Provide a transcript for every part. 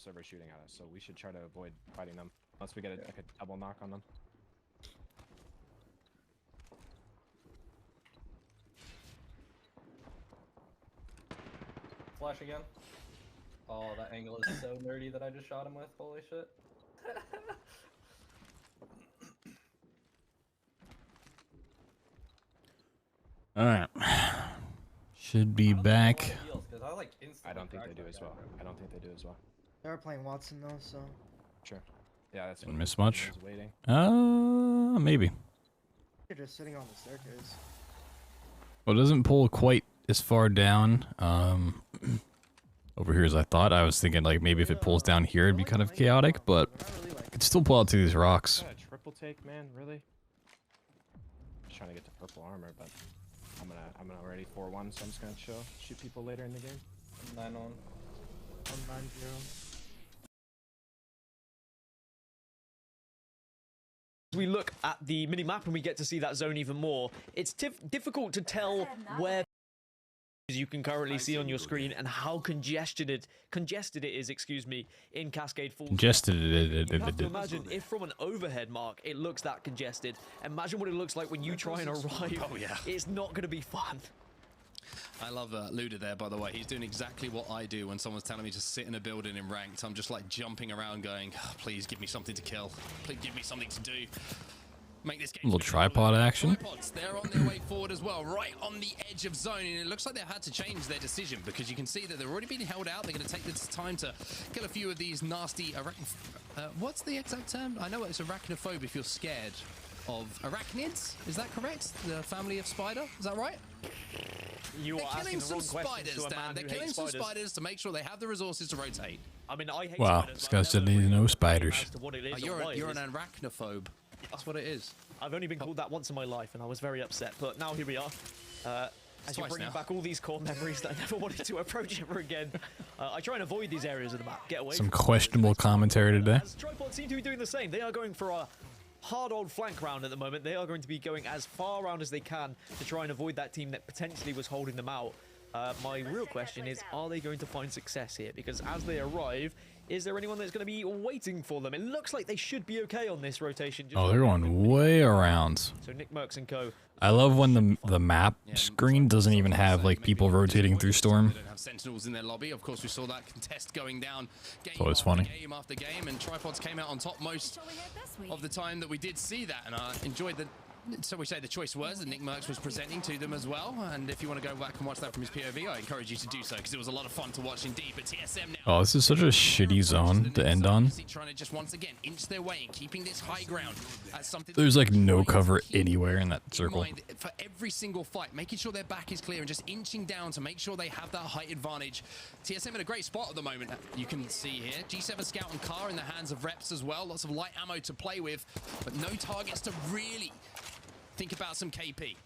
server shooting at us, so we should try to avoid fighting them unless we get like a double knock on them. Flash again. Oh, that angle is so nerdy that I just shot him with. Holy shit. Alright. Should be back. I don't think they do as well. I don't think they do as well. They are playing Watson though, so. Sure. Yeah, that's Didn't miss much. Waiting. Maybe. They're just sitting on the staircase. Well, it doesn't pull quite as far down over here as I thought. I was thinking like maybe if it pulls down here it'd be kind of chaotic, but it could still pull out to these rocks. A triple take, man, really? Just trying to get to purple armor, but I'm gonna already 4-1, so I'm just gonna shoot people later in the game. 9-on. 1-9-0. As we look at the mini-map and we get to see that zone even more, it's difficult to tell where, as you can currently see on your screen, and how congested it is, excuse me, in Cascade Falls. Congested You have to imagine if from an overhead mark it looks that congested. Imagine what it looks like when you try and arrive. Oh yeah. It's not going to be fun. I love Luda there, by the way. He's doing exactly what I do when someone's telling me to sit in a building in ranked. I'm just like jumping around going, oh, please give me something to kill. Please give me something to do. Make this game a little tripod action. Tripods, they're on their way forward as well, right on the edge of zone, and it looks like they've had to change their decision because you can see that they're already being held out. They're going to take this time to kill a few of these nasty what's the exact term? I know it's arachnophobe if you're scared of arachnids. Is that correct? The family of spider? Is that right? You are killing some spiders, Dan. They're killing some spiders to make sure they have the resources to rotate. I mean, I hate wow, spiders, this guy said he didn't know spiders. You're an arachnophobe. That's what it is. I've only been called that once in my life, and I was very upset. But now here we are. As you're bringing back all these core memories that I never wanted to approach ever again. I try and avoid these areas of the map. Get away. Some questionable commentary today. As Tripod seem to be doing the same. They are going for a hard old flank round at the moment. They are going to be going as far around as they can to try and avoid that team that potentially was holding them out. My real question is, are they going to find success here? Because as they arrive, is there anyone that's going to be waiting for them? It looks like they should be okay on this rotation. Oh, they're going way around. So Nick Mercs and co. I love when the map screen doesn't even have like people rotating through storm. They don't have sentinels in their lobby. Of course, we saw that contest going down So it's funny. Game after game, and Tripods came out on top most of the time that we did see that, and I enjoyed the. So we say the choice words that Nick Mercs was presenting to them as well, and if you want to go back and watch that from his POV, I encourage you to do so because it was a lot of fun to watch indeed. But TSM now. Oh, this is such a shitty zone to end on. Trying to just once again inch their way and keeping this high ground. Something There's like no cover anywhere in that circle. For every single fight, making sure their back is clear and just inching down to make sure they have that height advantage. TSM in a great spot at the moment. You can see here G7 Scout and Car in the hands of reps as well. Lots of light ammo to play with, but no targets to really think about some KP.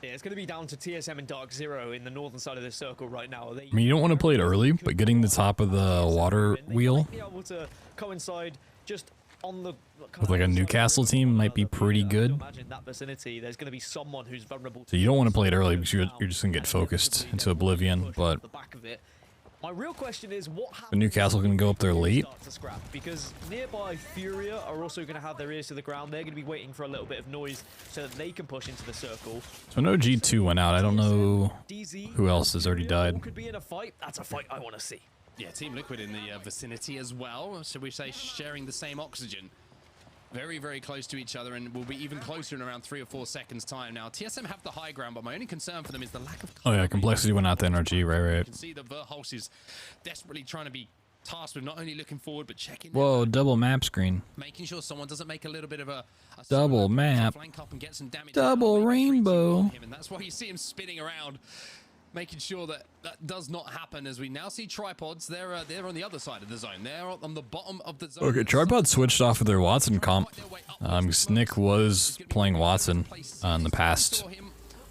Yeah, it's going to be down to TSM and Dark Zero in the northern side of the circle right now. I mean, you don't want to play it early, but getting the top of the water wheel be able to coincide just on the with like a Newcastle team might be pretty good. Imagine that vicinity. There's going to be someone who's vulnerable. So you don't want to play it early because you're just going to get focused into oblivion. But the back of it. My real question is, what happens the Newcastle can go up there late. To scrap? Because nearby Furia are also going to have their ears to the ground. They're going to be waiting for a little bit of noise so that they can push into the circle. So no G2 went out. I don't know who else has already died. Could be in a fight. That's a fight I want to see. Yeah, Team Liquid in the vicinity as well. Should we say sharing the same oxygen? Very, very close to each other, and will be even closer in around 3 or 4 seconds time. Now, TSM have the high ground, but my only concern for them is the lack of... Oh yeah, Complexity went out to NRG, right. You can see that Verhulst is desperately trying to be tasked with not only looking forward, but checking... Whoa, double map screen. Making sure someone doesn't make a little bit of a double map. Flank up and get some damage. Double rainbow. And that's why you see him spinning around, making sure that that does not happen. As we now see Tripods, they're on the other side of the zone. They're on the bottom of the zone. Okay, Tripod switched off of their Watson comp. Nick was playing Watson in the past.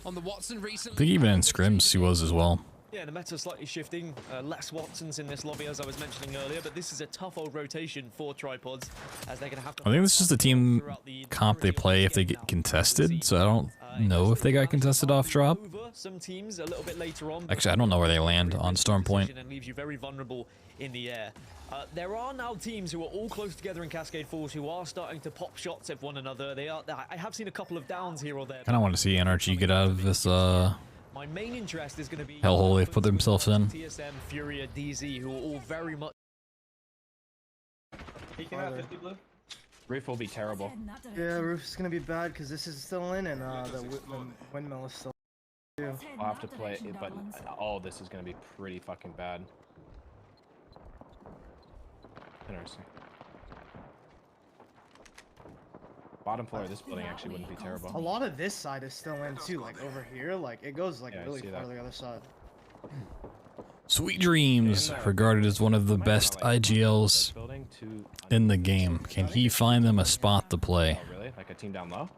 On the Watson recently. I think even in scrims he was as well. Yeah, the meta slightly shifting. Less Watsons in this lobby, as I was mentioning earlier, but this is a tough old rotation for Tripods, as they're going to have to... I think this is the team comp they play if they get contested, so I don't know if they got contested off drop. Some teams a little bit later on. Actually, I don't know where they land on Storm Point. And leaves you very vulnerable in the air. There are now teams who are all close together in Cascade Falls who are starting to pop shots at one another. I have seen a couple of downs here or there. Kind of want to see NRG get out of this My main interest is going to be hellhole they've put themselves in. TSM, Furia, DZ, who are all very much. Peeking at 50 blue. Roof will be terrible. Yeah, roof's gonna be bad because this is still in and the windmill is still. Too. I'll have to play it, but all this is gonna be pretty fucking bad. Interesting. Bottom floor of this building actually wouldn't be terrible. A lot of this side is still in too, like over here, like it goes like Yeah, I really see far that. to the other side. Sweet Dreams, regarded as one of the best IGLs in the game. Can he find them a spot to play? Oh, really? Like a team down low?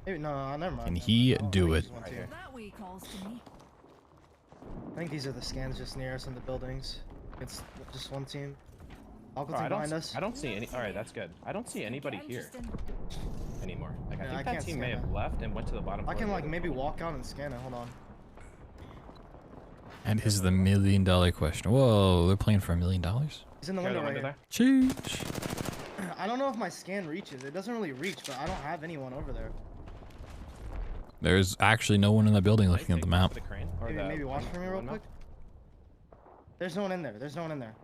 Maybe, no, never mind. Can he I do think it? just one team. I think these are the scans just near us in the buildings. It's just one team. I'll go Oh, behind us. I don't see any. All right, that's good. I don't see anybody here anymore. Like I Yeah, think I that can't team may scan have it. left and went to the bottom. I floor can of the like other maybe building. walk out and scan it. Hold on. And is the $1 million question. Whoa, they're playing for $1 million? He's in the Is there window the right window here. Sheesh. I don't know if my scan reaches. It doesn't really reach, but I don't have anyone over there. There's actually no one in that building Can I looking at take the off map. the crane or Maybe, the maybe watch for me real windmill? quick. There's no one in there. There's no one in there.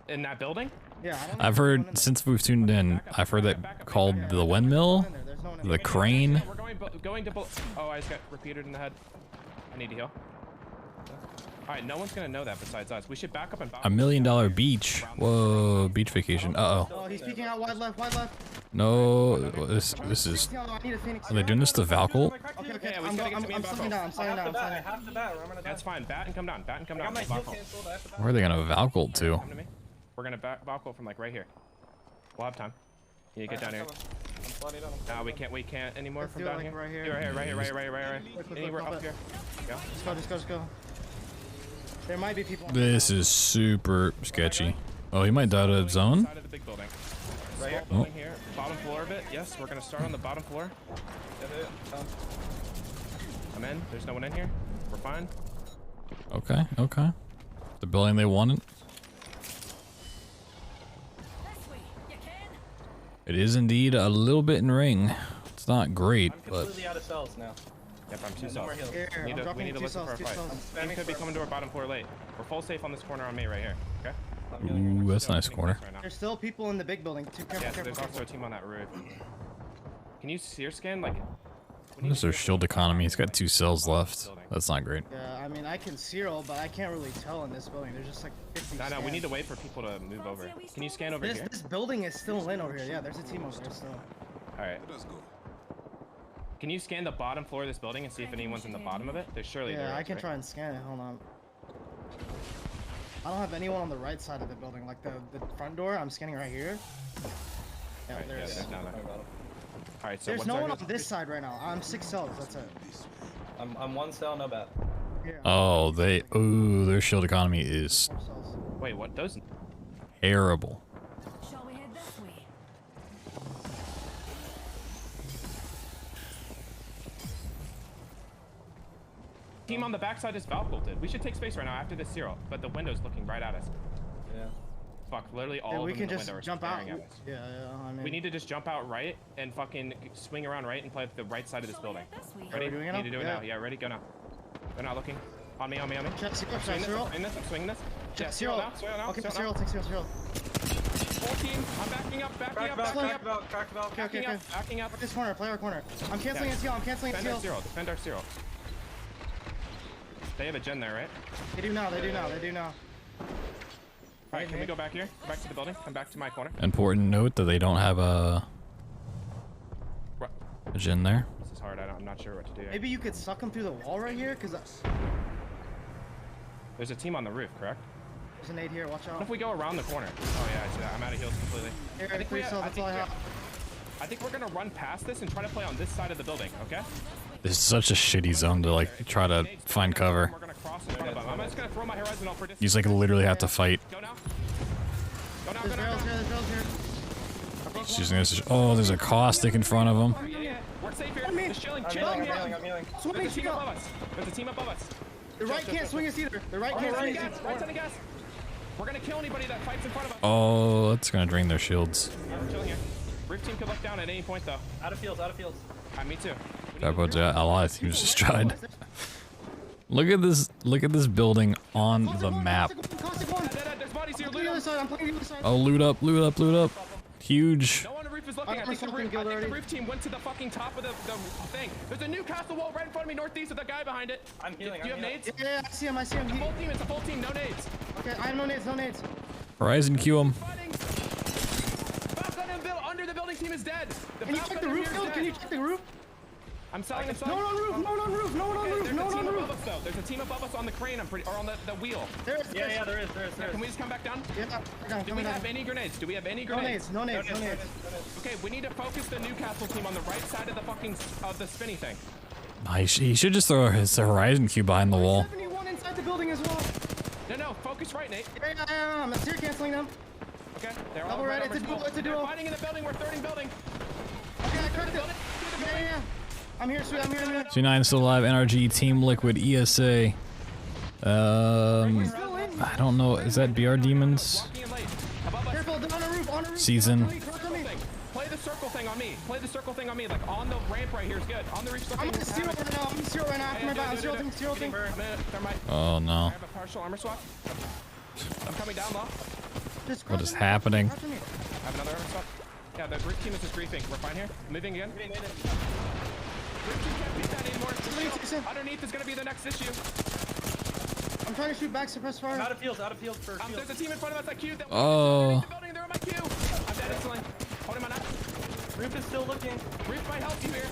In that building? Yeah, I don't know I've if there's no one in heard, there. since we've tuned in, I've heard that called Yeah, the there's windmill, no one in there, there's no one in the there. crane. We're going to. Oh, I just got repeated in the head. I need to heal. All right, no one's gonna know that besides us. We should back up and. $1 million beach. Whoa, beach vacation. Uh-oh. Oh, he's peeking out wide left, wide left. No, this is... Yo, I need a Phoenix. Are they doing this to Valcolt? Okay, okay. Yeah, we I'm gotta get to me and slowing Bucko. down. I'm slowing down. I'm slowing I down. have to bat or I'm gonna die. That's fine. Bat and come down. Bat and come I down. got my heal Balcony. canceled. I have to bat. Where are they gonna Valcolt to? Come to me. We're gonna balcony from like right here. We'll have time. You get down here. I'm sliding down. No, we can't anymore Let's from do it, down like, here. right here. Right here. Quick, Anywhere pump up it. here. Go. Just go. There might be people. This is super sketchy. Oh, he might die to zone? Side of the big building. Right here. Small building here. Bottom floor of it. Yes, we're gonna start on the bottom floor. Get it. I'm in. There's no one in here. We're fine. Okay, okay. The building they wanted. It is indeed a little bit in ring. It's not great, I'm but completely out of cells now. Yep, I'm two No more cells. heals. Here, We I'm need dropping to two listen cells, for a two fight. cells. Team could be coming to our bottom floor late. We're full safe on this corner on me right here. Okay? I'm healing. ooh, that's a nice Getting corner. close right now. There's still people in the big building. Too careful, Yeah, so careful, there's also careful. a team on that roof. Can you sear scan like? What is their shield economy? It's got 2 cells left. That's not great. Yeah, I mean, I can serial, but I can't really tell in this building. There's just like 50 No, we scans. need to wait for people to move over. Can you scan over here? This building is still in over here. Yeah, there's a team over there still. All right. Can you scan the bottom floor of this building and see if anyone's in the bottom of it? There's surely there Yeah, I is, can right? try and scan it. Hold on. I don't have anyone on the right side of the building. Like the front door, I'm scanning right here. Yeah, Right, there yeah, it is. there's none there. All right, so There's what's no our one on heals? this side right now. I'm 6 cells. That's it. I'm one cell, no bat. Yeah. Oh, ooh, their shield economy is 4 cells. Wait, what? Those? terrible. Shall we head this way? Team on the backside is Valcolted. We should take space right now after this zero, but the window's looking right at us. Yeah. Fuck, literally all Yeah, of we them can in the just window are jump out. staring at us. Yeah, I mean. We need to just jump out right and fucking swing around right and play at the right side of this Shall we building. head this way? Ready? doing it Need now? to do it Yeah. now. Yeah, ready? Go now. Go now, looking. On me. Check zero, I'm swinging this, zero. I'm swinging this, I'm swinging this. Yeah, Check zero zero. now, zero now, Okay, zero zero, now. take zero. Full team, I'm backing up. Crack valve. Okay. Backing up. Play this corner, play our corner. I'm canceling a seal, I'm canceling a Defend our seal. zero, defend our zero. They have a gen there, right? They do now. Alright, can we go back here? Go back to the building. Come back to my corner. Important note that they don't have a gen there. This is hard. I'm not sure what to do. Maybe you could suck them through the wall right here, because There's a team on the roof, correct? there's an 8 here, watch What out. if we go around the corner? Oh yeah, I see that. I'm out of heals completely. Here, I think 3 cells, that's all I have. I think we're gonna run past this and try to play on this side of the building, okay? This is such a shitty zone to like try to find cover. We're gonna cross in front of them. I'm just gonna throw my horizon off for distance. You just like literally have to fight. Go now. There's barrels here, She's gonna. Oh, there's a caustic in front of him. Yeah. We're not safe here. I mean, Just chilling, I'm chilling healing, here. I'm healing. There's a team above us. There's a team above us. The right can't swing us either. The right can't swing us either. Right side of gas. We're gonna kill anybody that fights in front of us. Oh, that's gonna drain their shields. Yeah, we're chilling here. Roof team could look down at any point though. Out of fields, out of fields. Me too. Tripods, yeah, a lot of teams just tried. Look at this building on the map. There's bodies here. I'm playing the other side. I'm playing the other side. Oh, loot up, loot up, loot up. Huge. No one on the roof is looking. I think the roof team went to the fucking top of the thing. There's a new castle wall right in front of me, northeast with a guy behind it. I'm healing. Do you have nades? Yeah, I see him. I see him. Full team. It's a full team. No nades. Okay, I have no nades. No nades. Horizon, Q him. Fighting. Balcony under the building team is dead. Can you check the roof, Phil? Can you check the roof? I'm selling. No one on roof. No one on roof. No one on roof. No one on roof. There's a team above us on the crane. Or on the wheel. There is. Yeah, there is. Can we just come back down? Yeah. Do we have any grenades? Do we have any No grenades? nades. No nades. Okay, we need to focus the Newcastle team on the right side of the fucking the spinny thing. He should just throw his Horizon Q behind the wall. 71 inside the building as well. No, focus right, Nate. Yeah. I'm seer canceling them. Okay, they're all Double red. It's a duel. It's a duel. They're fighting in the building. We're thirding building. Okay, I cracked it. Yeah. I'm here, sweet. I'm here. C9 still alive. NRG, Team Liquid, ESA. I don't know. Is that BR Demons? Careful, on the roof. Season. Play the circle thing on me. Like on the ramp right here is good. On the roof circle. I'm gonna steal right now. I'm steal right now. After my back. I'm stealing. Oh no. I have a partial armor swap. I'm coming down low. What is happening? I have another armor swap. Yeah, the roof team is just briefing. We're fine here. Moving again. Roof team can't beat that anymore. Underneath is gonna be the next issue. I'm trying to shoot back suppress fire. I'm out of fields for shields. There's a team in front of us at Q. Oh. They're in my queue. I'm dead instantly. Holding my knife. Roof is still looking. Roof might help you here.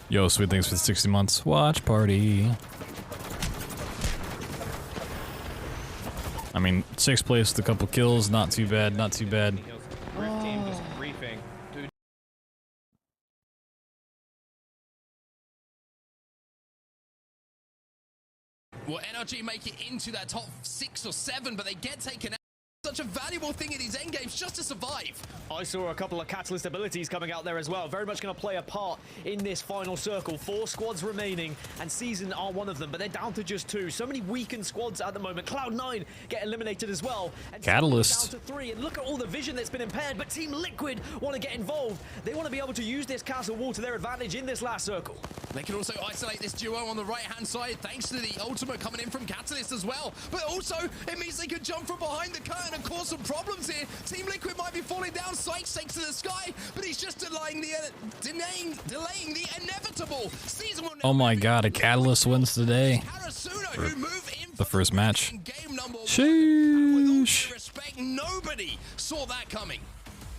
Yo, sweet things for 60 months. Watch party. I mean, 6th place with a couple kills. Not too bad. Not too bad. Roof team just briefing. Dude. Well, NRG make it into that top 6 or 7, but they get taken out. Such a valuable thing in these endgames just to survive. I saw a couple of catalyst abilities coming out there as well. Very much going to play a part in this final circle. 4 squads remaining, and Season are one of them, but they're down to just 2. So many weakened squads at the moment. Cloud9 get eliminated as well. And Catalyst. down to 3, and look at all the vision that's been impaired, but Team Liquid want to get involved. They want to be able to use this castle wall to their advantage in this last circle. They can also isolate this duo on the right-hand side thanks to the ultimate coming in from Catalyst as well. But also, it means they could jump from behind the curtain and cause some problems here. Team Liquid might be falling down sight stakes to the sky, but he's just delaying the inevitable. Season will Oh my god, a Catalyst wins today. who move in The first match. in game number 1. Sheesh. With all due respect, nobody saw that coming.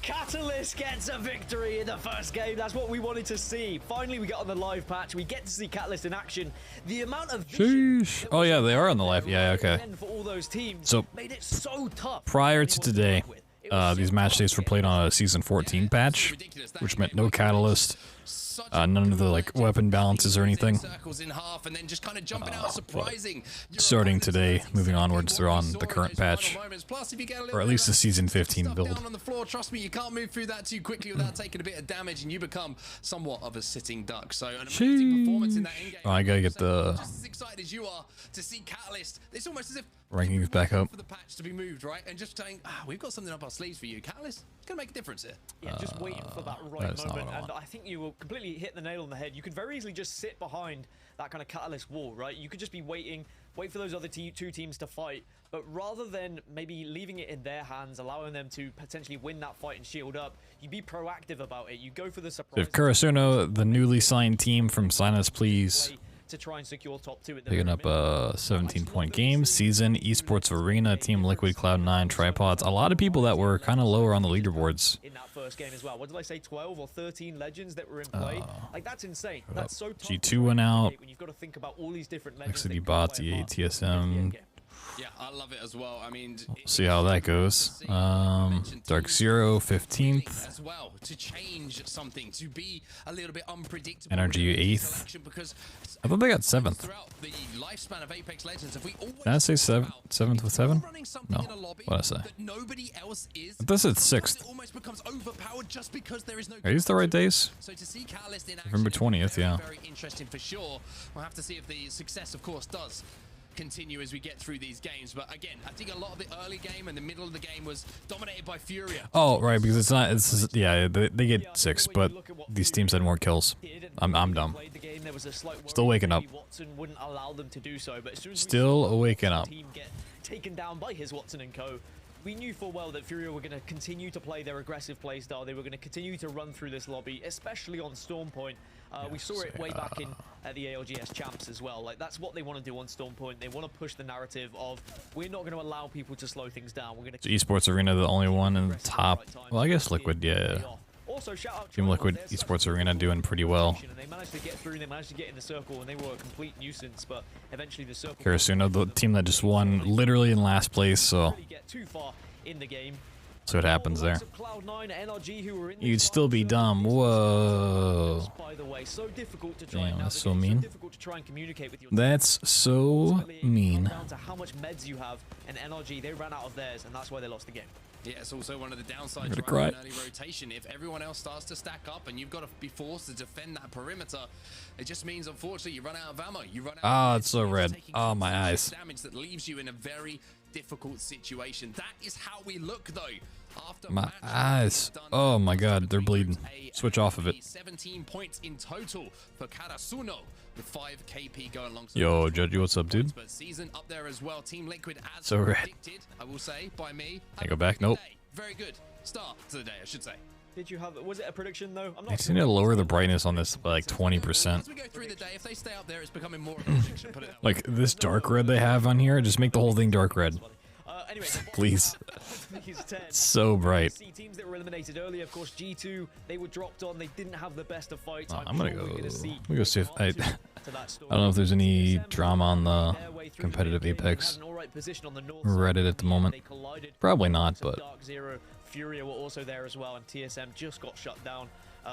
Catalyst gets a victory in the first game. That's what we wanted to see. Finally, we get on the live patch. We get to see Catalyst in action. The amount of Sheesh. Oh yeah, they are on the live. Yeah, okay. for all those teams So, made it so tough. prior to today, these match days were played on a Season 14 patch, which meant no Catalyst, none of the like weapon balances or anything. Circles in half and then just kind of jumping out surprising. Starting today, moving onwards, they're on the current patch, Plus, if you get a little or at least the Season 15 stuff build. down on the floor, trust me, you can't move through that too quickly without taking a bit of damage, and you become somewhat of a sitting duck. So an amazing performance in that in-game. Oh, I gotta get the Just as excited as you are to see Catalyst, it's almost as if rankings back up. for the patch to be moved, right? And just saying, we've got something up our sleeves for you, Catalyst. It's gonna make a difference here. Yeah, just waiting for that right that's not moment. what I And want. I think you will completely hit the nail on the head. You could very easily just sit behind that kind of Catalyst wall, right? You could just be waiting, wait for those other two teams to fight. But rather than maybe leaving it in their hands, allowing them to potentially win that fight and shield up, you be proactive about it. You go for the surprise. If Kurasuno, the newly signed team from Sign Us Please, to try and secure top 2 at the picking very up minimum. a 17-point game, Season, Esports Arena, Team Liquid, Cloud9, Tripods. A lot of people that were kind of lower on the leaderboards. In that first game as well. What did I say? 12 or 13 legends that were in play. Like, that's insane. That's so tough. G2 went out. When you've got to think about all these different legends. XCD bots, EA, TSM, Yeah, I love it as well. I mean, See how that goes. Dark Zero, 15th. as well to change something, to be a little bit unpredictable. Energy, 8th. Because I thought they got 7th. throughout the lifespan of Apex Legends, if we always Did I say 7th with 7? running something No. in a lobby What'd I say? that nobody else is, I thought I said sometimes 6th. it almost becomes overpowered just because there is no. Are these the right days? So to see Catalyst in action, November 20th, very, yeah. very interesting for sure. We'll have to see if the success, of course, does continue as we get through these games. But again, I think a lot of the early game and the middle of the game was dominated by Furia. Oh, right, because it's not. It's yeah, they get 6, but these teams had more kills. I'm dumb. Still waking up. Watson wouldn't allow them to do so, but as soon as we Still saw waking the up. team get taken down by his Watson and co. We knew full well that Furia were going to continue to play their aggressive playstyle. They were going to continue to run through this lobby, especially on Storm Point. We saw it way back in the ALGS champs as well. Like, that's what they want to do on Storm Point. They want to push the narrative of, we're not going to allow people to slow things down. We're going to Esports Arena, the only one in the top. Well, I guess Liquid, yeah. Also, shout out Team Liquid Esports Arena doing pretty well. and they managed to get through, they managed to get in the circle, and they were a complete nuisance, but eventually the circle Karasuno, the team that just won literally in last place, so really get too far in the game. see what happens there. Cloud9, NRG, who were in the You'd still be dumb. Whoa. by the way, so difficult to try Damn, and that's so navigate, mean. difficult to try and communicate with your That's so Ultimately, it comes mean. down to how much meds you have, and NRG, they ran out of theirs, and that's why they lost the game. Yeah, it's also one of the downsides I'm gonna right cry. in early rotation. If everyone else starts to stack up and you've got to be forced to defend that perimeter, it just means, unfortunately, you run out of ammo. You run out Ah, of it's so red. Oh, my eyes. damage that leaves you in a very difficult situation. That is how we look, though. After My match one, eyes. we've done Oh my God, they're between bleeding. groups A Switch and off of it. B. 17 points in total for Karasuno, with 5 KP going alongside. Yo, Judgy, what's up, dude? But season up there as well. Team Liquid as So red. predicted, I will say, by me. Can I go back? Nope. Very good start to the day, I should say. Did you have, was it a prediction though? I'm I not just need to lower the brightness on this by like 20%. As we go through the day, if they stay up there, it's becoming more of a prediction, put it that way. Like this dark red they have on here, just make the whole thing dark red. Anyway, Please. these 10. It's so bright. See teams that were eliminated earlier, of course, G2, they were dropped on, they didn't have the best of fights. I'm gonna sure go. we're gonna see Let me go see if I. to that story. I don't know if there's any TSM drama on the their way through competitive mid-game, Apex had an alright position on the north Reddit side. at the moment. They collided. Probably not, Some but Dark Zero, Furia were also there as well, and TSM just got shut down.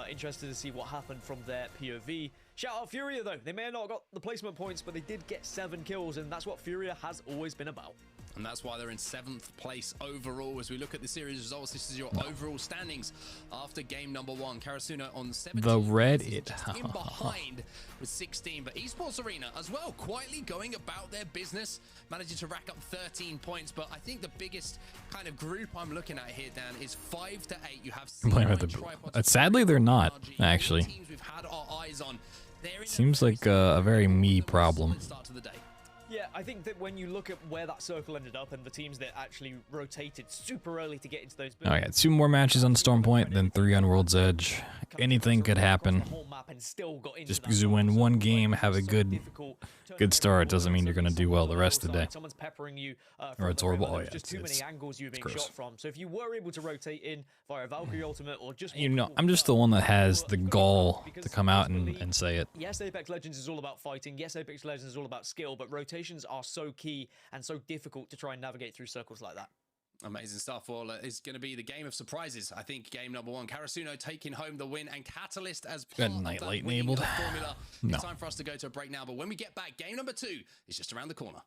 Interested to see what happened from their POV. Shout out Furia though. They may have not got the placement points, but they did get 7 kills, and that's what Furia has always been about. And that's why they're in 7th place overall. As we look at the series results, this is your overall standings after game number 1. Karasuno on 17. the Reddit. Just in behind with 16. But Esports Arena as well, quietly going about their business, managing to rack up 13 points. But I think the biggest kind of group I'm looking at here, Dan, is 5 to 8. You have Complain about the. Sadly, they're not actually. teams we've had our eyes on. They're in a Seems very like a very me solid problem. start to the day. Yeah, I think that when you look at where that circle ended up and the teams that actually rotated super early to get into those Oh yeah, 2 more matches on Storm Point, then 3 on World's Edge. Anything could happen. Just because you win one game, have a good start, doesn't mean you're gonna do well the rest of the day. Someone's peppering you, Or it's horrible. Oh, yeah, just it's- too many angles you're being gross. shot from. So if you were able to rotate in via Valkyrie Ultimate or just You know, I'm just the one that has the gall to come out and say it. Yes, Apex Legends is all about fighting. Yes, Apex Legends is all about skill, but rotations are so key and so difficult to try and navigate through circles like that. Amazing stuff. Well, it's going to be the game of surprises. I think game number 1, Karasuno taking home the win, and Catalyst as part of that Nightlight winning enabled? formula. No. It's time for us to go to a break now, but when we get back, game number 2 is just around the corner.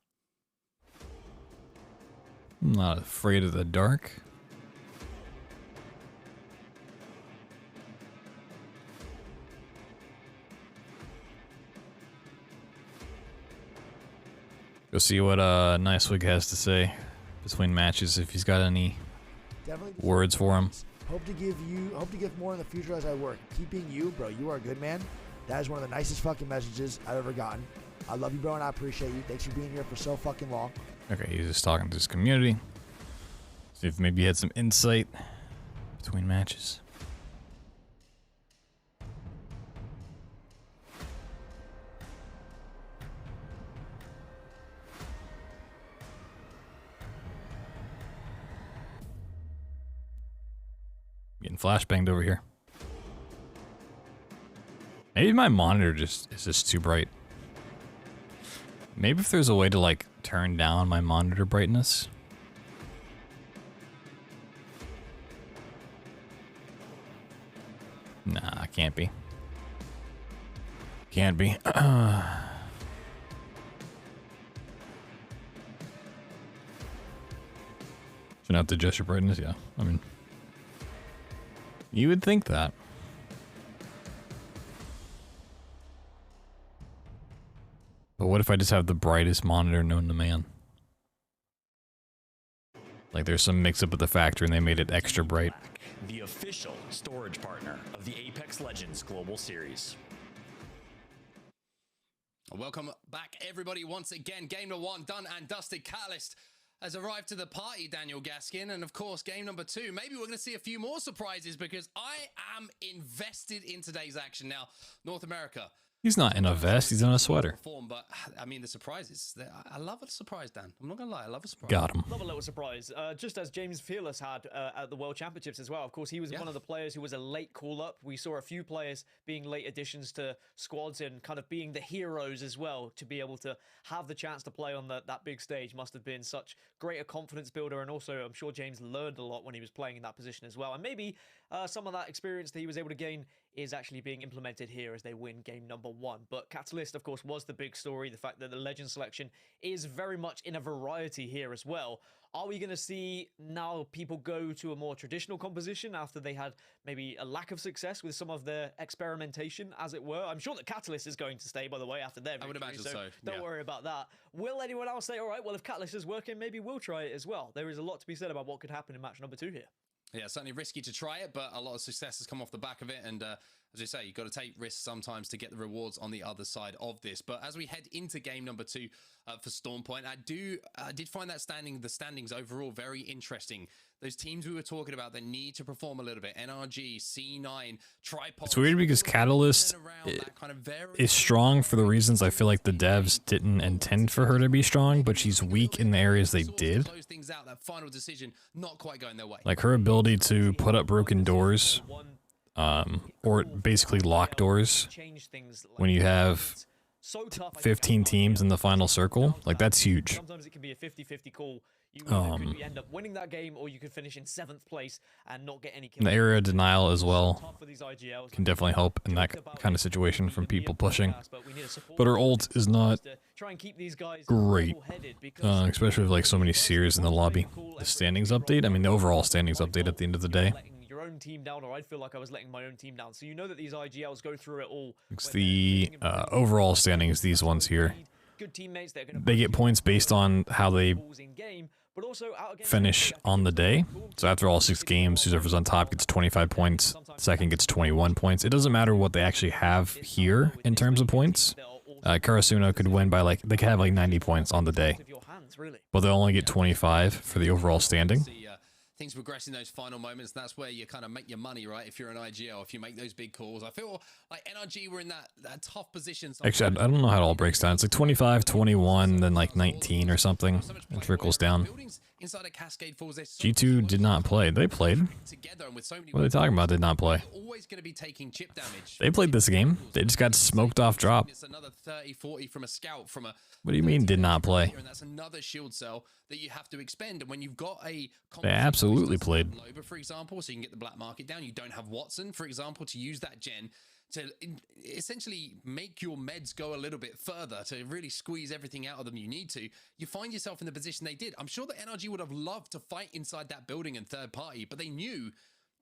I'm not afraid of the dark. Go see what Nicewig has to say between matches, if he's got any Definitely words for him. hope to give more in the future as I work. Keep being you, bro. You are a good man. That is one of the nicest fucking messages I've ever gotten. I love you, bro, and I appreciate you. Thanks for being here for so fucking long. Okay, he's just talking to his community. See if maybe he had some insight between matches. Getting flashbanged over here. Maybe my monitor is just too bright. Maybe if there's a way to like turn down my monitor brightness. Nah, can't be. Can't be. Should not adjust your brightness, yeah. I mean, you would think that. But what if I just have the brightest monitor known to man? Like there's some mix-up at the factory and they made it extra bright. The official storage partner of the Apex Legends Global Series. Welcome back, everybody, once again. Game number 1 done and dusted. Catalyst has arrived to the party, Daniel Gaskin. And of course, game number 2. Maybe we're going to see a few more surprises because I am invested in today's action. Now, North America. He's not in a vest, he's in a sweater. But I mean, the surprises. I love a surprise, Dan. I'm not gonna lie, I love a surprise. Got him. Love a little surprise. Just as James Fearless had at the World Championships as well. Of course, he was one of the players who was a late call-up. We saw a few players being late additions to squads and kind of being the heroes as well. To be able to have the chance to play on that big stage must have been such greater confidence builder. And also, I'm sure James learned a lot when he was playing in that position as well. And maybe some of that experience that he was able to gain is actually being implemented here as they win game number 1. But Catalyst, of course, was the big story. The fact that the Legend selection is very much in a variety here as well. Are we going to see now people go to a more traditional composition after they had maybe a lack of success with some of their experimentation, as it were? I'm sure that Catalyst is going to stay, by the way, after their victory. I would imagine so. Don't worry about that. Will anyone else say, all right, well, if Catalyst is working, maybe we'll try it as well? There is a lot to be said about what could happen in match number 2 here. Yeah, certainly risky to try it, but a lot of success has come off the back of it. And as you say, you've got to take risks sometimes to get the rewards on the other side of this. But as we head into game number 2 for Stormpoint, I did find that the standings overall very interesting. Those teams we were talking about that need to perform a little bit, NRG, C9, Tripod. It's weird because Catalyst is strong for the reasons I feel like the devs didn't intend for her to be strong, but she's weak in the areas they did. Like her ability to put up broken doors, or basically lock doors when you have 15 teams in the final circle, like that's huge. Sometimes it can be a 50-50 call. You could end up winning that game, or you could finish in 7th place and not get any kills. The area denial as well can definitely help in that kind of situation from people pushing. But her ult is not great, especially with like so many seers in the lobby. The standings update, I mean the overall standings update at the end of the day. Your own team down, or I'd feel like I was letting my own team down. So you know that these IGLs go through it all. It's the overall standings, these ones here. They get points based on how they finish on the day. So after all 6 games, whoever's on top gets 25 points, second gets 21 points. It doesn't matter what they actually have here in terms of points. Karasuno could win by like, they could have like 90 points on the day, but they'll only get 25 for the overall standing. Things progress in those final moments. That's where you kind of make your money, right? If you're an IGL, if you make those big calls. I feel like NRG were in that tough position. Actually, I don't know how it all breaks down. It's like 25, 21, then like 19 or something. It trickles down. G2 did not play. They played. What are they talking about? Did not play. They played this game. They just got smoked off drop. What do you mean did not play? That's another shield cell that you have to expend. And when you've got a they absolutely played. Loba, for example, so you can get the black market down. You don't have Watson, for example, to use that gen to essentially make your meds go a little bit further, to really squeeze everything out of them you need to. You find yourself in the position they did. I'm sure that NRG would have loved to fight inside that building and third party, but they knew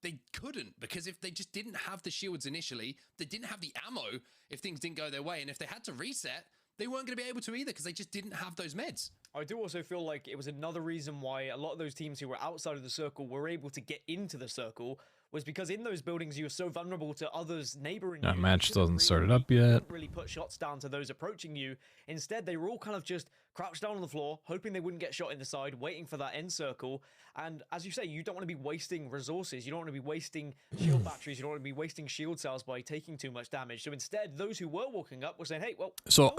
they couldn't, because if they just didn't have the shields initially, they didn't have the ammo if things didn't go their way, and if they had to reset, they weren't going to be able to either because they just didn't have those meds. I do also feel like it was another reason why a lot of those teams who were outside of the circle were able to get into the circle, was because in those buildings you were so vulnerable to others neighboring you. That match doesn't start it up yet. Really put shots down to those approaching you. Instead, they were all kind of just crouched down on the floor, hoping they wouldn't get shot in the side, waiting for that end circle. And as you say, you don't want to be wasting resources. You don't want to be wasting shield batteries. You don't want to be wasting shield cells by taking too much damage. So instead, those who were walking up were saying, hey, well, so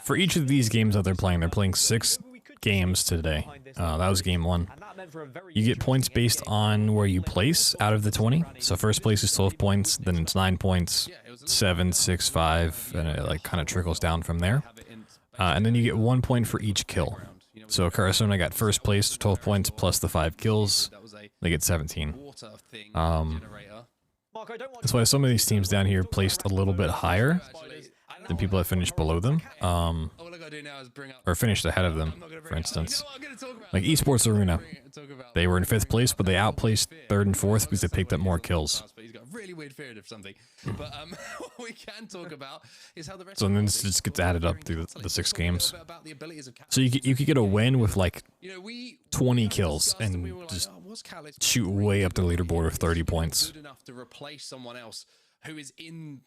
for each of these games that they're playing 6 games today. That was game 1. You get points based on where you place out of the 20. So first place is 12 points, then it's 9 points, 7, 6, 5, and it like kind of trickles down from there. And then you get 1 point for each kill. So Carasona got first place, 12 points plus the 5 kills. They get 17. That's why some of these teams down here placed a little bit higher than people that finished below them. Or finished ahead of them, for instance. Like Esports Arena. They were in 5th place, but they outplaced 3rd and 4th because they picked up more kills. He's got a really weird fear of something. But what we can talk about is how the rest So then this just gets added up through the 6 games. So you could get a win with like 20 kills and just shoot way up the leaderboard with 30 points. Good enough to replace someone else who is in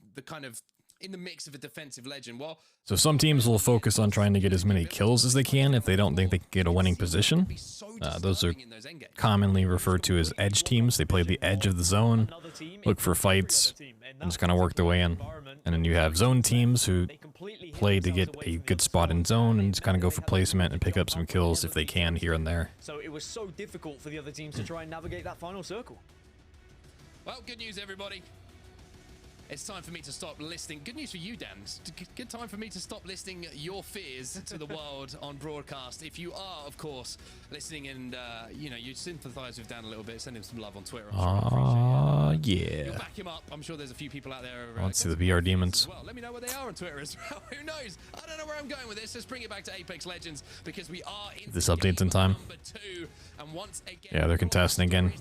the mix of a defensive legend. Well, so some teams will focus on trying to get as many kills as they can if they don't think they can get a winning position. Those are commonly referred to as edge teams. They play the edge of the zone, look for fights, and just kind of work their way in. And then you have zone teams who play to get a good spot in zone and just kind of go for placement and pick up some kills if they can here and there. So it was so difficult for the other teams to try and navigate that final circle. Well, good news, everybody. It's time for me to stop listing. Good news for you, Dan. It's good time for me to stop listing your fears to the world on broadcast. If you are, of course, listening and, you know, you sympathize with Dan a little bit, send him some love on Twitter. Yeah. You'll back him up. I'm sure there's a few people out there. I want to see the BR Demons. Well, let me know where they are on Twitter as well. Who knows? I don't know where I'm going with this. Let's bring it back to Apex Legends because we are in This update's in time. and once again, Yeah, they're contesting again.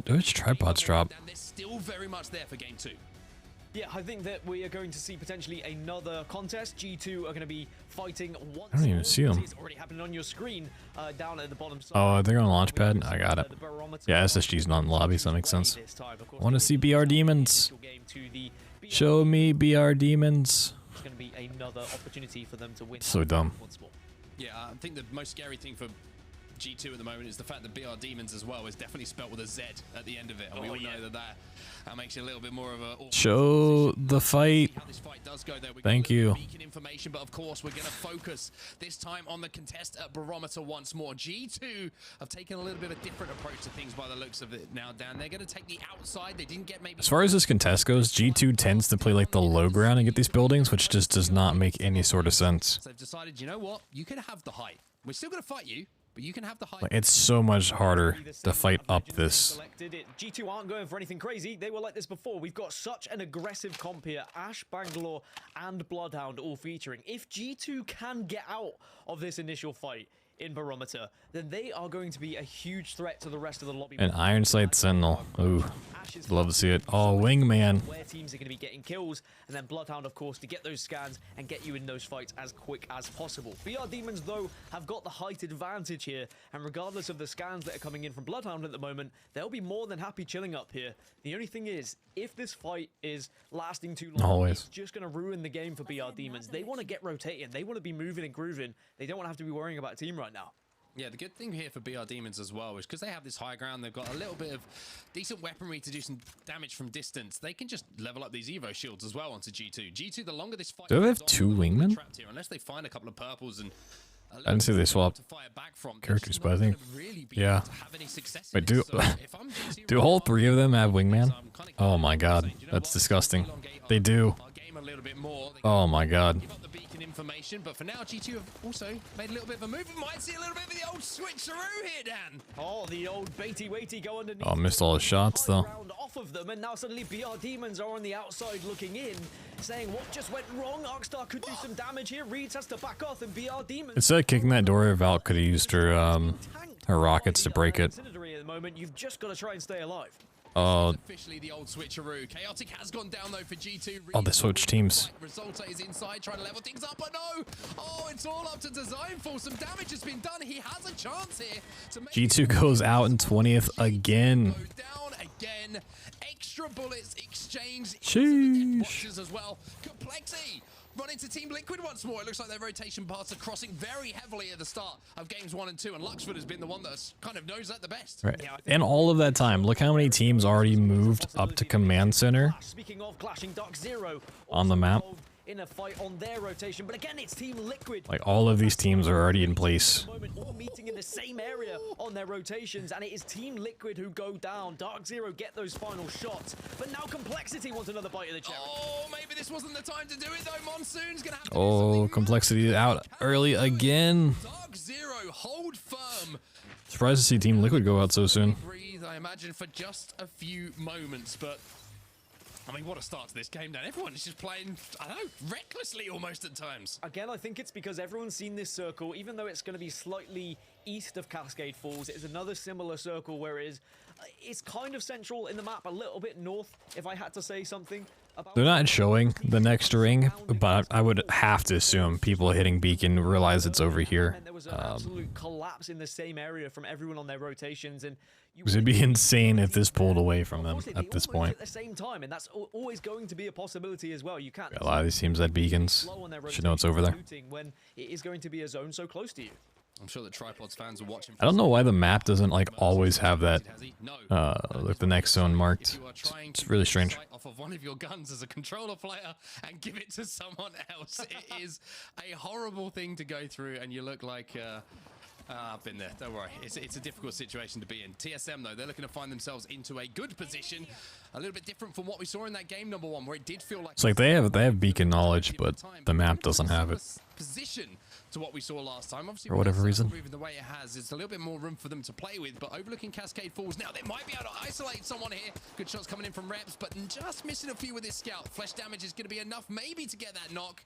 Which tripods drop? And they're still very much there for game 2. Yeah, I think that we are going to see potentially another contest. G2 are going to be fighting once. I don't even see them. It's already happening on your screen down at the bottom side. Oh, they're on Launchpad? I got it. Yeah, SSG's not in the lobby, so that makes sense. I want to see BR Demons. Show me BR Demons. It's going to be another opportunity for them to win. So dumb. Yeah, I think the most scary thing for G2 at the moment is the fact that BR Demons as well is definitely spelt with a Z at the end of it. And we all know that makes it a little bit more of a... Show the fight. How this fight does go there. Thank you. Beacon information, but of course we're going to focus this time on the contest at Barometer once more. G2 have taken a little bit of a different approach to things by the looks of it now, Dan. They're going to take the outside. They didn't get maybe... As far as this contest goes, G2 tends to play like the low ground and get these buildings, which just does not make any sort of sense. So they've decided, you know what? You can have the height. We're still going to fight you, but you can have the height. Like, it's so much harder to fight up this. G2 aren't going for anything crazy. They were like this before. We've got such an aggressive comp here. Ash, Bangalore, and Bloodhound all featuring. If G2 can get out of this initial fight in Barometer, then they are going to be a huge threat to the rest of the lobby. An Ironsight Sentinel. Ooh. Love to see it. Oh, Wingman. Where teams are going to be getting kills, and then Bloodhound, of course, to get those scans and get you in those fights as quick as possible. BR Demons, though, have got the height advantage here, and regardless of the scans that are coming in from Bloodhound at the moment, they'll be more than happy chilling up here. The only thing is, if this fight is lasting too long, it's just going to ruin the game for BR Demons. They want to get rotating. They want to be moving and grooving. They don't want to have to be worrying about a team right now. Yeah, the good thing here for BR Demons as well is because they have this high ground, they've got a little bit of decent weaponry to do some damage from distance. They can just level up these Evo shields as well onto G2. G2, the longer this fight... Do they have 2 wingmen? Here, unless they find a couple of purples and... I didn't see they swapped characters, but I think... Yeah. Wait, do all 3 of them have wingman? Oh my god, that's disgusting. They do. Oh my god. Information, but for now G2 have also made a little bit of a move. We might see a little bit of the old switcheroo here, Dan. Oh, the old baity go underneath. Oh, missed all his shots though. Off of them, and now suddenly BR Demons are on the outside looking in, saying what just went wrong. Arkstar could do some damage here. Reeds has to back off, and BR Demons... Instead of kicking that door, Val could have used her rockets to break it. At the moment, you've just got to try and stay alive. Officially the old switcheroo. Chaotic has gone down though for G2. Oh, they switched teams. Resulta is inside trying to level things up, but no! Oh, it's all up to Designful. Some damage has been done. He has a chance here to make G2 goes out in 20th again. Down again. Extra bullets exchanged. Sheesh. As well. Complexity. Run into Team Liquid once more. It looks like their rotation paths are crossing very heavily at the start of games 1 and 2, and Luxford has been the one that kind of knows that the best. Right. And all of that time, look how many teams already moved up to Command Center Speaking of clashing Dark Zero on the map. in a fight on their rotation. But again, it's Team Liquid. Like all of these teams are already in place. At the moment, all meeting in the same area on their rotations, and it is Team Liquid who go down. Dark Zero get those final shots, but now Complexity wants another bite of the cherry. Oh, maybe this wasn't the time to do it though. Monsoon's gonna have to do Oh, something Complexity out early again. Dark Zero, hold firm. Surprised to see Team Liquid go out so soon. Breathe, I imagine, for just a few moments, but I mean, what a start to this game, Dan. Everyone is just playing, I don't know, recklessly almost at times. Again, I think it's because everyone's seen this circle, even though it's going to be slightly east of Cascade Falls. It is another similar circle where it's kind of central in the map, a little bit north, if I had to say something. They're not showing the next ring, but I would have to assume people hitting Beacon realize it's over here. And there was an absolute collapse in the same area from everyone on their rotations, and It'd be insane if this pulled away from them at this point. At the same time, and that's always going to be a possibility as well. You can't. A lot of these teams had beacons. Should know it's over there. When it is going to be a zone so close to you. I'm sure that Tripods fans are watching. I don't know why the map doesn't like always have that, like the next zone marked. It's really strange. Off of one of your guns as a controller player and give it to someone else. It is a horrible thing to go through, and you look like. I've been there. Don't worry. It's a difficult situation to be in. TSM though, they're looking to find themselves into a good position. A little bit different from what we saw in that game number 1, where it did feel like. It's like they have beacon knowledge, but the map doesn't have it. Position to what we saw last time. Obviously, For whatever reason. Moving the way it has, it's a little bit more room for them to play with. But overlooking Cascade Falls now, they might be able to isolate someone here. Good shots coming in from Reps, but just missing a few with this scout. Flesh damage is going to be enough, maybe, to get that knock.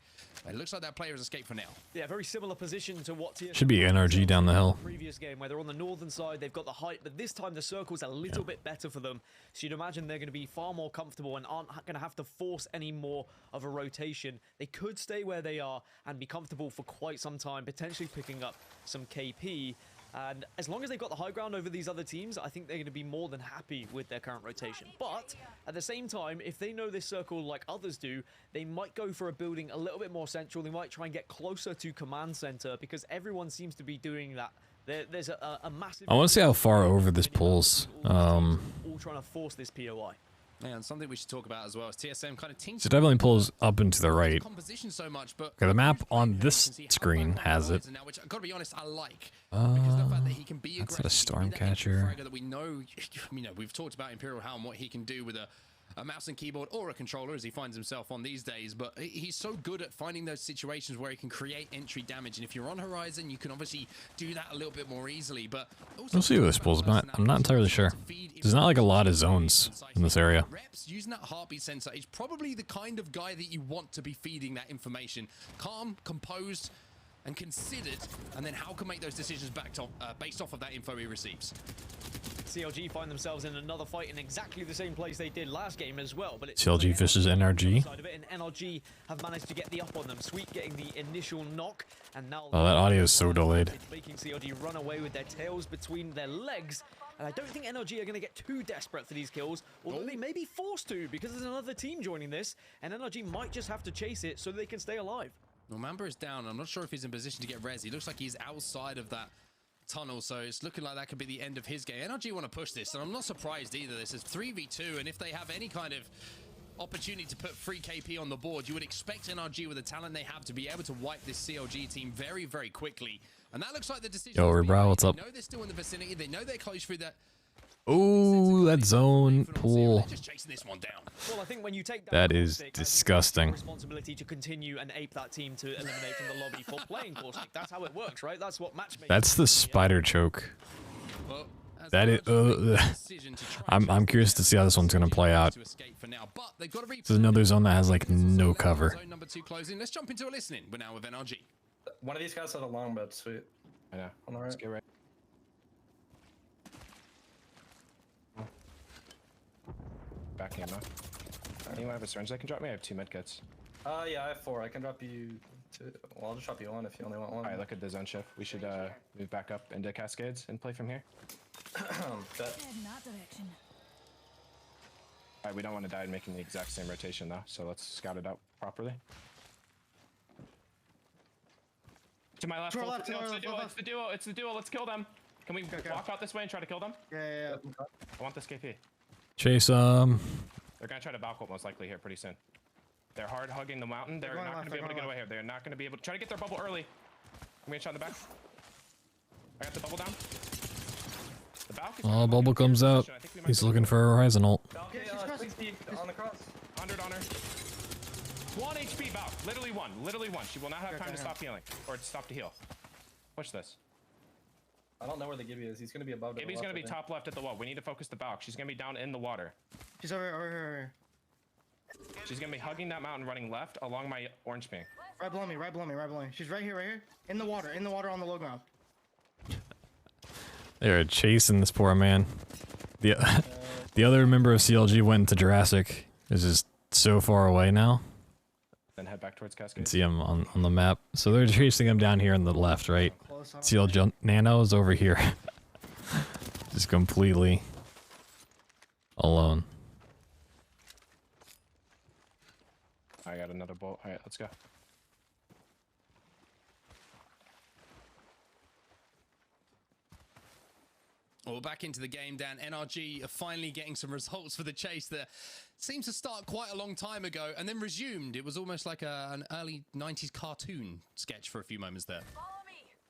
It looks like that player has escaped for now. Yeah, very similar position to what TSM should be NRG down the hill. Previous game where they're on the northern side, they've got the height, but this time the circle's a little bit better for them. So you'd imagine they're going to be far more comfortable and aren't going to have to force any more of a rotation. They could stay where they are and be comfortable for quite some time, potentially picking up some KP. And as long as they've got the high ground over these other teams, I think they're going to be more than happy with their current rotation. But at the same time, if they know this circle like others do, they might go for a building a little bit more central. They might try and get closer to command center because everyone seems to be doing that. There's a massive... I want to see how far over this pulls. All trying to force this POI. Yeah, and something we should talk about as well is TSM kind of tinks. So it definitely pulls up and to the right. Composition so much, but Okay, the map on this screen has it. now, which I've got to be honest, I like. Because the fact that he can be that's aggressive, a storm he can be that catcher. fragger that we know, we've talked about Imperial Helm, what he can do with a mouse and keyboard or a controller as he finds himself on these days, but he's so good at finding those situations where he can create entry damage, and if you're on Horizon you can obviously do that a little bit more easily, but We'll see what this pulls. I'm not entirely sure. There's not like a lot of zones in this area. Reps using that heartbeat sensor is probably the kind of guy that you want to be feeding that information. Calm, composed, and considered, and then how can make those decisions based off of that info he receives. CLG find themselves in another fight in exactly the same place they did last game as well, but it's CLG fishes NRG. And NRG have managed to get the up on them. Sweet getting the initial knock, and now Oh, that audio is so delayed. making CLG run away with their tails between their legs. And I don't think NRG are going to get too desperate for these kills, although they may be forced to because there's another team joining this, and NRG might just have to chase it so they can stay alive. Well, Mamba is down. I'm not sure if he's in position to get res. He looks like he's outside of that tunnel, so it's looking like that could be the end of his game. NRG want to push this, and I'm not surprised either. This is 3v2, and if they have any kind of opportunity to put free KP on the board, you would expect NRG, with the talent they have, to be able to wipe this CLG team very, very quickly. And that looks like the decision. Yo, Rebrow, what's up? They know they're still in the vicinity. They know they're close through that. Oh, that zone pool. Just chasing this one down. Well, I think when you take That is disgusting. responsibility to continue and ape that team to eliminate in the lobby for playing Caustic. That's how it works, right? That's what matchmaking. That's the spider choke. Well, That is. I'm curious to see how this one's gonna play out. This is another zone that has like no cover. Zone number 2 closing. Let's jump into a listening. We're now with NRG. One of these guys had a long bed, sweet. I know. On the Let's right. get right. Back ammo. Anyone have a syringe that can drop me? I have 2 medkits. Yeah, I have 4. I can drop you 2. Well, I'll just drop you 1 if you only want 1. Alright, look at the zone shift. We should move back up into Cascades and play from here. Bet. Head in that direction. Alright, we don't want to die making the exact same rotation though, so let's scout it out properly. To my left, To our full- left, to no, our it's the left, duo, left. it's the duo, it's the duo, let's kill them. Can we walk out this way and try to kill them? Yeah. I want this KP. Chase They're gonna try to balcony most likely here pretty soon. They're hard hugging the mountain. They're going not left, going to be able to they're get going away here. They're not going to be able to try to get their bubble early. I'm getting shot in the back. I got the bubble down. The Valk is Oh, bubble comes out. He's looking for a Horizon ult. Okay, 60 on the cross. 100 on her. 1 HP Valk. Literally one. Literally one. She will not have time to stop healing. Or to stop to heal. Push this. I don't know where the Gibby is. He's gonna be above. Gibby's gonna be top left at the wall. We need to focus the Valk. She's gonna be down in the water. She's over here. She's gonna be hugging that mountain, running left along my orange ping. Right below me, right below me, right below me. She's right here. In the water on the low ground. They're chasing this poor man. The the other member of CLG went to Jurassic. Is just so far away now. Then head back towards You can Cascade. see him on the map. So they're chasing him down here on the left, right? CLG Nano is over here. Just completely alone. I got another bolt. Alright, let's go. Well, back into the game, Dan. NRG are finally getting some results for the chase that seems to start quite a long time ago and then resumed. It was almost like an early 90s cartoon sketch for a few moments there.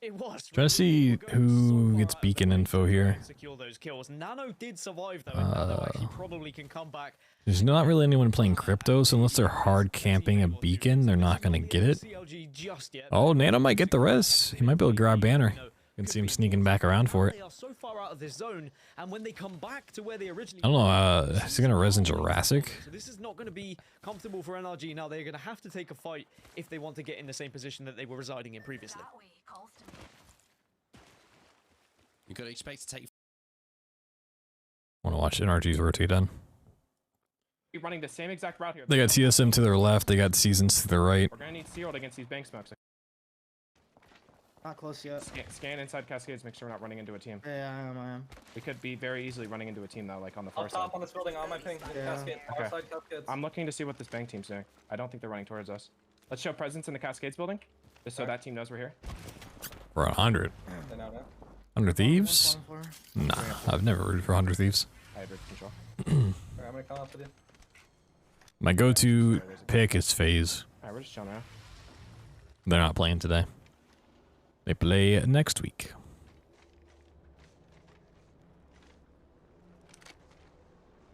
It was. Trying to see who gets beacon info here. Secure those kills. Nano did survive though, and Nano actually probably can come back. There's not really anyone playing crypto, so unless they're hard camping a beacon, they're not gonna get it. Oh, Nano might get the res. He might be able to grab banner. You can see him sneaking back around for it. They are so far out of this zone, and when they come back to where they originally I don't know, is he gonna res in Jurassic? So this is not going to be comfortable for NRG now. They're going to have to take a fight if they want to get in the same position that they were residing in previously. You've got to expect to take. Want to watch NRG's rotate in. Keep running the same exact route here. They got TSM to their left, they got Seasons to their right. We're gonna need Sealed against these bank smokes. Not close yet. Scan inside Cascades, make sure we're not running into a team. Yeah, I am. We could be very easily running into a team though, like on the Up far side. top on this building, on my ping. Yeah. Cascade. Okay. Outside Cascades. I'm looking to see what this bank team's doing. I don't think they're running towards us. Let's show presence in the Cascades building, just so that team knows we're here. We're on 100. They know now. 100 Thieves? Nah, I've never rooted for 100 Thieves. I have control. Alright, I'm gonna come up with you. My go-to pick is FaZe. Alright, we're just chilling around. They're not playing today. They play next week.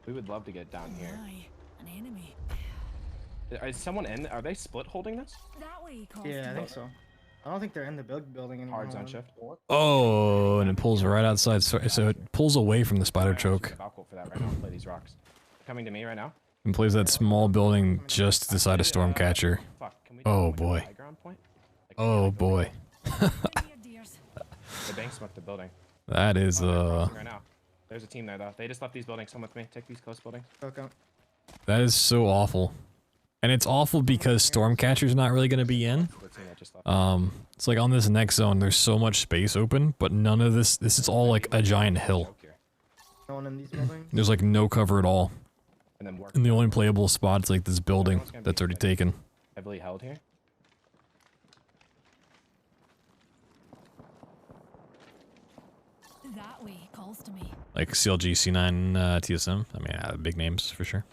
We would love to get down here. An enemy. Is someone in? Are they split holding this? That way, Yeah, I think so. I don't think they're in the building anymore. Hard zone shift. Oh, and it pulls right outside. So it pulls away from the spider choke. For that right now. Play these rocks. Coming to me right now. And plays that small building just to the side of Stormcatcher. Oh boy. Oh boy. The bank smoked the building. That is Right now. There's a team there though. They just left these buildings. Come with me. Take these close buildings. Okay. that is so awful. And it's awful because Stormcatcher's not really going to be in. It's like on this next zone, there's so much space open, but none of this is all like a giant hill. No one in these buildings? There's like no cover at all. And the only playable spot is like this building that's already taken. Heavily held here. That way calls to me. Like CLG, C9, TSM. I mean, big names for sure.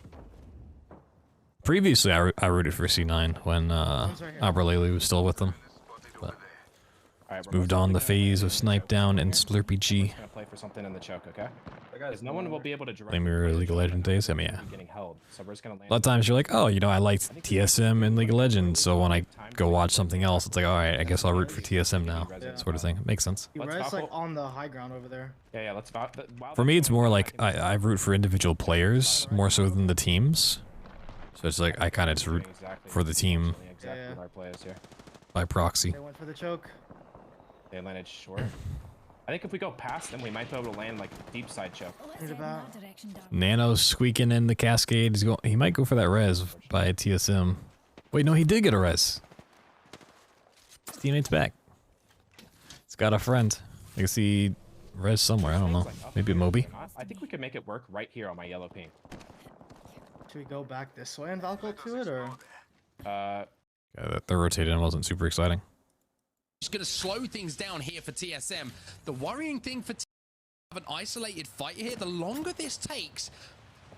Previously, I rooted for C9 when Abralele was still with them. But moved on the phase of Snipe Down and Slurpee G. Gonna play for something in the choke, okay? Because no one will be able to direct. Blame your League of Legends days. I mean, yeah. Getting held, so we're just gonna land. A lot of times you're like, oh, you know, I liked TSM in League of Legends, so when I go watch something else, it's like, all right, I guess I'll root for TSM now, sort of thing. It makes sense. He res like on the high ground over there. Yeah, let's about. For me, it's more like I root for individual players more so than the teams. So it's like I kind of just root for the team by proxy. They went for the choke. They landed short. I think if we go past them, we might be able to land like deep side choke. Nano's squeaking in the cascade. He's going. He might go for that res by TSM. Wait, no, he did get a res. His teammate's back. He's got a friend. I can see res somewhere. I don't know. Maybe a Moby. I think we could make it work right here on my yellow ping. Should we go back this way and Valko to it, or? Yeah, the rotating wasn't super exciting. Just going to slow things down here for TSM. The worrying thing for TSM, have an isolated fight here. The longer this takes,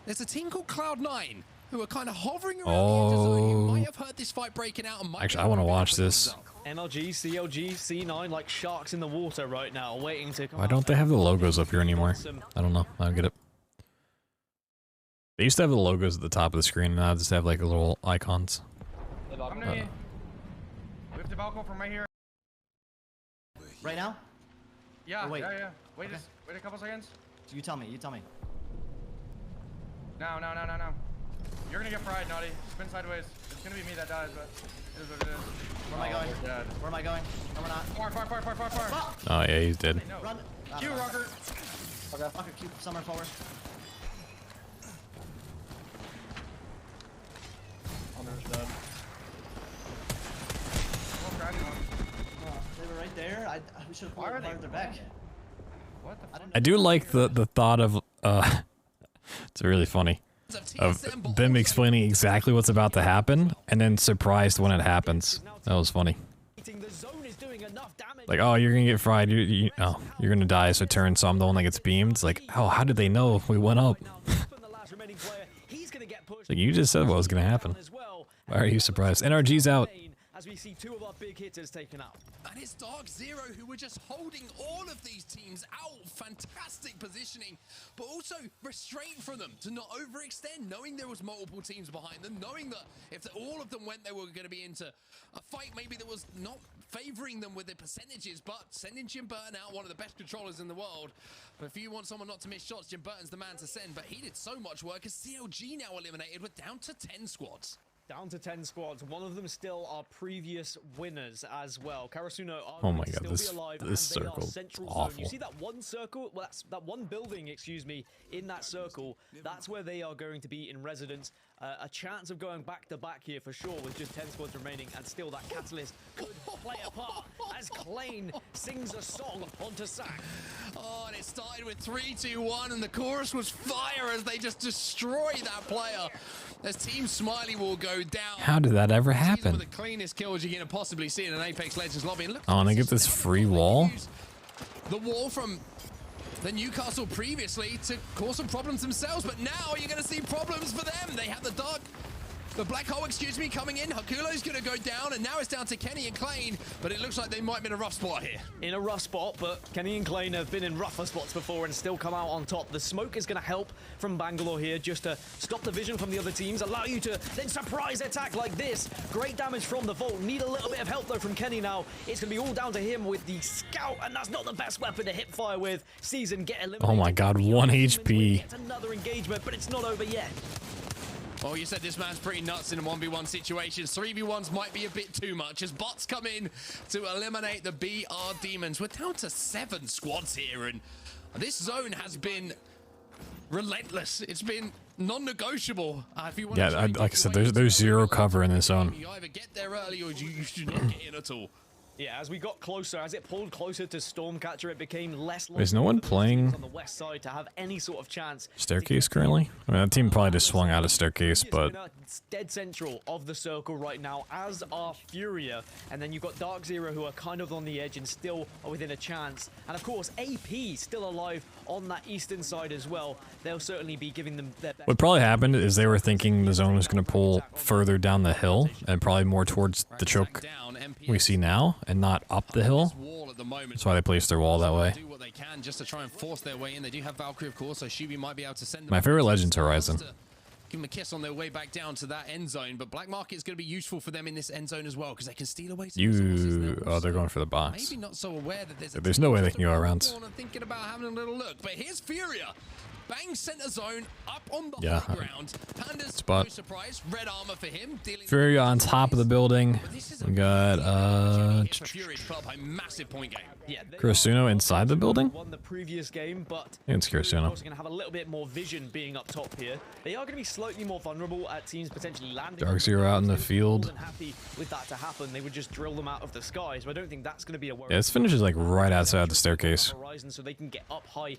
there's a team called Cloud9 who are kind of hovering around the edge of zone. You Oh. might have heard this fight breaking out. And might Actually, be I want to able watch pick this. up. NLG, CLG, C9 like sharks in the water right now, waiting to come Why out. don't they have the logos up here anymore? I don't know. I don't get it. They used to have the logos at the top of the screen, and now they just have like little icons. Come to me. We have the balcony from right here. Right now? Yeah, Or wait. yeah. Wait, Okay. wait a couple seconds. You tell me. You tell me. No. You're gonna get fried, Naughty. Spin sideways. It's gonna be me that dies, but it is what it is. Where am I going? We're dead. Where am I going? No, we're not. Far. Oh yeah, he's dead. No. Run. Q, Rocker. Okay. Rocker, Q, somewhere forward. Hunter's dead. They were right there. We should have fired their back. What the fuck? I do like the thought of it's really funny of them explaining exactly what's about to happen and then surprised when it happens. That was funny. Like, oh, you're gonna get fried. You're gonna die. So turn. So I'm the one that gets beamed. It's like, oh, how did they know we went up? Like, you just said what was gonna happen. Why are you surprised? NRG's out. As we see two of our big hitters taken out. And it's Dark Zero who were just holding all of these teams out. Fantastic positioning, but also restraint from them to not overextend, knowing there was multiple teams behind them, knowing that if all of them went, they were going to be into a fight maybe that was not favoring them with their percentages, but sending Jim Burton out, one of the best controllers in the world. But if you want someone not to miss shots, Jim Burton's the man to send, but he did so much work as CLG now eliminated. We're down to 10 squads. Down to 10 squads. One of them still are previous winners as well. Karasuno are Oh my going to God, still be alive, this and they are circle is central awful. zone. You see that one circle? Well, that's that one building, excuse me, in that circle. That's where they are going to be in residence. A chance of going back to back here for sure with just 10 squads remaining, and still that catalyst could play a part as Klein sings a song onto Sack. Oh, and it started with 3, 2, 1, and the chorus was fire as they just destroyed that player. As Team Smiley will go down. How did that ever One happen? of the cleanest kills you're going to possibly see in an Apex Legends lobby. And look Oh, and I get this free wall? The wall from the Newcastle previously to cause some problems themselves, but now you're going to see problems for them. They have the black hole, excuse me, coming in. Hakulo's going to go down, and now it's down to Kenny and Klein, but it looks like they might be in a rough spot here. In a rough spot, but Kenny and Klein have been in rougher spots before and still come out on top. The smoke is going to help from Bangalore here just to stop the vision from the other teams, allow you to then surprise attack like this. Great damage from the Vault. Need a little bit of help though from Kenny now. It's going to be all down to him with the Scout, and that's not the best weapon to hit fire with. Season get eliminated. Oh my God, 1 HP. It's another engagement, but it's not over yet. Oh, you said this man's pretty nuts in 1v1 situations. 3v1s might be a bit too much as bots come in to eliminate the BR Demons. We're down to 7 squads here, and this zone has been relentless. It's been non-negotiable. If you want Yeah, like I said, there's zero cover in this zone. You either get there early or you should not get in at all. Yeah, as we got closer, as it pulled closer to Stormcatcher, it became less. Is no one playing on the west side to have any sort of chance? Staircase currently? I mean, that team probably just swung out of Staircase, but It's dead central of the circle right now, as are Furia, and then you've got Dark Zero who are kind of on the edge and still are within a chance, and of course AP still alive on that eastern side as well. They'll certainly be giving them their best. what probably happened is they were thinking the zone was going to pull further down the hill and probably more towards the choke we see now and not up the hill. That's why they placed their wall that way. Do what they can just to try and force their way in. They do have Valkyrie, of course, so Shubi might be able to send them. My favorite Legend's Horizon. Give them a kiss on their way back down to that end zone, but Black Market is going to be useful for them in this end zone as well because they can steal away some resources. Oh, they're going for the box. Maybe not so aware that There's no way they can go around. Thinking about having a little look, but here's Furia. Bang center zone up on the high ground. Panda's spot. no surprise. Red armor for him. Furia on top of the building. We got for Fury to put up a massive point game. Yeah, Kurasuno inside the building? Won the previous game, but I think it's Kurasuno. also going to have a little bit more vision being up top here. They are going to be slightly more vulnerable at teams potentially landing. Dark Zero out in the field. More than happy with that to happen. They would just drill them out of the sky, so I don't think that's going to be a worry. Yeah, this finishes like right outside the staircase. Horizon, so they can get up high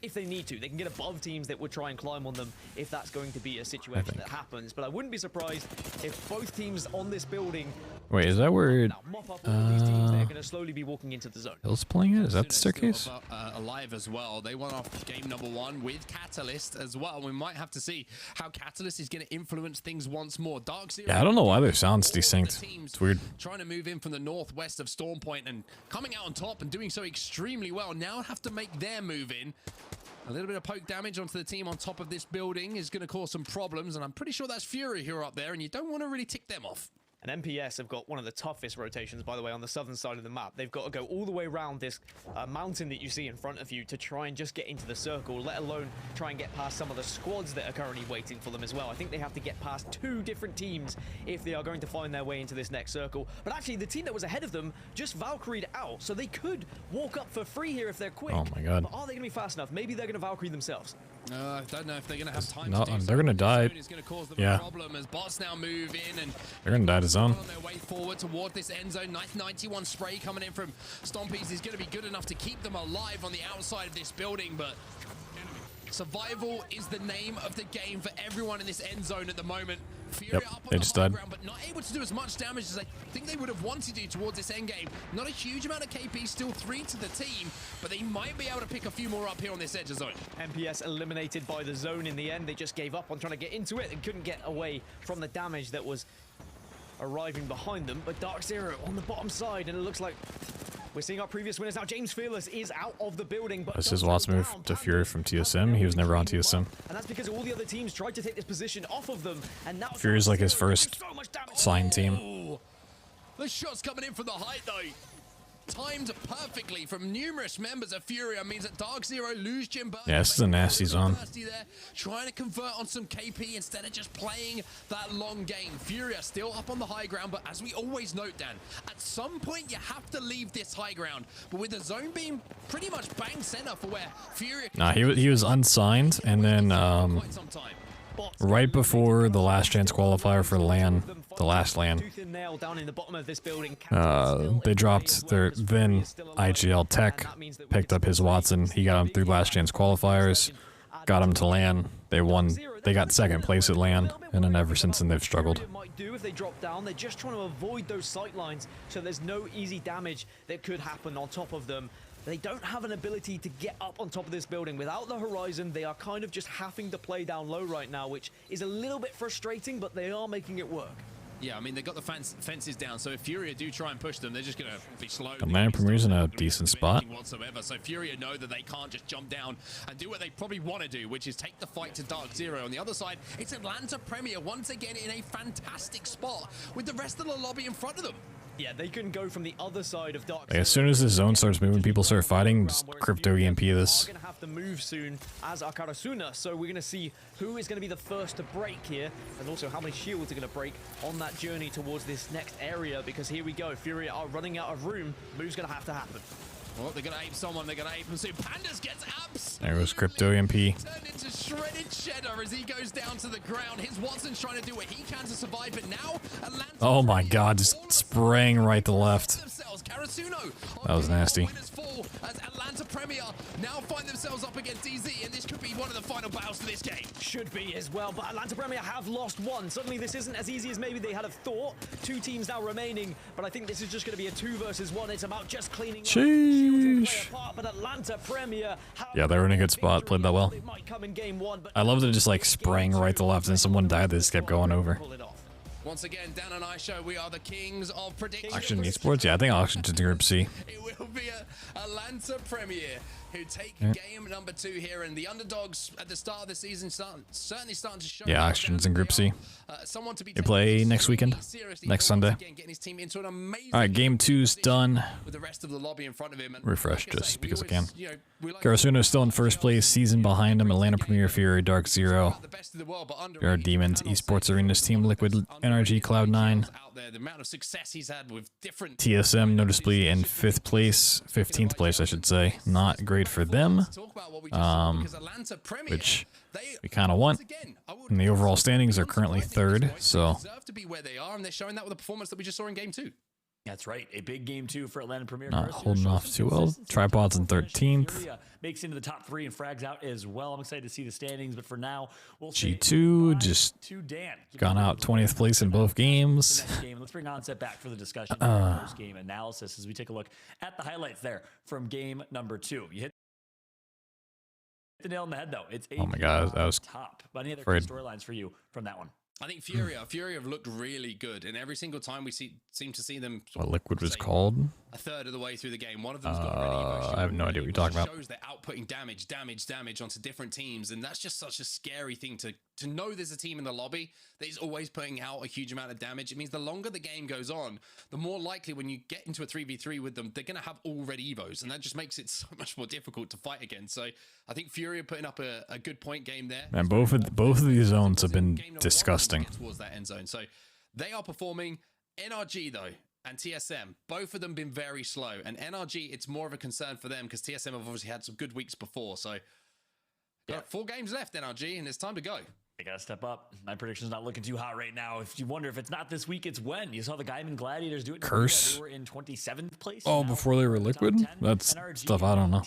if they need to. They can get above teams that would try and climb on them if that's going to be a situation that happens. But I wouldn't be surprised if both teams on this building Wait, is that where Now, mop up all of these teams. They're going to slowly be walking into the zone. Hill's playing it? Is that the Still staircase? alive as well. They won off game number 1 with Catalyst as well. We might have to see how Catalyst is going to influence things once more. Dark Zero, Yeah, I don't know why their sound's desynced. It's weird. Trying to move in from the northwest of Stormpoint and coming out on top and doing so extremely well. Now have to make their move in. A little bit of poke damage onto the team on top of this building is going to cause some problems, and I'm pretty sure that's Fury who are up there, and you don't want to really tick them off. And MPS have got one of the toughest rotations, by the way, on the southern side of the map. They've got to go all the way around this mountain that you see in front of you to try and just get into the circle, let alone try and get past some of the squads that are currently waiting for them as well. I think they have to get past 2 different teams if they are going to find their way into this next circle. But actually, the team that was ahead of them just Valkyried out, so they could walk up for free here if they're quick. Oh my god. But are they going to be fast enough? Maybe they're going to Valkyrie themselves. I don't know if they're going to have time No, to do they're gonna die. Gonna cause them Yeah. a problem as bots now move in and They're gonna die to zone. on their way forward toward this end zone. 91 spray coming in from Stompies is going to be good enough to keep them alive on the outside of this building, but survival is the name of the game for everyone in this end zone at the moment. Fury Yep, up on they the just high died. ground, but not able to do as much damage as I think they would have wanted to towards this end game. Not a huge amount of KP, still 3 to the team, but they might be able to pick a few more up here on this edge of zone. MPS eliminated by the zone in the end. They just gave up on trying to get into it and couldn't get away from the damage that was arriving behind them. But Dark Zero on the bottom side, and it looks like we're seeing our previous winners now. James Fearless is out of the building, but That's his last move to Fury from TSM. He was never on TSM. and that's because all the other teams tried to take this position off of them, and now Fury's like his first signed team. Ooh. The shots coming in from the height though. Timed perfectly from numerous members of Furia means that Dark Zero lose Jim Burton. Yeah, this is a nasty zone. There, trying to convert on some KP instead of just playing that long game. Furia still up on the high ground, but as we always note, Dan, at some point you have to leave this high ground. But with the zone being pretty much bang center for where Furia... Nah, he was unsigned, and then right before the last chance qualifier for LAN, the last LAN, they dropped their then IGL Tech, picked up his Watson. He got him through last chance qualifiers, got him to LAN. They won. They got second place at LAN, and then ever since then they've struggled. Might do if they drop down. They're just trying to avoid those sight lines, so there's no easy damage that could happen on top of them. They don't have an ability to get up on top of this building. Without the horizon, they are kind of just having to play down low right now, which is a little bit frustrating, but they are making it work. Yeah, I mean, they got the fences down, so if Furia do try and push them, they're just going to be slow. The Man Premier's in a decent spot. Whatsoever. So Furia know that they can't just jump down and do what they probably want to do, which is take the fight to Dark Zero. On the other side, it's Atlanta Premier once again in a fantastic spot with the rest of the lobby in front of them. Yeah, they can go from the other side of Dark Like, as soon as the zone starts moving, people start fighting, just crypto EMP this. We're going to have to move soon as Akarasuna, so we're going to see who is going to be the first to break here, and also how many shields are going to break on that journey towards this next area, because here we go. Furia are running out of room. Move's going to happen. Well, they're going to ape someone. They're going to ape him soon. Pandas gets abs. There goes crypto EMP. Turned into shredded cheddar as he goes down to the ground. His Watson's trying to do what he can to survive, but now Atlanta... Oh my god, just spraying right to left. That was nasty. As Atlanta Premier now find themselves up against DZ, and this could be one of the final battles for this game. Should be as well, but Atlanta Premier have lost one. Suddenly this isn't as easy as maybe they had have thought. 2 teams now remaining, but I think this is just going to be a 2 versus 1. It's about just cleaning Sheesh. apart, but Atlanta Premier... Yeah, they were in a good spot, played that well. I love that it just like sprang right to left and someone died, they just kept going over. Once again, Dan and I show we are the kings of predictions. Oxygen Esports? Yeah, I think Oxygen's in Group C. It will be a Atlanta Premier who take game number 2 here, and the underdogs at the start of the season certainly starting to show. Yeah, Oxygen's in Group C. Someone to be They play next weekend, next Sunday. Alright, game 2's done. With the rest of the lobby in front of him. Refresh just because I can. Karasuno still in first place, season behind him. Atlanta Premier, Fury, Dark Zero. There are Demons, Esports Arenas Team, Liquid, NRG, Cloud9. The amount of success he's had with different TSM noticeably in 5th place, 15th place I should say. Not great for them, which we kind of want. And the overall standings are currently 3rd, so deserve to be where they are, and they're showing that with the performance that we just saw in game 2. That's right. A big game too for Atlanta Premier. Not holding off too well. Tripods in 13th. Makes into the top 3 and frags out as well. I'm excited to see the standings, but for now, we'll G2 just to Dan. gone out 20th place in both games. Next game. Let's bring Onset back for the discussion and post-game analysis as we take a look at the highlights there from game number 2. You hit the nail on the head though. It's Oh my God, that was top. But any other afraid. storylines for you from that one? I think Fury have looked really good, and every single time we seem to see them. What liquid was called? A third of the way through the game, one of them's got a I have no idea what you're talking about. Shows they're outputting damage onto different teams, and that's just such a scary thing to know. There's a team in the lobby that is always putting out a huge amount of damage. It means the longer the game goes on, the more likely when you get into a 3v3 with them, they're going to have all red evos, and that just makes it so much more difficult to fight against. So I think Fury are putting up a good point game there. Man, both of these zones have been disgusting. Towards that end zone, so they are performing. NRG though and TSM, both of them been very slow, and NRG, it's more of a concern for them because TSM have obviously had some good weeks before. So got 4 games left, NRG, and it's time to go. They gotta step up. My prediction's not looking too hot right now. If you wonder if it's not this week, it's when. You saw the Gaiman Gladiators do it. Curse. They were in 27th place. Oh, before they were liquid? That's stuff I don't know.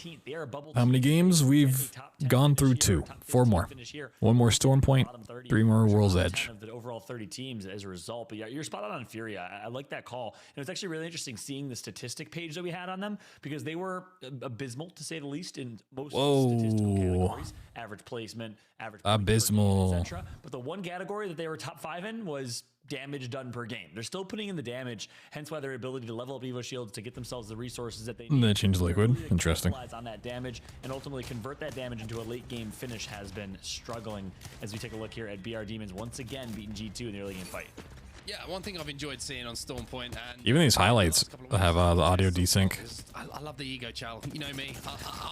How many games? We've gone through 2. 4 more. 1 more Storm Point, 3 more World's Edge. Of the overall 30 teams as a result. But yeah, you're spot on Fury. I like that call. And it's actually really interesting seeing the statistic page that we had on them because they were abysmal, to say the least, in most statistical categories. Average placement, average abysmal, etc. But the one category that they were top 5 in was damage done per game. They're still putting in the damage, hence why their ability to level up Evo shields to get themselves the resources that they need. They changed liquid. Interesting. On that damage and ultimately convert that damage into a late game finish has been struggling. As we take a look here at BR Demons once again beating G2 in the early game fight. Yeah, one thing I've enjoyed seeing on Storm Point, and even these highlights have the audio desync. I love the ego, Chal. You know me.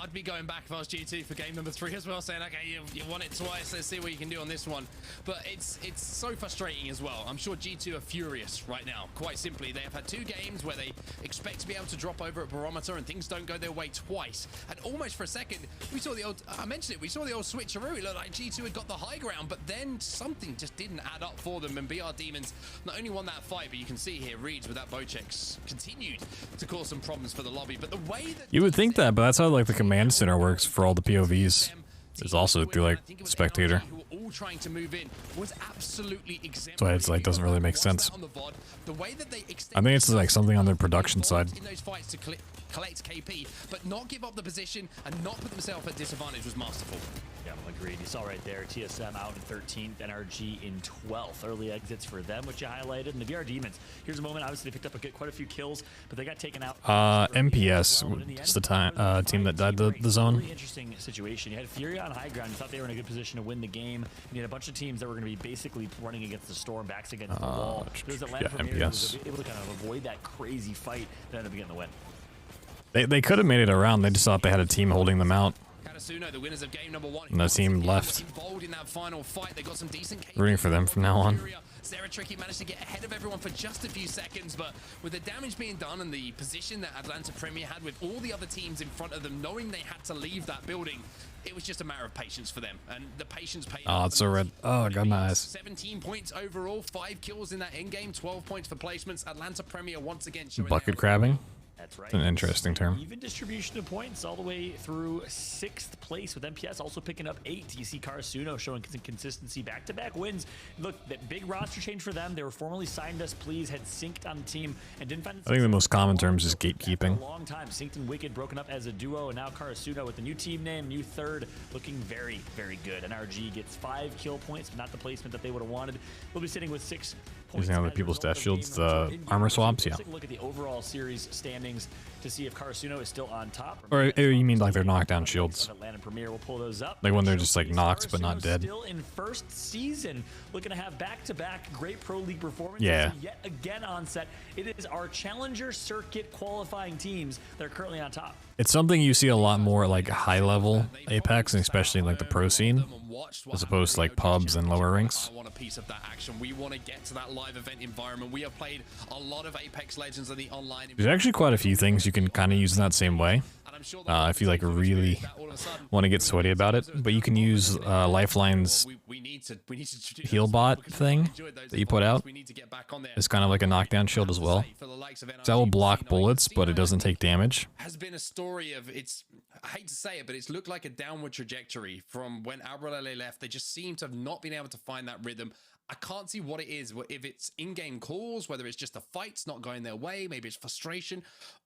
I'd be going back if I was G2 for game number 3 as well, saying, okay, you won it twice. Let's see what you can do on this one. But it's so frustrating as well. I'm sure G2 are furious right now. Quite simply, they have had 2 games where they expect to be able to drop over at Barometer, and things don't go their way twice. And almost for a second, we saw the old. I mentioned it. We saw the old switcheroo. It looked like G2 had got the high ground, but then something just didn't add up for them. And BR Demons not only won that fight, but you can see here Reeds with that bow checks continued to cause some problems for the lobby. But the way that you would think that, but that's how like the command center works for all the POVs. There's also through like spectator. All trying to move in was absolutely so it's like doesn't really make sense. I think it's like something on their production side. In those fights to collect KP, but not give up the position and not put themselves at disadvantage was masterful. Yeah, agreed. You saw right there, TSM out in 13th, NRG in 12th. Early exits for them, which you highlighted. And the VR Demons, here's a moment, obviously they picked up quite a few kills, but they got taken out. MPS, it's the team that died the zone. Really interesting situation. You had Fury on high ground. You thought they were in a good position to win the game. And you had a bunch of teams that were going to be basically running against the Storm, backs against the wall. It was Atlanta Premier was able to kind of avoid that crazy fight that ended up getting the win. They could have made it around. They just thought they had a team holding them out. The winners of game number 1. And the team left. In that final fight, they got some decent rooting for them from now on. Sarah Tricky managed to get ahead of everyone for just a few seconds, but with the damage being done and the position that Atlanta Premier had with all the other teams in front of them, knowing they had to leave that building, it was just a matter of patience for them, and the patience paid off. Oh, it's so red. Oh, I got my eyes. 17 points overall, 5 kills in that end game, 12 points for placements. Atlanta Premier once again showing bucket crabbing. That's right. It's an interesting term. Even distribution of points all the way through 6th place with MPS also picking up 8. You see Karasuno showing some consistency, back-to-back wins. Look, that big roster change for them. They were formerly signed us, please, had synced on the team and didn't find. I think the most common terms is gatekeeping. A long time. Synced and Wicked broken up as a duo, and now Karasuno with the new team name, new third, looking very, very good. NRG gets 5 kill points, not the placement that they would have wanted. We'll be sitting with 6 points. Using other people's death shields, the armor swaps, yeah. Take a look at the overall series standings to see if Karasuno is still on top. Or you mean like they're knockdown shields? Atlanta Premier will pull those up. Like when they're just like knocked but not dead. Still in first season, looking to have back-to-back great pro league performances. Yeah. Yet again on set, it is our challenger circuit qualifying teams that are currently on top. It's something you see a lot more like high level Apex, and especially in like the pro scene, as opposed to like pubs and lower ranks. I want a piece of that action. We want to get to that live event environment. We have played a lot of Apex Legends in the online. There's actually quite a few things you can kind of use in that same way. If you like really want to get sweaty about it, but you can use Lifeline's heal bot thing that you put out. It's kind of like a knockdown shield as well. So that will block bullets, but it doesn't take damage. Has been a story of I hate to say it, but it's looked like a downward trajectory from when Albrelele left. They just seem to have not been able to find that rhythm. I can't see what it is, if it's in-game calls, whether it's just the fights not going their way, maybe it's frustration.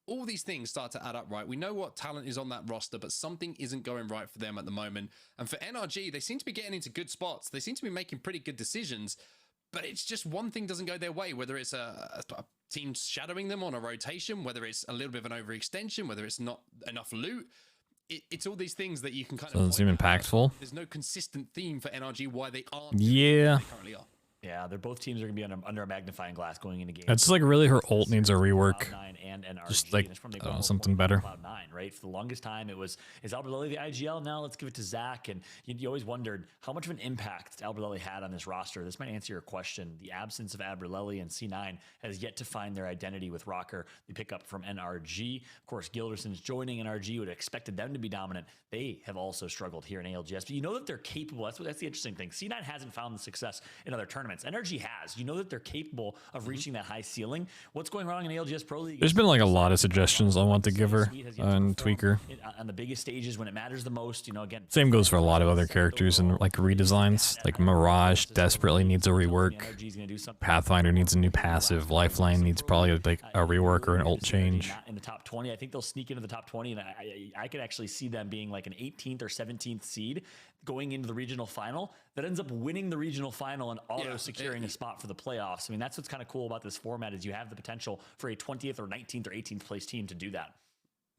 All these things start to add up, right? We know what talent is on that roster, but something isn't going right for them at the moment. And for NRG, they seem to be getting into good spots. They seem to be making pretty good decisions, but it's just one thing doesn't go their way, whether it's a team shadowing them on a rotation, whether it's a little bit of an overextension, whether it's not enough loot. It's all these things that you can kind of... Doesn't seem impactful. There's no consistent theme for NRG why they aren't... Yeah. They currently are. Yeah, they're both teams are going to be under a magnifying glass going into games. It's just like really her ult needs a rework. And Just like, I don't know, something better. Cloud9, right? For the longest time, it was, is Albrelele the IGL now? Let's give it to Zach. And you always wondered how much of an impact Albrelele had on this roster. This might answer your question. The absence of Albrelele and C9 has yet to find their identity with Rocker. The pickup from NRG. Of course, Gilderson's joining NRG. Would have expected them to be dominant. They have also struggled here in ALGS. But you know that they're capable. That's the interesting thing. C9 hasn't found the success in other tournaments. NRG has. You know that they're capable of reaching that high ceiling. What's going wrong in ALGS Pro League? There's been like a lot of suggestions I want to give her on Tweaker. On the biggest stages when it matters the most, you know, again. Same goes for a lot of other characters and like redesigns. Like Mirage desperately needs a rework. Pathfinder needs a new passive. Lifeline needs probably like a rework or an ult change. In the top 20, I think they'll sneak into the top 20, and I could actually see them being like an 18th or 17th seed going into the regional final that ends up winning the regional final and auto securing a spot for the playoffs. I mean, that's what's kind of cool about this format is you have the potential for a 20th or 19th or 18th place team to do that.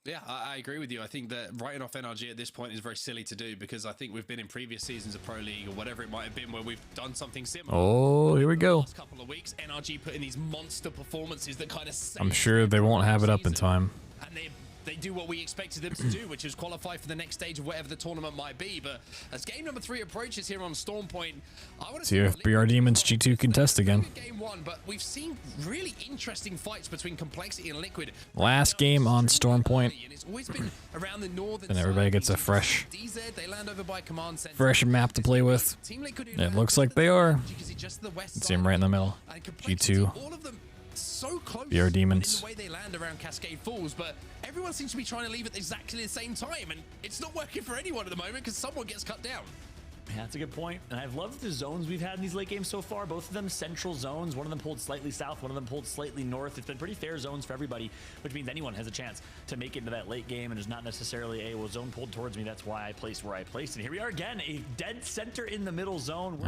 Yeah, I agree with you. I think that writing off NRG at this point is very silly to do because I think we've been in previous seasons of Pro League or whatever it might have been where we've done something similar. Oh, here we go. Last couple of weeks, NRG put in these monster performances that kind of... I'm sure they won't have it up in time. And they do what we expected them to do, which is qualify for the next stage of whatever the tournament might be. But as game number 3 approaches here on Storm Point, I want to see if BR Demons G2 can test again. Game 1, but we've seen really interesting fights between Complexity and Liquid. Last game on Storm Point, It's always been around the northern and everybody gets a fresh map to play with. It looks like they are. See him right in the middle. G2. So close BR Demons. in the way they land around Cascade Falls, but everyone seems to be trying to leave at exactly the same time, and it's not working for anyone at the moment because someone gets cut down. Yeah, that's a good point. And I've loved the zones we've had in these late games so far. Both of them central zones. One of them pulled slightly south, one of them pulled slightly north. It's been pretty fair zones for everybody, which means anyone has a chance to make it into that late game. And there's not necessarily a zone pulled towards me. That's why I placed where I placed. And here we are again, a dead center in the middle zone.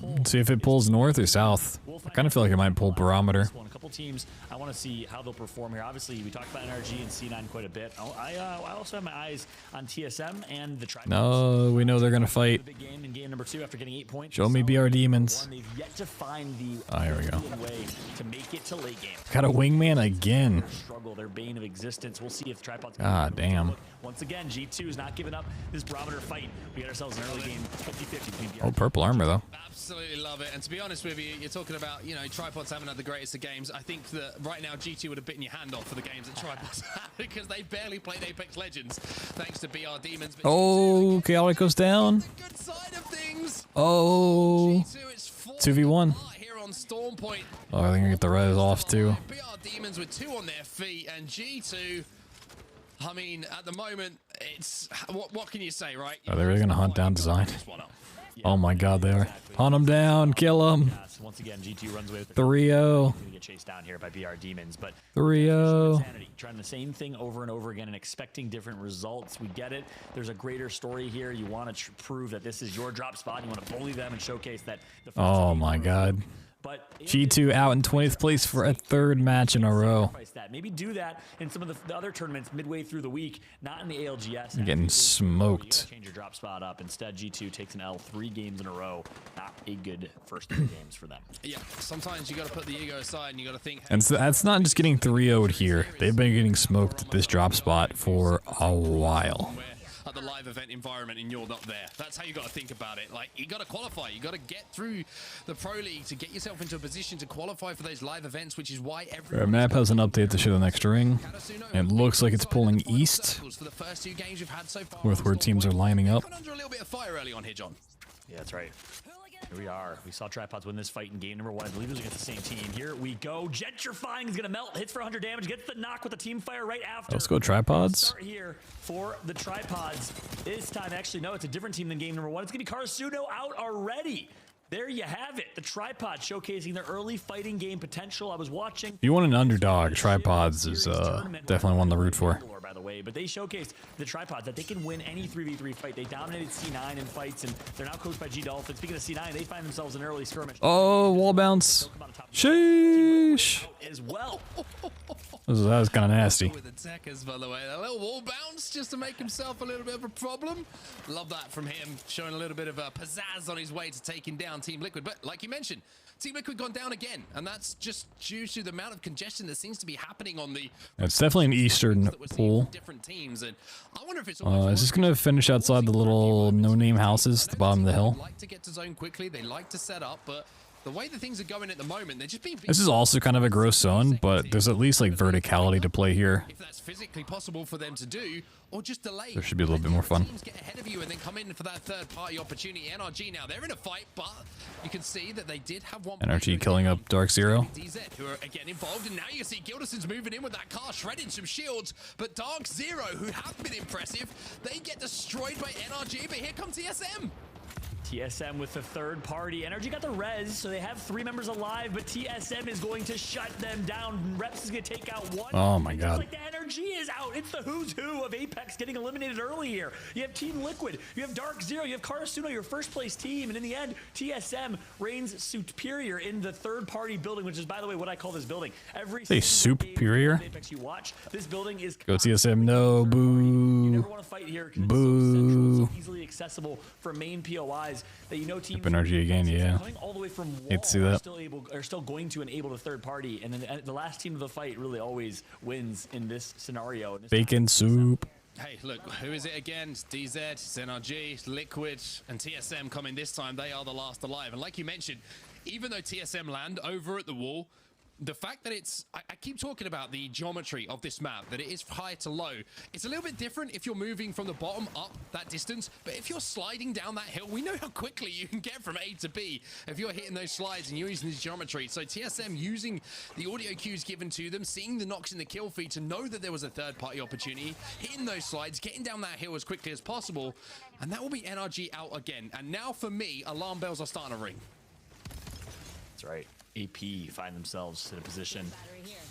Let's see if it pulls north or south. I kind of feel like it might pull barometer. A couple teams, I want to see how they'll perform here. Obviously, we talked about NRG and C9 quite a bit. I also have my eyes on TSM and the Tribe. No, we know they're going to fight. Big game in game number 2 after getting 8 points. Show me BR Demons. They've yet to find the here we go. way to make it to late game. Got a wingman again. Struggle, their bane of existence. We'll see if Tripod's God damn. Once again, G2 is not giving up this barometer fight. We got ourselves an early game 50-50 between BR. Oh, purple armor though. Absolutely love it. And to be honest with you, you're talking about, you know, Tripods haven't had the greatest of games. I think that right now G2 would have bitten your hand off for the games that Tripods have because they barely played Apex Legends thanks to BR Demons. Oh, Chaotic goes down. Good side of things. Oh, 2v1. Here on Storm Point. Oh, they're gonna get the res off too. BR Demons with 2 on their feet and G2. I mean, at the moment, it's what can you say, right? Are they really gonna hunt down Design? Oh my God, they are. Hunt them down, kill them. Once again, G2 runs away with 3-0. Get chased down here by BR Demons, but 3-0. trying the same thing over and over again and expecting different results. We get it. There's a greater story here. You want to prove that this is your drop spot. You want to bully them and showcase that. Oh my God. But G2 out in 20th place for a 3rd match in a row. Maybe do that in some of the other tournaments midway through the week, not in the ALGS. You're getting smoked. Change your drop spot up. Instead, G2 takes an L 3 games in a row. Not a good first 3 games for them. Yeah, sometimes you got to put the ego aside and you got to think. And so that's not just getting 3-0'd here. They've been getting smoked at this drop spot for a while. at the live event environment and you're not there. That's how you got to think about it. Like, you got to qualify. You got to get through the Pro League to get yourself into a position to qualify for those live events, which is why every Map has an update to show the next ring. It looks like it's pulling east with where teams are lining up. Under a little bit of fire early on here, John. Yeah, that's right. Here we are. We saw Tripods win this fight in game number 1. I believe it was against the same team. Here we go. Gentrifying is going to melt. Hits for 100 damage. Gets the knock with the team fire right after. Let's go Tripods. Start here for the Tripods. This time, actually, no, it's a different team than game number 1. It's going to be Karasuno out already. There you have it. The Tripods showcasing their early fighting game potential. I was watching. If you want an underdog, Tripods is definitely one to root for. By the way, but they showcased the Tripods that they can win any 3v3 fight. They dominated C9 in fights, and they're now coached by G Dolphin. Speaking of C9, they find themselves in an early skirmish. Oh, wall bounce. Sheesh. As well. That was kind of nasty. With attackers, by the way, a little wall bounce just to make himself a little bit of a problem. Love that from him, showing a little bit of pizzazz on his way to taking down Team Liquid. But like you mentioned, Team Liquid gone down again, and that's just due to the amount of congestion that seems to be happening on the. It's definitely an eastern pool. Different teams, and I wonder if it's. Is this gonna finish outside the little no-name houses at the bottom of the hill? They like to get to zone quickly. They like to set up, but the way that things are going at the moment, they're just being. This is also kind of a gross zone, but there's at least like verticality to play here. If that's physically possible for them to do, or just delay. There should be a little bit more fun. Teams get ahead of you and then come in for that third-party opportunity. NRG now, they're in a fight, but you can see that they did have one. NRG killing up Dark Zero. DZ, who are again involved, and now you see Gilderson's moving in with that car, shredding some shields, but Dark Zero, who have been impressive, they get destroyed by NRG, but here comes TSM. TSM with the third party. NRG got the res, so they have 3 members alive, but TSM is going to shut them down. Reps is going to take out 1. Oh my god. Like the NRG is out. It's the who's who of Apex getting eliminated early here. You have Team Liquid, you have Dark Zero, you have Karasuno, your first place team, and in the end, TSM reigns superior in the third party building, which is, by the way, what I call this building. Every superior. Apex you watch, this building is Go TSM, no, boo. You never want to fight here because boo. it's so central, so easily accessible for main POIs that you know teams NRG again, yeah. coming all the way from wall Hate to see that. are still going to enable the third party, and then the last team of the fight really always wins in this scenario. Bacon soup. Hey, look, who is it again? It's DZ, it's NRG, it's Liquid, and TSM coming this time. They are the last alive. And like you mentioned, even though TSM land over at the wall, the fact that it's, I keep talking about the geometry of this map, that it is high to low. It's a little bit different if you're moving from the bottom up that distance, but if you're sliding down that hill, we know how quickly you can get from A to B if you're hitting those slides and you're using this geometry. So TSM using the audio cues given to them, seeing the knocks in the kill feed to know that there was a third party opportunity, hitting those slides, getting down that hill as quickly as possible, and that will be NRG out again. And now for me, alarm bells are starting to ring. That's right. AP find themselves in a position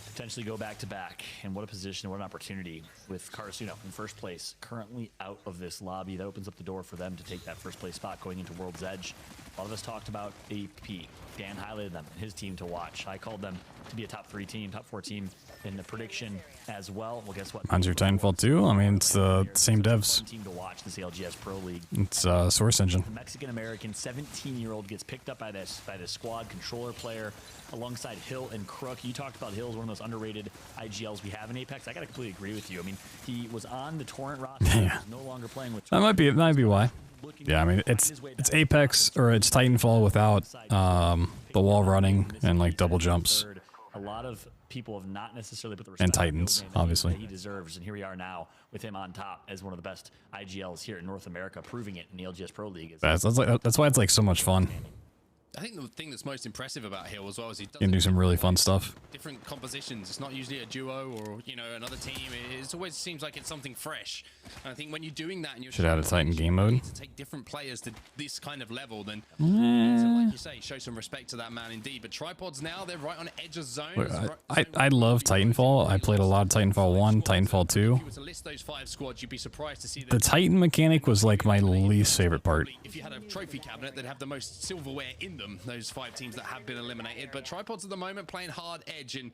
potentially go back to back, and what a position, what an opportunity with Karasuno in first place, currently out of this lobby. That opens up the door for them to take that first place spot going into World's Edge. A lot of us talked about AP. Dan highlighted them and his team to watch. I called them to be a top 3 team, top 4 team in the prediction as well. Well, guess what? Mine's your Titanfall 2. I mean, it's the same devs. Team to watch this ALGS Pro League. It's Source Engine. The Mexican-American 17-year-old gets picked up by this squad controller player alongside Hill and Crook. You talked about Hill as one of those underrated IGLs we have in Apex. I gotta completely agree with you. I mean, he was on the Torrent roster. Yeah. He's no longer playing with. That might be why. Yeah, I mean, it's Apex or it's Titanfall without the wall running and like double jumps. A lot of people have not necessarily put the and respect Titans, obviously. that he deserves, and here we are now with him on top as one of the best IGLs here in North America, proving it in the LGS Pro League. That's why it's like so much fun. I think the thing that's most impressive about Hill as well is he does You can do some really fun stuff. different compositions. It's not usually a duo or, you know, another team. It always seems like it's something fresh. And I think when you're doing that and you're Should add a Titan game mode. to take different players to this kind of level, then so like you say, show some respect to that man indeed. But Tripods now, they're right on edge of zone. Look, I love Titanfall. I played a lot of Titanfall 1, Titanfall 2. If you were to list those 5 squads, you'd be surprised to see The Titan mechanic was like my least favorite part. If you had a trophy cabinet, they'd have the most silverware in them, those 5 teams that have been eliminated. But Tripods at the moment playing hard edge, and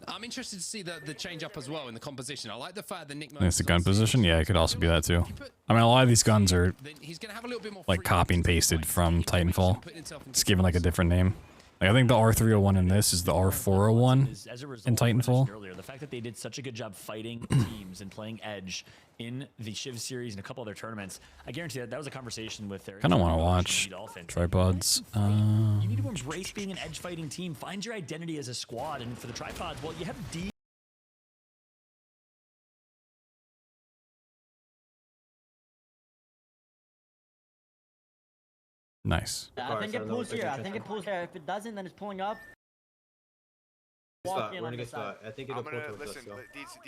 I'm interested to see the change up as well in the composition. I like the fact that Nick It's the gun position. Yeah, it could also be that too. I mean, a lot of these guns are he's gonna have a little bit more like copy and pasted from Titanfall. It's given like a different name. Like, I think the R301 in this is the R401 As a result, in like I mentioned Titanfall. earlier, the fact that they did such a good job fighting teams and playing edge in the Shiv series and a couple other tournaments, I guarantee that was a conversation with their. Kind of want to watch tripods. You need to embrace being an edge fighting team. Find your identity as a squad, and for the tripods, well, you have D. Nice. Yeah, I think it pulls here. I think it pulls here. If it doesn't, then it's pulling up. Walk in on this side. I think it'll pull towards us, so. Deeds,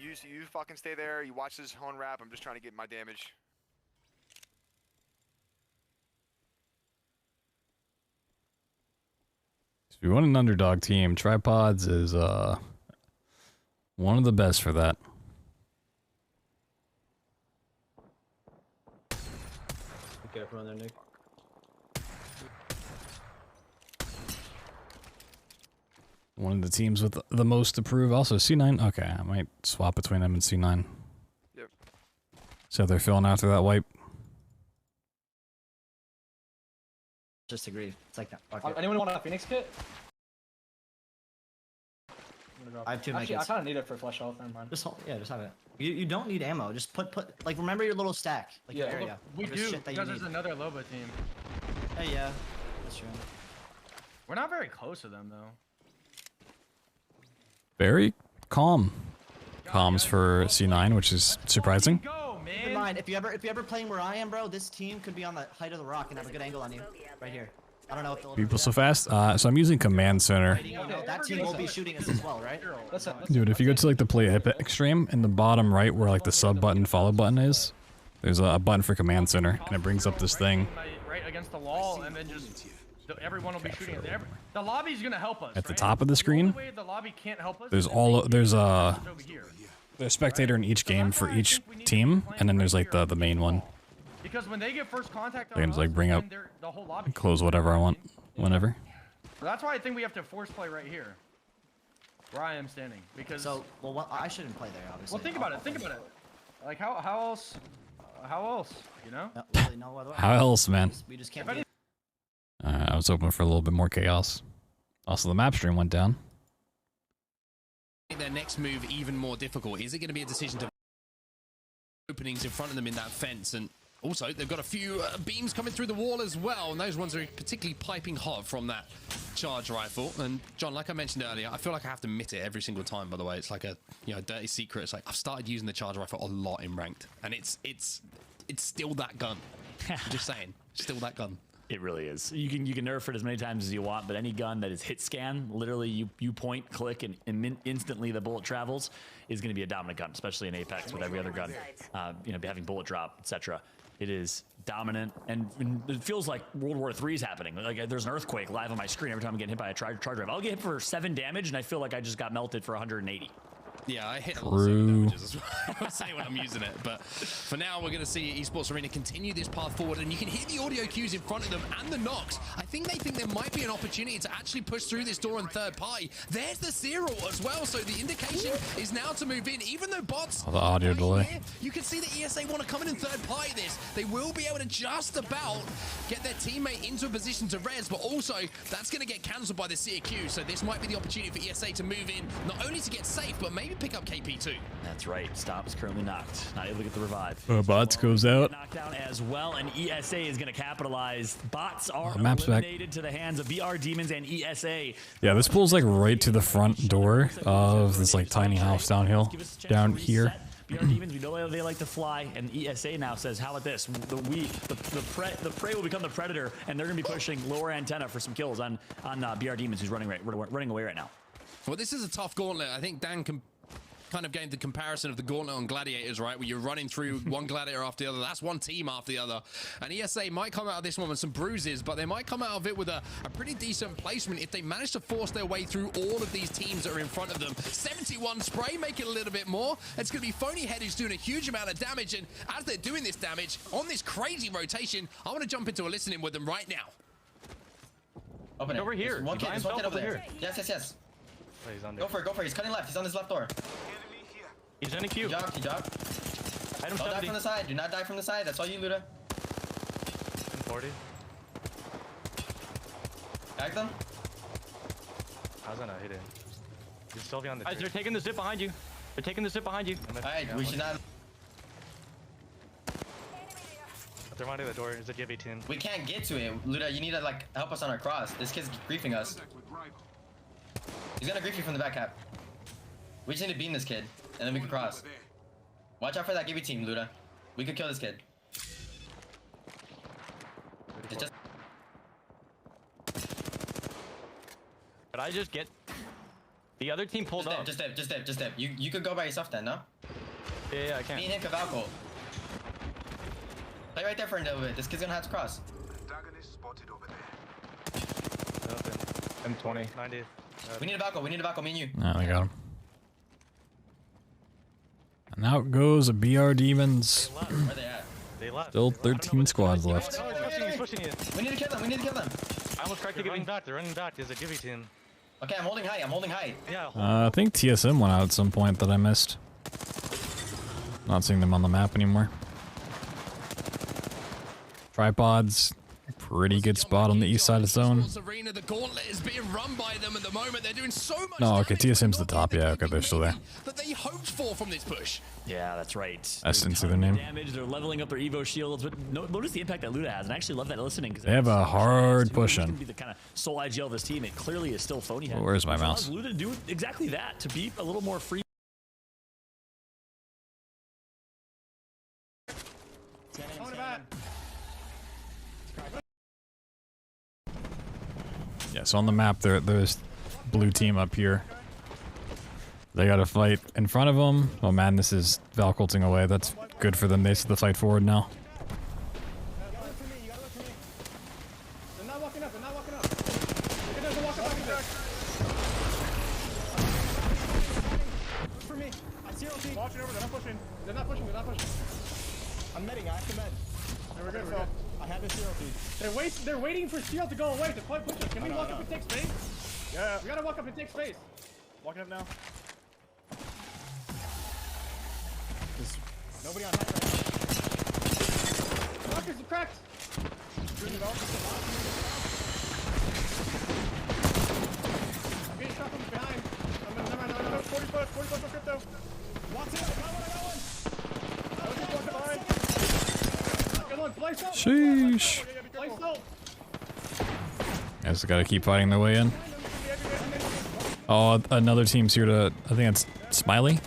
you fucking stay there. You watch this horn wrap. I'm just trying to get my damage. If you want an underdog team, tripods is one of the best for that. Be careful on there, Nick. One of the teams with the most to prove. Also, C9. Okay, I might swap between them and C9. Yep. So they're feeling after that wipe. Just agree. It's like that. Anyone want a Phoenix kit? I have 2 Actually, I makes. kind of need it for flesh health. Never mind. Just hold, yeah, just have it. You don't need ammo. Just put like remember your little stack, like your area. We of just do, shit that you because there's need. another Loba team. Hey, yeah, that's true. We're not very close to them though. Very calm. Comms for C9, which is surprising. Keep in mind, if you ever playing where I am, bro, this team could be on the height of the rock and have a good angle on you, right here. I don't know if they'll People so fast. So I'm using command center. that team will be shooting us as well, right? Dude, if you go to like the play extreme in the bottom right where like the sub button, follow button is, there's a button for command center, and it brings up this thing. Right against the wall, and then just everyone will be shooting at the lobby's gonna help us. At the top of the screen, The the lobby can't help us. there's a spectator in each game for each team, and then there's like the main one. Because when they get first contact I can just like bring up, the whole lobby. close whatever I want, whenever. So that's why I think we have to force play right here, where I am standing. Because well, I shouldn't play there, obviously. Well, think about it. Think about it. Like how else? How else? You know? Really no other way. How else, man? We just can't. Be I was hoping for a little bit more chaos. Also, the map stream went down. Make their next move even more difficult. Is it going to be a decision to openings in front of them in that fence? And also, they've got a few beams coming through the wall as well, and those ones are particularly piping hot from that charge rifle. And John, like I mentioned earlier, I feel like I have to admit it every single time. By the way, it's like a dirty secret. It's like I've started using the charge rifle a lot in ranked, and it's still that gun. Just saying, still that gun. It really is. You can nerf it as many times as you want, but any gun that is hit scan, literally you point, click, and instantly the bullet travels, is going to be a dominant gun, especially in Apex with every other gun. Having bullet drop, etc. It is dominant, and it feels like World War III is happening. Like there's an earthquake live on my screen every time I'm getting hit by a charge rifle. I'll get hit for 7 damage, and I feel like I just got melted for 180. Yeah, I hit a lot of 7 damages as well. I'll say when I'm using it. But for now, we're going to see Esports Arena continue this path forward. And you can hear the audio cues in front of them and the knocks. I think they think there might be an opportunity to actually push through this door on third party. There's the Cyril as well. So the indication is now to move in. Even though bots... Oh, the audio delay. Here, you can see that ESA want to come in and third party this. They will be able to just about get their teammate into a position to res. But also, that's going to get cancelled by the CQ. So this might be the opportunity for ESA to move in. Not only to get safe, but maybe pick up KP2. That's right. Stop is currently knocked. Not able to get the revive. Bots goes out. Knockdown as well, and ESA is going to capitalize. Bots are map's back. eliminated to the hands of BR Demons and ESA. Yeah, this pulls like right to the front door of this like tiny house downhill down here. BR Demons, we know they like to fly, and ESA now says, how about this? The prey will become the predator, and they're going to be pushing lower antenna for some kills on BR Demons, who's running away right now. Well, this is a tough gauntlet. I think Dan can kind of gave the comparison of the gauntlet on Gladiators, right? Where you're running through one Gladiator after the other. That's one team after the other. And ESA might come out of this one with some bruises, but they might come out of it with a pretty decent placement if they manage to force their way through all of these teams that are in front of them. 71 spray, make it a little bit more. It's going to be Phony Head who's doing a huge amount of damage, and as they're doing this damage on this crazy rotation, I want to jump into a listening with them right now. Open it. Over here. One kid over here. Yes. Oh, he's on there. Go for it. He's cutting left. He's on his left door. He's in a queue. He jogged. Don't die from the side. Do not die from the side. That's all you, Luda. 40. Tag them. How's that not hitting? He's still behind the tree. They're taking the zip behind you. They're taking the zip behind you. Alright, we should not. They're minding the door. Is it give 18? We can't get to it. Luda, you need to like help us on our cross. This kid's griefing us. He's gonna grief you from the back cap. We just need to beam this kid, and then we can cross. Watch out for that Gibby team, Luda. We could kill this kid. It's just... Could I just get... The other team pulled up. Just dip. You could go by yourself then, no? Yeah, I can. Me and him could Valco. Play right there for a little bit. This kid's gonna have to cross. M20. 90. We need a Valco, me and you. Nah, they got him. And out goes a BR Demons. Where they at? They left. Still 13 squads left. No, he's pushing you. We need to kill them. I almost cracked the Gibby. They're running back. There's a Gibby team. Okay, I'm holding height. Yeah. I think TSM went out at some point that I missed. Not seeing them on the map anymore. Tripods. Pretty good spot on the east side of zone. The gauntlet is being run by them at the moment. They're doing so much. No, okay, TSM's the top. Yeah, okay, they're still there. That they hoped for from this push. Yeah, that's right. I didn't see their name. Damage. They're leveling up their Evo shields, but notice the impact that Luda has, and I actually love that listening. They have a hard push in. Be the kind of sole IGL of this team. It clearly is still phony. Well, where's my mouse? Luda to do exactly that, to be a little more free. Yeah, so on the map, there's blue team up here. They got to fight in front of them. Oh man, this is Valcolting away. That's good for them. They see the fight forward now. They're not walking up. They're not walking up. They're walking back. For me. I see LT. Watching over. They're not pushing. I'm medding. I have to med. We're good. I have a CLT. They're waiting for Steel to go away to push us. Can we walk up and take space? Yeah. We gotta walk up and take space. Walking up now. Nobody on height right now. Rockers are cracked. I'm getting shot from behind. No. 40 foot for crypto. Watch it. Got one. Good one. Place up. Sheesh. Place up. Guys gotta keep fighting their way in. Oh, another team's here to... I think it's Smiley.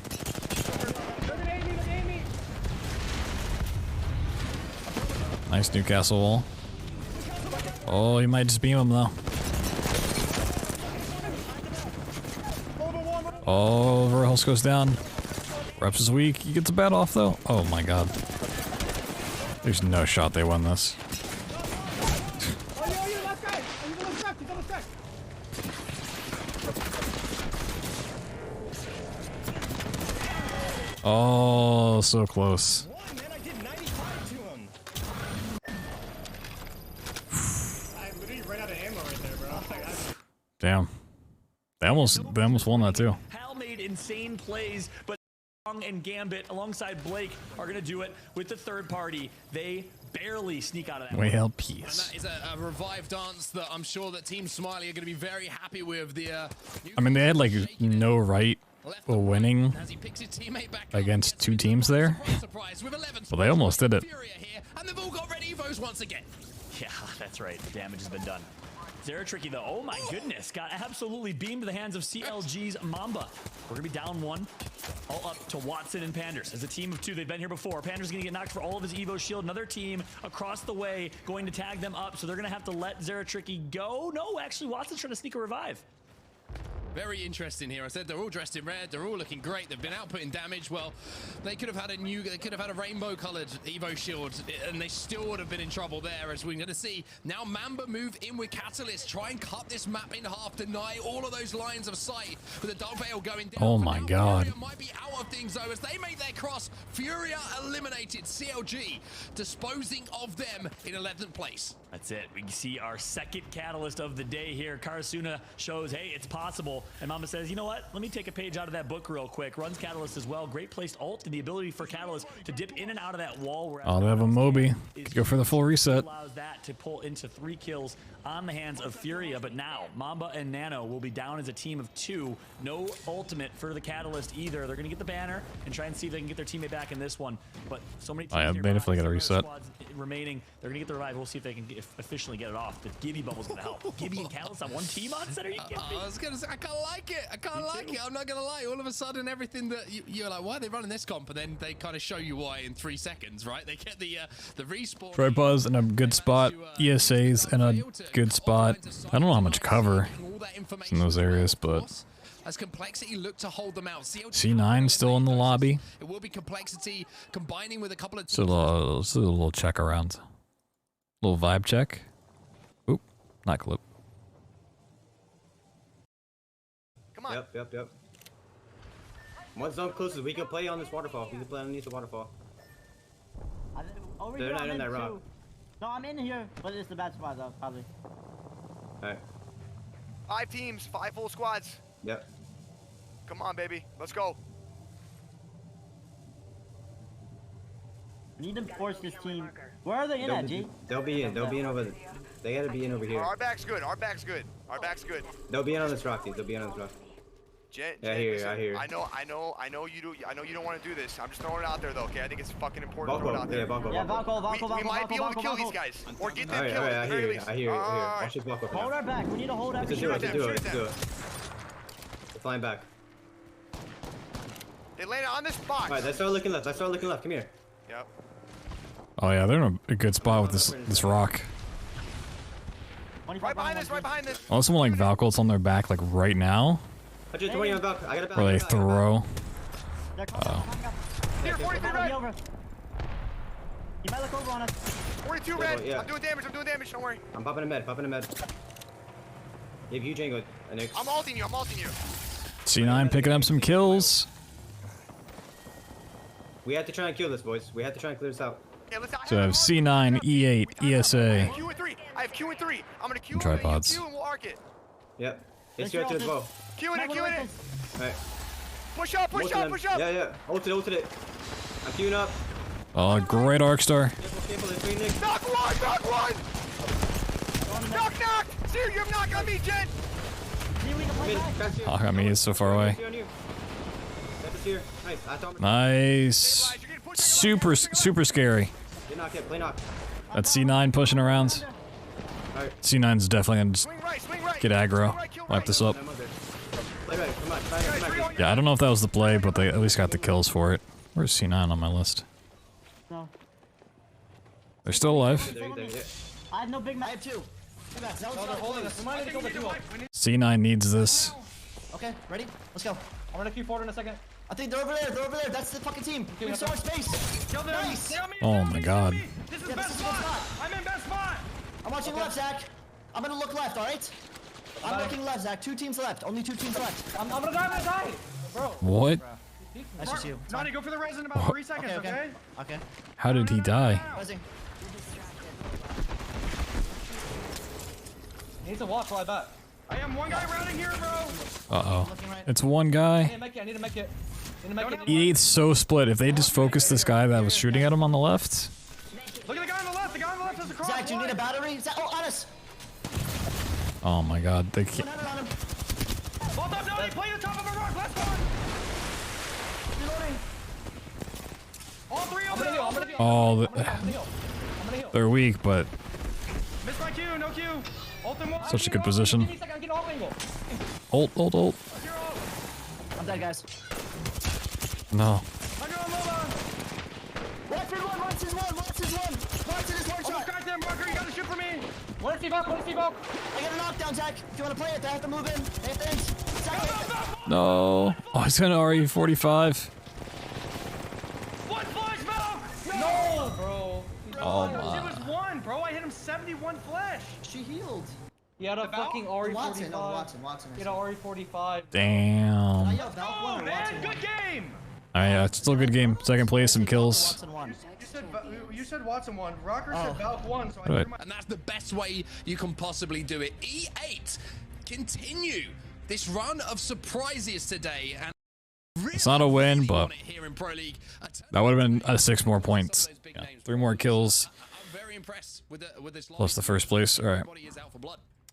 Nice Newcastle wall. Oh, he might just beam him though. Oh, Verhulst goes down. Reps is weak. He gets a bat off though. Oh my god. There's no shot they won this. Oh, so close. Damn. They almost won that too. Hal made insane plays, but Long and Gambit alongside Blake are gonna do it with the third party. They barely sneak out of that. Well, And peace. that is a revived dance that I'm sure that Team Smiley are going to be very happy with. I mean, they had like no right of winning against two teams there. Well, they almost did it. And they've all got red Evos once again. Yeah, that's right. The damage has been done. Tricky though. Oh my goodness. Got absolutely beamed to the hands of CLG's Mamba. We're going to be down one. All up to Watson and Panders. As a team of two, they've been here before. Panders going to get knocked for all of his Evo shield. Another team across the way going to tag them up. So they're going to have to let Zeratricky go. No, actually, Watson's trying to sneak a revive. Very interesting here. I said they're all dressed in red. They're all looking great. They've been outputting damage. Well, they could have had a rainbow-colored Evo shield, and they still would have been in trouble there. As we're going to see now, Mamba move in with Catalyst, try and cut this map in half, deny all of those lines of sight with the Dark Veil going down. Oh my god. Furia might be out of things though, as they made their cross. Furia eliminated CLG, disposing of them in 11th place. That's it. We see our second catalyst of the day here. Karasuna shows, hey, it's possible. And Mamba says, you know what? Let me take a page out of that book real quick. Runs Catalyst as well. Great placed ult and the ability for Catalyst to dip in and out of that wall. Oh, they have a Moby. Go for the full reset. Allows that to pull into 3 kills on the hands of Furia. But now Mamba and Nano will be down as a team of 2. No ultimate for the Catalyst either. They're going to get the banner and try and see if they can get their teammate back in this one. But so many teams they definitely got to reset. Remaining, they're gonna get the revive. We'll see if they can officially get it off. But Gibby Bubble's gonna help. Gibby and Catalyst on one team on center. You kidding me? I was gonna say, I kind of like it. I kind of like it. I'm not gonna lie. All of a sudden, everything that you're like, why are they running this comp? And then they kind of show you why in 3 seconds, right? They get the respawn. Tripod's in a good spot. ESA's in a good spot. I don't know how much cover is in those areas, but as Complexity look to hold them out. C9 still in the lobby. It will be Complexity combining with a couple of. So a little check around. Little vibe check. Oop, not clip. Come on. Yep. Once zone closes, we can play on this waterfall. We can play underneath the waterfall. Over They're here, not in that rock. No, I'm in here, but it's the bad spot though, probably. Alright. 5 teams, 5 full squads. Yep. Come on, baby. Let's go. We need to force this team. Where are they in at, G? They'll be in. They'll be in over there. They gotta be in over here. Our back's good. Our back's good. Our back's good. They'll be in on this rock, dude. They'll be in on this rock. Yeah, I hear you. I know you do. I know you don't want to do this. I'm just throwing it out there, though. Okay, I think it's fucking important to throw it out there. Yeah, Valko. We might be able to kill these guys or get them killed. Alright, I hear you. I hear you. Watch this Valko. Hold our back. We need to hold everything. Let's do it. They're flying back. They landed on this box. Alright, let's start looking left. Come here. Yep. Oh yeah, they're in a good spot with this rock. Right behind this. Oh, someone like Valkyl's on their back like right now. 120 on Valko. I got a back. Where they throw. Here, 43 red. You might look over on us. 42 red. Yeah. I'm doing damage. Don't worry. I'm popping a med. Give you Django, Nick. I'm ulting you. C9 picking up some kills. We have to try and kill this, boys. We have to try and clear this out. Yeah, So I have C9, E8, ESA. Q and 3. I have Q and 3. I'm gonna Q and tripods. Q and we'll arc it. Yep. It's your turn as well. Q in it. Alright. Push up. Yeah. Ulted it. I'm queuing up. Oh, great arc star. Knock one. Knock. Sir, you have knock on me, Jen. Oh, I mean, he's so far away. Nice. Super scary. That's C9 pushing around. C9's definitely gonna just get aggro. Wipe this up. Yeah, I don't know if that was the play, but they at least got the kills for it. Where's C9 on my list? No. They're still alive. I have no big map. I have 2. C9 needs this. Okay, ready? Let's go. I'm gonna Q forward in a second. I think they're over there. That's the fucking team. We have so much space. Kill them. Nice. Oh my god. This is best spot. I'm in best spot. I'm watching left, Zach. I'm gonna look left, alright? I'm looking left, Zach. 2 teams left. Only 2 teams left. I'm gonna die. Bro. What? That's just you. Nani, go for the res in about 3 seconds, okay? Okay. How did he die? Resing. He needs to walk while I bet. I am one guy rounding here, bro. Uh-oh. It's one guy. I need to make it. E8's so split. If they just focus this guy that was shooting at him on the left. Look at the guy on the left. The guy on the left is across. Zach, do you need a battery? Zach, on us. Oh my god. They can't. Bolt up, Nani. Play the top of a rock. Left one. Reloading. All 3 over there. Oh, they're weak, but Miss my Q. No Q. such a good position. Ult. I'm dead, guys. No. Watch is one shot. Crack them, Marker. You gotta shoot for me. Let's see Valk. I got a knockdown, Zach. If you want to play it, I have to move in. Hey, thanks. Zach, No. Oh, he's gonna RE45. One flash, Valk. No, bro. Oh my. She was 1, bro. I hit him 71 flash. She healed. He had a fucking RE45. Watson. He had a RE45. Damn. Oh, man. Good game. Alright, yeah, it's still a good game. Second place, some kills. You said Watson won. Rocker said Valk won. So Right. And that's the best way you can possibly do it. E8 continue this run of surprises today. And It's not a win, but that would have been 6 more points. Yeah. 3 more kills. Plus the first place. All right.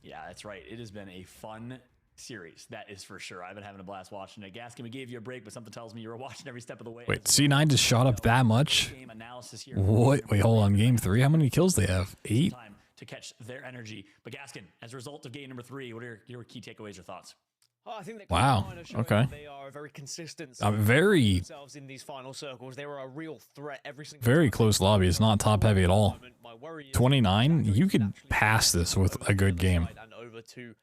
Yeah, that's right. It has been a fun series. That is for sure. I've been having a blast watching it. Gaskin, we gave you a break, but something tells me you were watching every step of the way. Wait, C9 just shot up that much? What? Wait, hold on. Game 3? How many kills they have? 8? To catch their energy. But Gaskin, as a result of game number 3, what are your key takeaways or thoughts? Oh, I think that wow. Okay. They are very consistent. Very. Themselves in these final circles. They were a real threat every single Very close lobby. It's not top heavy at all. 29. You could pass this with a good game.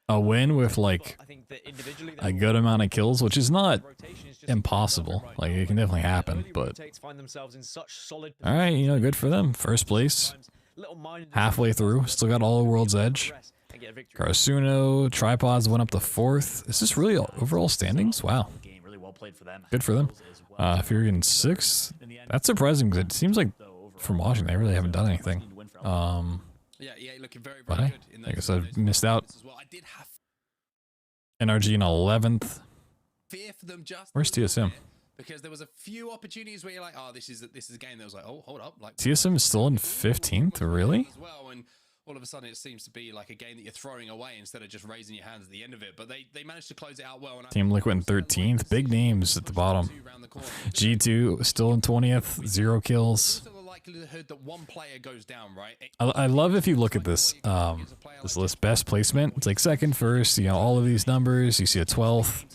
A win with like a good amount of kills, which is not impossible. Like it can definitely happen. But all right, you know, good for them. First place. Halfway through. Still got all the world's edge. Karasuno, Tripods went up to 4th. Is this really overall standings? Wow. Good for them. Fury in 6th. That's surprising because it seems like from watching they really haven't done anything. But hey, I guess I missed out. NRG in 11th. Where's TSM? Because there was a few opportunities where you're like, oh, this is a game that was like, oh, hold up. Like TSM is still in 15th, really? As well, and all of a sudden it seems to be like a game that you're throwing away instead of just raising your hands at the end of it. But they managed to close it out well. And Team Liquid in 13th. Big names at the bottom. G2 still in 20th. 0 kills. That one player goes down, right? I love if you look at this this list. Best placement. It's like second, first. You know, all of these numbers. You see a 12th.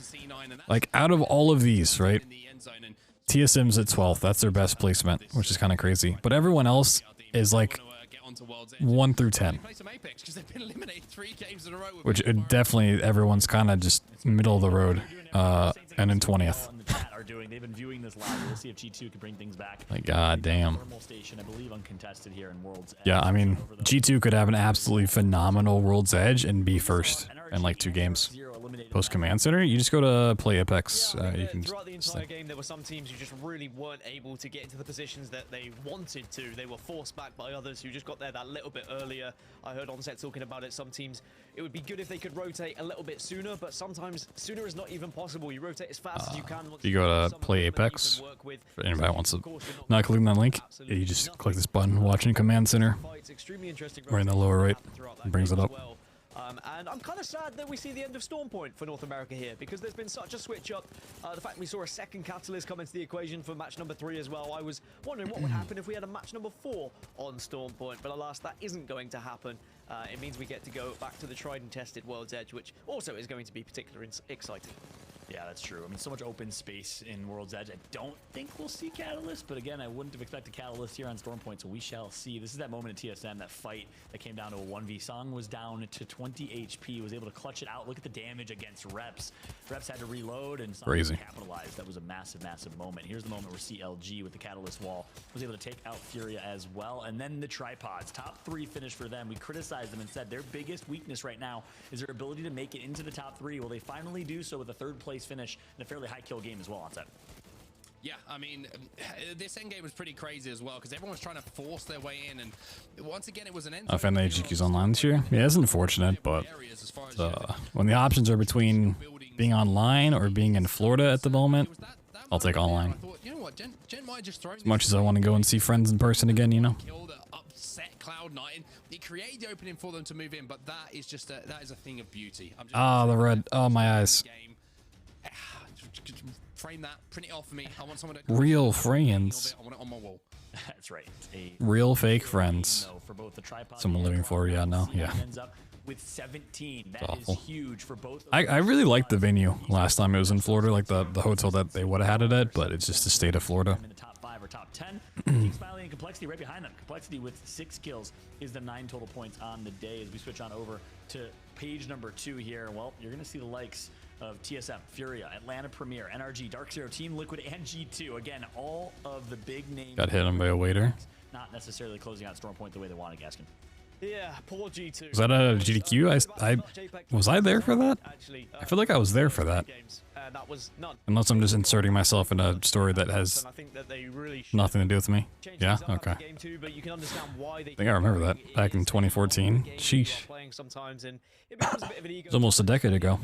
Like out of all of these, right? TSM's at 12th. That's their best placement, which is kind of crazy. But everyone else is like 1 through 10. Which definitely everyone's kind of just middle of the road. And in 20th. They've been viewing this live. We'll see if G2 can bring things back. Like, god damn. Station, I believe, uncontested here in World's Edge. Yeah, I mean, G2 could have an absolutely phenomenal World's Edge and be first in like 2 games. Post Command Center, you just go to play Apex. You can throughout the entire game, there were some teams who just really weren't able to get into the positions that they wanted to. They were forced back by others who just got there that little bit earlier. I heard Onset talking about it. Some teams, it would be good if they could rotate a little bit sooner, but sometimes sooner is not even possible. You rotate as fast as you can. You go to play Apex. For anybody wants to not clicking that link, you just click this button, watching Command Center. Right in the lower right, it brings it up. And I'm kind of sad that we see the end of Storm Point for North America here, because there's been such a switch up. The fact we saw a second Catalyst come into the equation for match number 3 as well. I was wondering what would happen if we had a match number 4 on Storm Point, but alas, that isn't going to happen. It means we get to go back to the tried and tested World's Edge, which also is going to be particularly exciting. Yeah, that's true. I mean, so much open space in World's Edge. I don't think we'll see Catalyst, but again, I wouldn't have expected Catalyst here on Stormpoint, so we shall see. This is that moment at TSM, that fight that came down to a 1v. Song was down to 20 HP, was able to clutch it out. Look at the damage against Reps. Reps had to reload, and Song capitalized. That was a massive, massive moment. Here's the moment where CLG with the Catalyst wall was able to take out Furia as well, and then the Tripods. Top 3 finish for them. We criticized them and said their biggest weakness right now is their ability to make it into the top 3. Well, they finally do so with a 3rd place finish and a fairly high kill game as well on set. Yeah, I mean, this endgame was pretty crazy as well because everyone was trying to force their way in, and once again, it was an end. I found the HQs online this year. Yeah, it's unfortunate, but when the options are between being online or being in Florida at the moment, I'll take online. As much as I want to go and see friends in person again, you know. Cloud9, it created the opening for them to move in, but that is just a thing of beauty. The red. Oh, my eyes. Frame that, print it off for me. I want someone to real friends. I want it on my wall. That's right. Real fake friends. Someone living for yeah, no, yeah. With 17, that is huge for both. I really liked the venue last time it was in Florida, like the hotel that they would have had it at, but it's just the state of Florida. In the top 5 or top 10. Team Smiley and Complexity right behind them. Complexity with 6 kills is the 9 total points on the day. As we switch on over to page number 2 here, well, you're going to see the likes of TSM, Furia, Atlanta Premier, NRG, Dark Zero, Team Liquid, and G2. Again, all of the big names. Got hit on by a waiter. Not necessarily closing out Storm Point the way they wanted, Gaskin. Yeah, poor G2. Was that a GDQ? Was I there for that? I feel like I was there for that. Unless I'm just inserting myself in a story that has nothing to do with me. Yeah? Okay. I think I remember that back in 2014. Sheesh. It's almost a decade ago.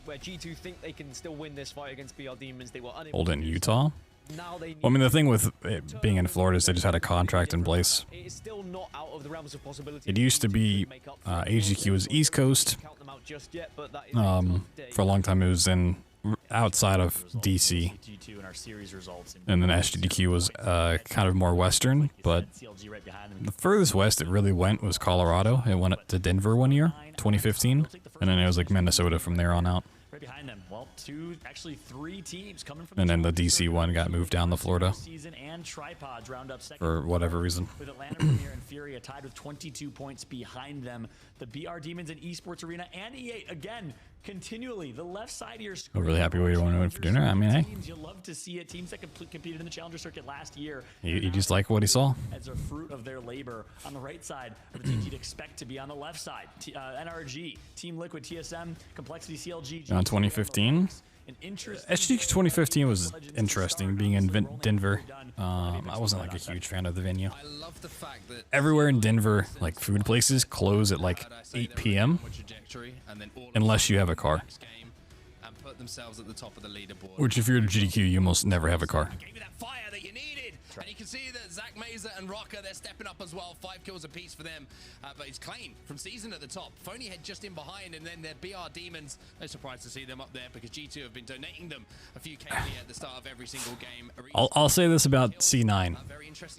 Where G2 think they can still win this fight against BR Demons, they were unable. Hold in Utah? Well, I mean, the thing with it being in Florida is they just had a contract in place. It used to be AGQ was East Coast. For a long time, it was in outside of DC. And then SGDQ was kind of more Western, but the furthest west it really went was Colorado. It went up to Denver one year, 2015, and then it was like Minnesota from there on out. Right behind them, well, actually three teams coming from. And then the DC one got moved down to Florida Season and Tripods round up second for whatever reason. With Atlanta Premier and Furia tied with 22 points behind them. The BR Demons and Esports Arena and EA again continually the left side of your screen. A really happy way to want to win for dinner. I mean, hey. You love to see it. Teams that competed in the Challenger Circuit last year. You just like what he saw. As a fruit of their labor on the right side of the teams you'd expect to be on the left side. NRG, Team Liquid, TSM, Complexity, CLG. On 2015. SGDQ 2015 was interesting being in Denver. I wasn't like a huge fan of the venue. Everywhere in Denver, like food places, close at like 8 p.m. unless you have a car. Which if you're a GDQ, you almost never have a car. And you can see that Zach Mazer and Rocker, they're stepping up as well. 5 kills apiece for them. But it's Klein from Season at the top. Phony Head just in behind, and then their BR Demons. No surprise to see them up there because G2 have been donating them a few KP at the start of every single game. I'll say this about C9.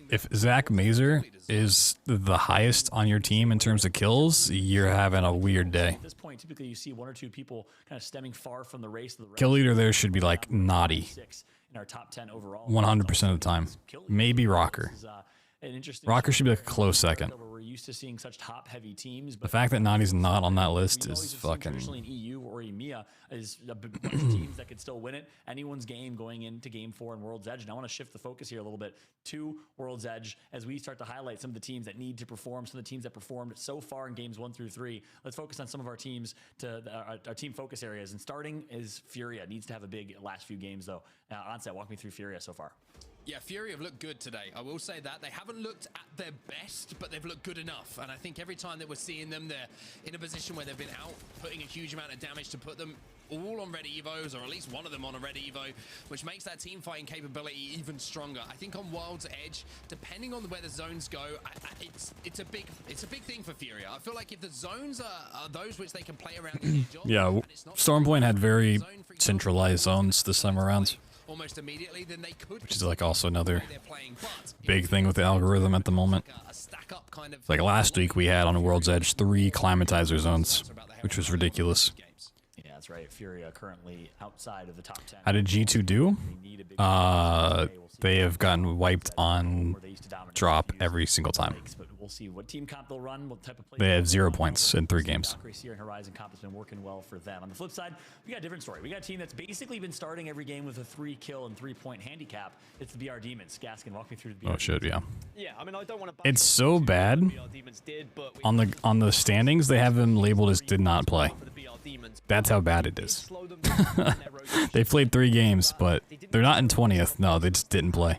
If Zach Mazer is the highest on your team in terms of kills, you're having a weird day. At this point, typically you see 1 or 2 people kind of stemming far from the race. Kill leader there should be like naughty. In our top 10 overall. 100% of the time. Maybe Rocker. Rocker should be like a close second. We're used to seeing such top-heavy teams. The fact that Nani's not on that list is fucking. Traditionally in EU or EMEA is a bunch of teams that could still win it. Anyone's game going into Game 4 in World's Edge. And I want to shift the focus here a little bit to World's Edge as we start to highlight some of the teams that need to perform, some of the teams that performed so far in games 1 through 3. Let's focus on some of our teams our team focus areas. And starting is Furia. Needs to have a big last few games though. Onset, walk me through Furia so far. Yeah, Fury have looked good today. I will say that. They haven't looked at their best, but they've looked good enough. And I think every time that we're seeing them, they're in a position where they've been out, putting a huge amount of damage to put them all on red evos, or at least one of them on a red evo, which makes that team fighting capability even stronger. I think on World's Edge, depending on where the zones go, it's a big thing for Furia. I feel like if the zones are those which they can play around the edge of, yeah, Stormpoint had very centralized zones this time around. Almost immediately, then they could, which is like also another big thing with the algorithm at the moment. Like last week we had on World's Edge 3 climatizer zones, which was ridiculous. Yeah, that's right. Furia currently outside of the top 10. How did G2 do? They have gotten wiped on drop every single time. We'll see what team comp they'll run, what type of play. They have 0 points in 3 games. Here in Horizon comp has been working well for them. On the flip side, we got a different story. We got a team that's basically been starting every game with a 3-kill and 3-point handicap. It's the BR Demons. Gaskin, walk me through the BR shit, yeah. Yeah, I mean, I don't want to. It's so bad. On the standings, they have them labeled as did not play. That's how bad it is. They played 3 games, but they're not in 20th. No, they just didn't play.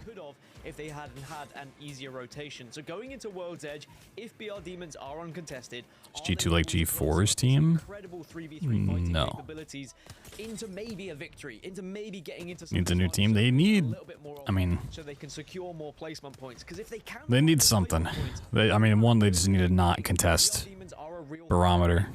If they hadn't had an easier rotation. So going into World's Edge, if BR Demons are uncontested, is G2 like G4's team? Incredible 3v3 fighting no. capabilities into maybe a victory, into maybe getting into needs a new team. They need, I mean, so they can secure more placement points. Because if they can, they need something. I mean, one, they just need to not contest Barometer.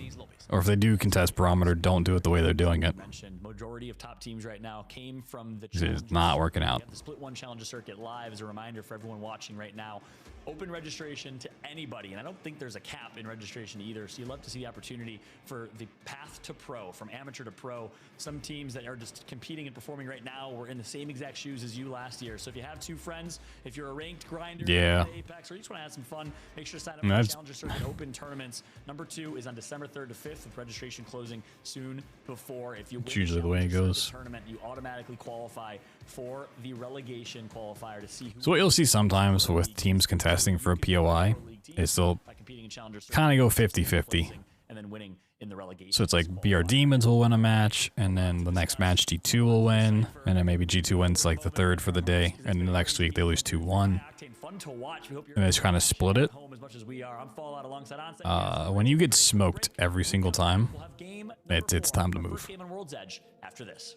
Or if they do contest Barometer, don't do it the way they're doing it. Majority of top teams right now came from the it's not working out. The Split 1 Challenger Circuit live as a reminder for everyone watching right now. Open registration to anybody, and I don't think there's a cap in registration either, so you love to see the opportunity for the path to pro, from amateur to pro. Some teams that are just competing and performing right now were in the same exact shoes as you last year. So if you have 2 friends, if you're a ranked grinder, yeah, Apex, or you just want to have some fun, make sure to sign up for the Challenger Circuit Open tournaments. Number 2 is on December 3rd to 5th, with registration closing soon before. If you win usually the way it goes. Tournament, you automatically qualify for the relegation qualifier to see who. So what you'll see sometimes with teams contesting testing for a POI is they'll kind of go 50-50. And then winning in the relegation. So it's like BR Demons will win a match, and then the next match G2 will win, and then maybe G2 wins like the third for the day, and then the next week they lose 2-1. And they just kind of split it. When you get smoked every single time, it's time to move. After this.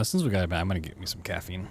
Since we got it back, I'm gonna get me some caffeine.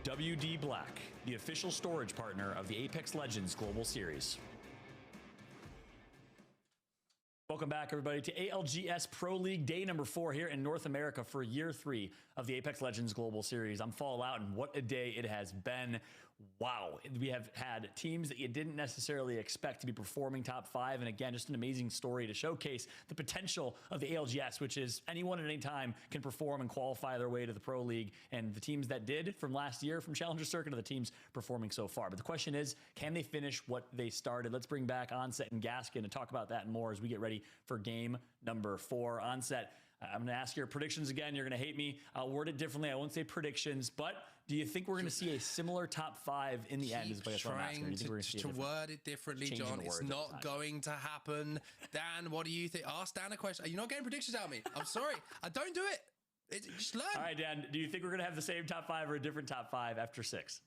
WD Black, the official storage partner of the Apex Legends Global Series. Welcome back, everybody, to ALGS Pro League Day number 4 here in North America for year 3 of the Apex Legends Global Series. I'm Fallout, and what a day it has been. Wow, we have had teams that you didn't necessarily expect to be performing top 5, and again, just an amazing story to showcase the potential of the ALGS, which is anyone at any time can perform and qualify their way to the Pro League, and the teams that did from last year from Challenger Circuit are the teams performing so far. But the question is, can they finish what they started? Let's bring back Onset and Gaskin and talk about that and more as we get ready for game number 4. Onset, I'm going to ask your predictions again. You're going to hate me. I'll word it differently. I won't say predictions, but do you think we're going to see a similar top 5? In the end? Is what I'm asking. To word it differently, John. It's not going to happen. Dan, what do you think? Ask Dan a question. You're not getting predictions out of me. I'm sorry. I don't do it. Just learn. All right, Dan. Do you think we're going to have the same top 5 or a different top 5 after 6?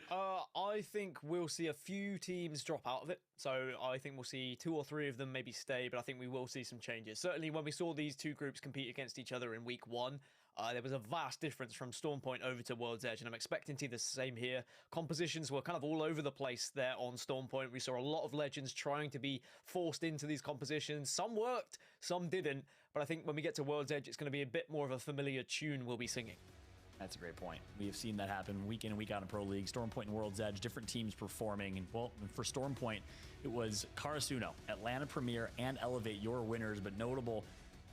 I think we'll see a few teams drop out of it. So I think we'll see 2 or 3 of them maybe stay, but I think we will see some changes. Certainly when we saw these two groups compete against each other in week 1, there was a vast difference from Stormpoint over to World's Edge, and I'm expecting to see the same here. Compositions were kind of all over the place there on Stormpoint. We saw a lot of legends trying to be forced into these compositions. Some worked, some didn't, but I think when we get to World's Edge, it's going to be a bit more of a familiar tune we'll be singing. That's a great point. We have seen that happen week in and week out in Pro League. Stormpoint and World's Edge, different teams performing. And well, for Stormpoint, it was Karasuno, Atlanta Premier, and Elevate, your winners, but notable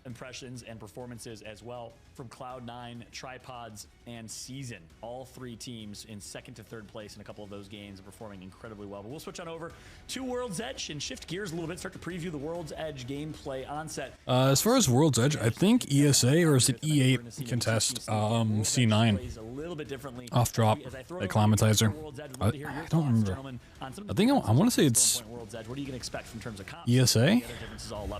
impressions and performances as well from Cloud9, Tripods, and Season. All 3 teams in 2nd to 3rd place in a couple of those games are performing incredibly well. But we'll switch on over to World's Edge and shift gears a little bit, start to preview the World's Edge gameplay Onset. As far as World's Edge, I think ESA, or is it E8, can test C9 off drop acclimatizer. I don't remember. I think I want to say it's What are you going to expect from terms of comps? ESA?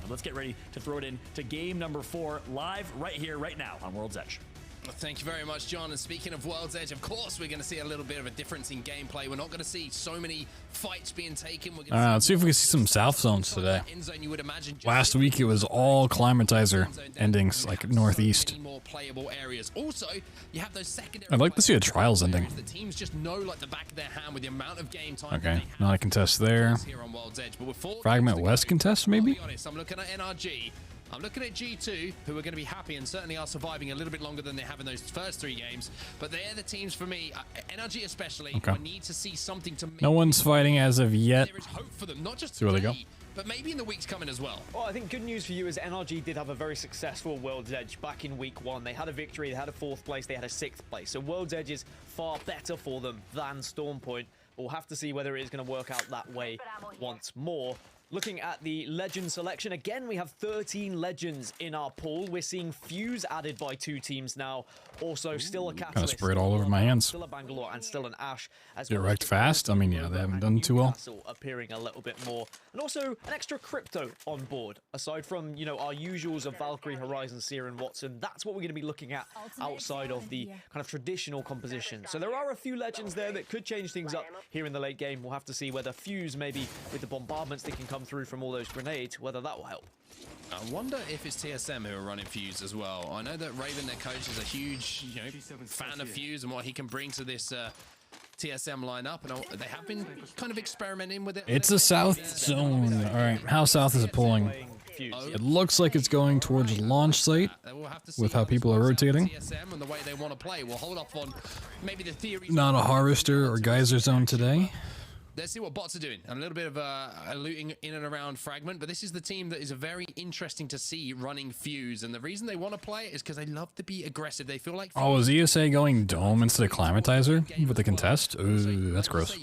Let's get ready to throw it in to game number 4 live right here, right now on World's Edge. Well, thank you very much, John. And speaking of World's Edge, of course, we're going to see a little bit of a difference in gameplay. We're not going to see so many fights being taken. We're going let's see if we can see some south zones today. Last week it was all climatizer endings, like northeast. More playable areas. Also, you have those secondary. I'd like to see a trials ending. The teams just know like the back of their hand with the amount of game time. Okay, not a contest there. Fragment West contest, maybe? I'm looking at NRG. I'm looking at G2, who are going to be happy and certainly are surviving a little bit longer than they have in those first 3 games. But they're the teams for me, NRG especially. Okay. I need to see something to make. No one's fighting as of yet. There is hope for them, not just see where they go. But maybe in the weeks coming as well. Well, I think good news for you is NRG did have a very successful World's Edge back in week 1. They had a victory, they had a 4th place, they had a 6th place. So World's Edge is far better for them than Stormpoint. We'll have to see whether it is going to work out that way once more. Looking at the legend selection, again, we have 13 legends in our pool. We're seeing Fuse added by 2 teams now. Also, still a Catalyst. Kind of sprayed all over my hands. Still a Bangalore and still an Ash. As Get well wrecked fast. I mean, yeah, they haven't done too well. Newcastle appearing a little bit more. And also an extra crypto on board. Aside from, you know, our usuals of Valkyrie, Horizon, Seer, and Watson, that's what we're going to be looking at outside of the kind of traditional composition. So there are a few legends there that could change things up here in the late game. We'll have to see whether Fuse, maybe with the bombardments that can come through from all those grenades, whether that will help. I wonder if it's TSM who are running Fuse as well. I know that Raven, their coach, is a huge, you know, fan of Fuse and what he can bring to this TSM lineup, and they have been kind of experimenting with it. It's a south zone. All right, how south is it pulling? It looks like it's going towards launch site with how people are rotating. TSM and the way they want to play. We'll hold off on maybe the theory. Not a harvester or geyser zone today. Let's see what bots are doing. And a little bit of a looting in and around Fragment, but this is the team that is very interesting to see running Fuse. And the reason they want to play it is because they love to be aggressive. They feel like... Oh, is ESA going dome instead of climatizer with the contest? Ooh, that's gross.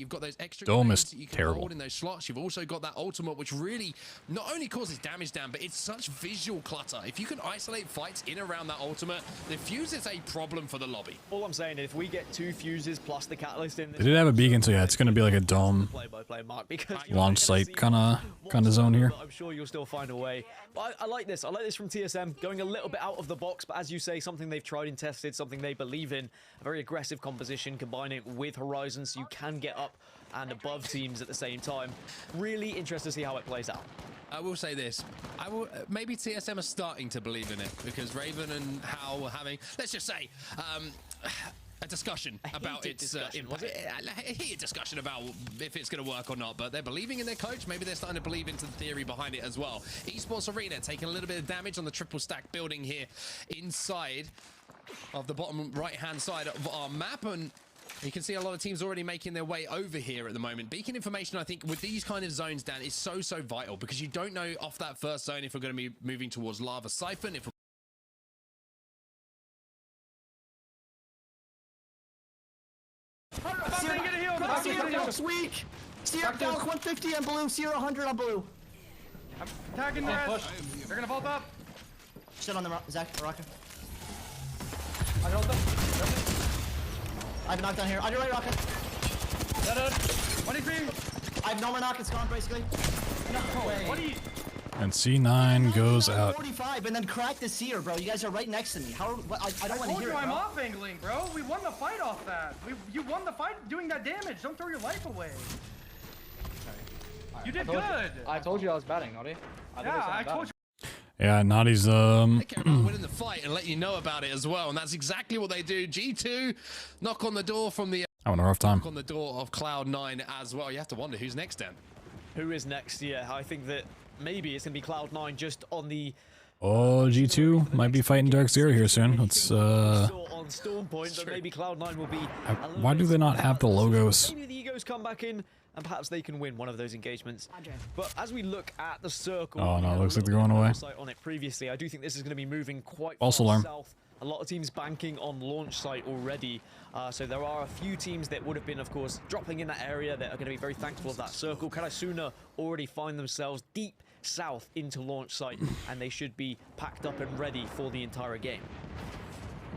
Dome is terrible. In those slots, you've also got that ultimate, which really not only causes damage down, but it's such visual clutter. If you can isolate fights in around that ultimate, the Fuse is a problem for the lobby. All I'm saying is if we get 2 Fuses plus the Catalyst in this... They did have a beacon, so yeah, it's going to be like a dome. Play-by-play, Mark, because Launch site kind of zone here. I'm sure you'll still find a way. But I like this. I like this from TSM, going a little bit out of the box, but as you say, something they've tried and tested, something they believe in. A very aggressive composition, combining it with Horizon, so you can get up and above teams at the same time. Really interested to see how it plays out. I will say this. Maybe TSM are starting to believe in it, because Raven and Hal were having, let's just say, a discussion about its impact. A heated discussion about if it's going to work or not, but they're believing in their coach. Maybe they're starting to believe into the theory behind it as well. Esports Arena taking a little bit of damage on the triple stack building here inside of the bottom right hand side of our map, and you can see a lot of teams already making their way over here at the moment. Beacon information, I think, with these kind of zones, Dan, is so vital, because you don't know off that first zone if we're going to be moving towards Lava Siphon, if we're That's weak. Seer down 150 on blue. Seer 100 on blue. I'm tagging the rest. They're gonna vault up. Shit on the Zach rocket. I got them. I have a knockdown here. On your right, rocket. Dead. 23. I have no more knock. It's gone basically. No way. What are you? And C9 goes out. 45 and then crack the Seer, bro. You guys are right next to me. How? I don't want to hear it. I'm off angling, bro. We won the fight off that. You won the fight doing that damage. Don't throw your life away. Okay. You did good. I told you I was batting, Naughty. Yeah, I told you. Yeah, Naughty's They care about winning the fight and letting you know about it as well, and that's exactly what they do. G2 knock on the door from the. Having a rough time. Knock on the door of Cloud9 as well. You have to wonder who's next, Dan. Who is next? Yeah, I think that maybe it's gonna be Cloud9 just on the. Oh, G2 might be fighting Dark Zero here soon. Let's on Storm Point, but maybe Cloud9 will be. Why do they not have the logos? Maybe the egos come back in, and perhaps they can win one of those engagements. But as we look at the circle, oh no, it looks like they're going away. On it previously, I do think this is going to be moving quite False far alarm. south. A lot of teams banking on launch site already, so there are a few teams that would have been, of course, dropping in that area that are going to be very thankful of that circle. Karasuna already find themselves deep south into launch site, and they should be packed up and ready for the entire game.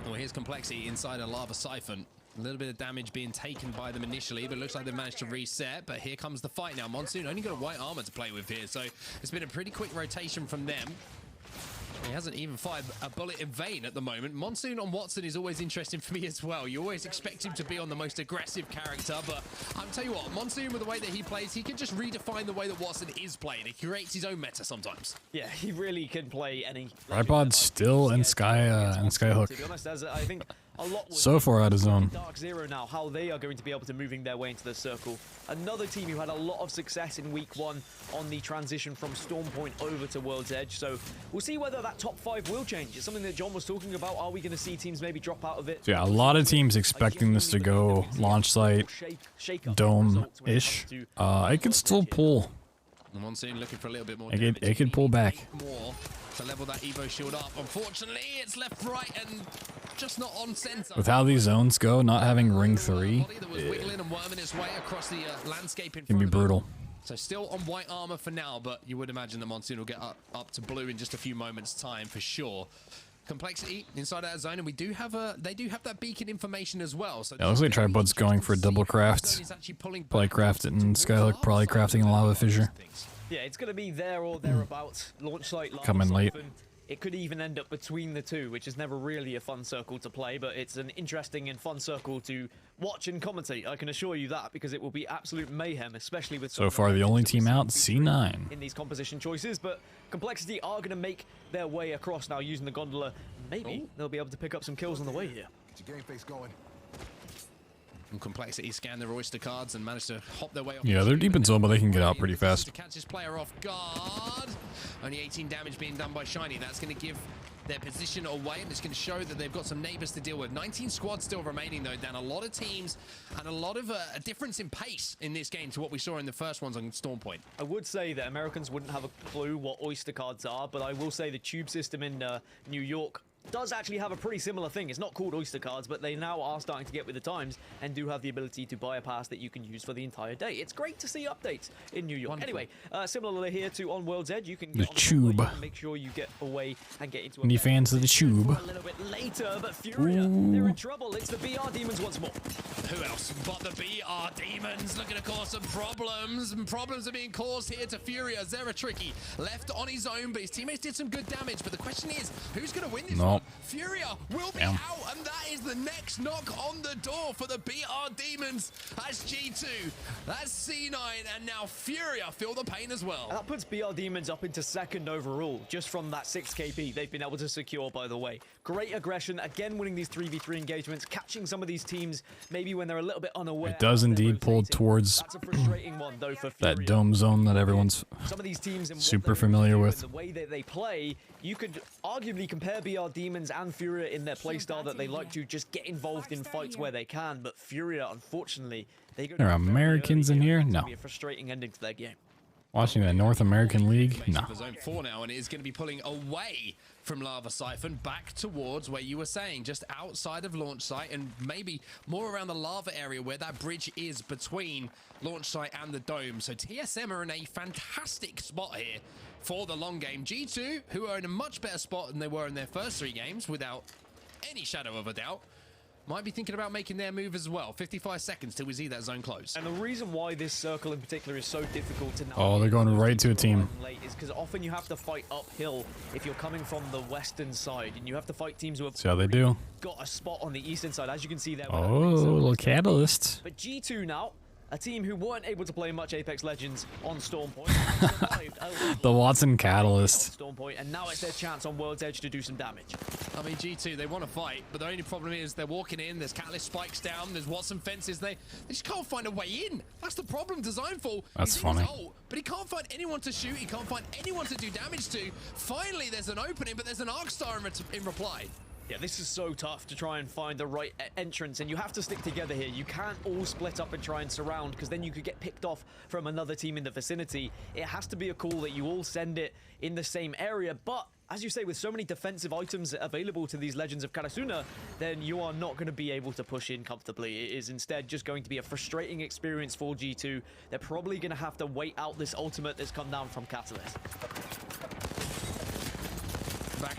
Well, here's Complexity inside a Lava Siphon. A little bit of damage being taken by them initially, but it looks like they've managed to reset. But here comes the fight now. Monsoon only got a white armor to play with here, so it's been a pretty quick rotation from them. He hasn't even fired a bullet in vain at the moment. Monsoon on Watson is always interesting for me as well. You always expect him to be on the most aggressive character, but I'll tell you what, Monsoon, with the way that he plays, he can just redefine the way that Watson is playing. He creates his own meta sometimes. Yeah, he really can play any. Tripod still in Skyhook. To be honest, as I think a lot so far out of zone. Dark Zero now, how they are going to be able to moving their way into the circle. Another team who had a lot of success in week 1 on the transition from Storm Point over to World's Edge. So we'll see whether that top 5 will change. It's something that John was talking about. Are we going to see teams maybe drop out of it? So yeah, a lot of teams expecting this to go launch site, dome-ish. It could still pull. Monsoon looking for a little bit more. It could pull back. More to level that Evo shield up. Unfortunately, it's left, right, and just not on center. With how these zones go, not having ring 3 Wiggling and worming its way across the landscape in can be front of him. brutal. So still on white armor for now, but you would imagine that Monsoon will get up to blue in just a few moments' time for sure. Complexity inside that zone, and they do have that beacon information as well. So Yeah, looks like Tripod's going for a double craft. Probably craft it in Skyhook, probably crafting in Lava Fissure. Yeah, it's going to be there or thereabouts. Launch site, lava Coming late. siphon. It could even end up between the two, which is never really a fun circle to play, but it's an interesting and fun circle to watch and commentate. I can assure you that, because it will be absolute mayhem, especially with So far, the only team out, C9. in these composition choices. But Complexity are going to make their way across now using the gondola. Maybe they'll be able to pick up some kills on the way here. Get your game face going. And Complexity scan their Oyster cards and manage to hop their way off. Yeah, they're deep in zone, but they can get out pretty fast. To catch this player off guard. Only 18 damage being done by Shiny. That's going to give their position away, and it's going to show that they've got some neighbors to deal with. 19 squads still remaining, though, Dan. A lot of teams and a lot of a difference in pace in this game to what we saw in the first ones on Storm Point. I would say that Americans wouldn't have a clue what Oyster cards are, but I will say the tube system in New York does actually have a pretty similar thing. It's not called Oyster cards, but they now are starting to get with the times and do have the ability to buy a pass that you can use for the entire day. It's great to see updates in New York. Wonderful. Anyway, similarly here to on World's Edge, you can The get on tube. the make sure you get away and get into Any fans of the tube? a little bit later, but Furia, they're in trouble. It's the BR Demons once more. Who else but the BR Demons looking to cause some problems, and problems are being caused here to Furia. Zera Tricky left on his own, but his teammates did some good damage. But the question is, who's going to win this one? Furia will be out, and that is the next knock on the door for the BR Demons. That's G2, that's C9, and now Furia feel the pain as well. And that puts BR Demons up into second overall, just from that 6 KP they've been able to secure, by the way. Great aggression, again winning these 3v3 engagements, catching some of these teams maybe when they're a little bit unaware. It does indeed pull towards That's a frustrating one, though, for Furia. that dome zone that everyone's Some of these teams and super familiar with. the way that they play, you could arguably compare BR Demons and Furia in their playstyle, that they like to just get involved in fights where they can, but Furia, unfortunately, they go There are Americans in here? No. be a frustrating ending to their game. Watching the North American League? No. For Zone 4 now, and it is going to be pulling away from Lava Siphon back towards where you were saying, just outside of launch site, and maybe more around the lava area where that bridge is between launch site and the dome. So TSM are in a fantastic spot here for the long game. G2, who are in a much better spot than they were in their first 3 games, without any shadow of a doubt, might be thinking about making their move as well. 55 seconds till we see that zone close. And the reason why this circle in particular is so difficult to Oh, they're going right to a team. late is because often you have to fight uphill if you're coming from the western side, and you have to fight teams who have See how they do. got a spot on the eastern side, as you can see there. Oh, little catalyst. But G2 now, a team who weren't able to play much Apex Legends on Storm Point, survived The Watson catalyst. Storm Point, and now it's their chance on World's Edge to do some damage. I mean, G2, they want to fight, but the only problem is they're walking in, there's catalyst spikes down, there's Watson fences, they just can't find a way in. That's the problem. Designful, That's he's in his funny. ult, but he can't find anyone to shoot, he can't find anyone to do damage to. Finally, there's an opening, but there's an Arc Star in reply. Yeah, this is so tough to try and find the right entrance, and you have to stick together here. You can't all split up and try and surround, because then you could get picked off from another team in the vicinity. It has to be a call that you all send it in the same area, but as you say, with so many defensive items available to these Legends of Karasuna, then you are not going to be able to push in comfortably. It is instead just going to be a frustrating experience for G2. They're probably going to have to wait out this ultimate that's come down from Catalyst. Back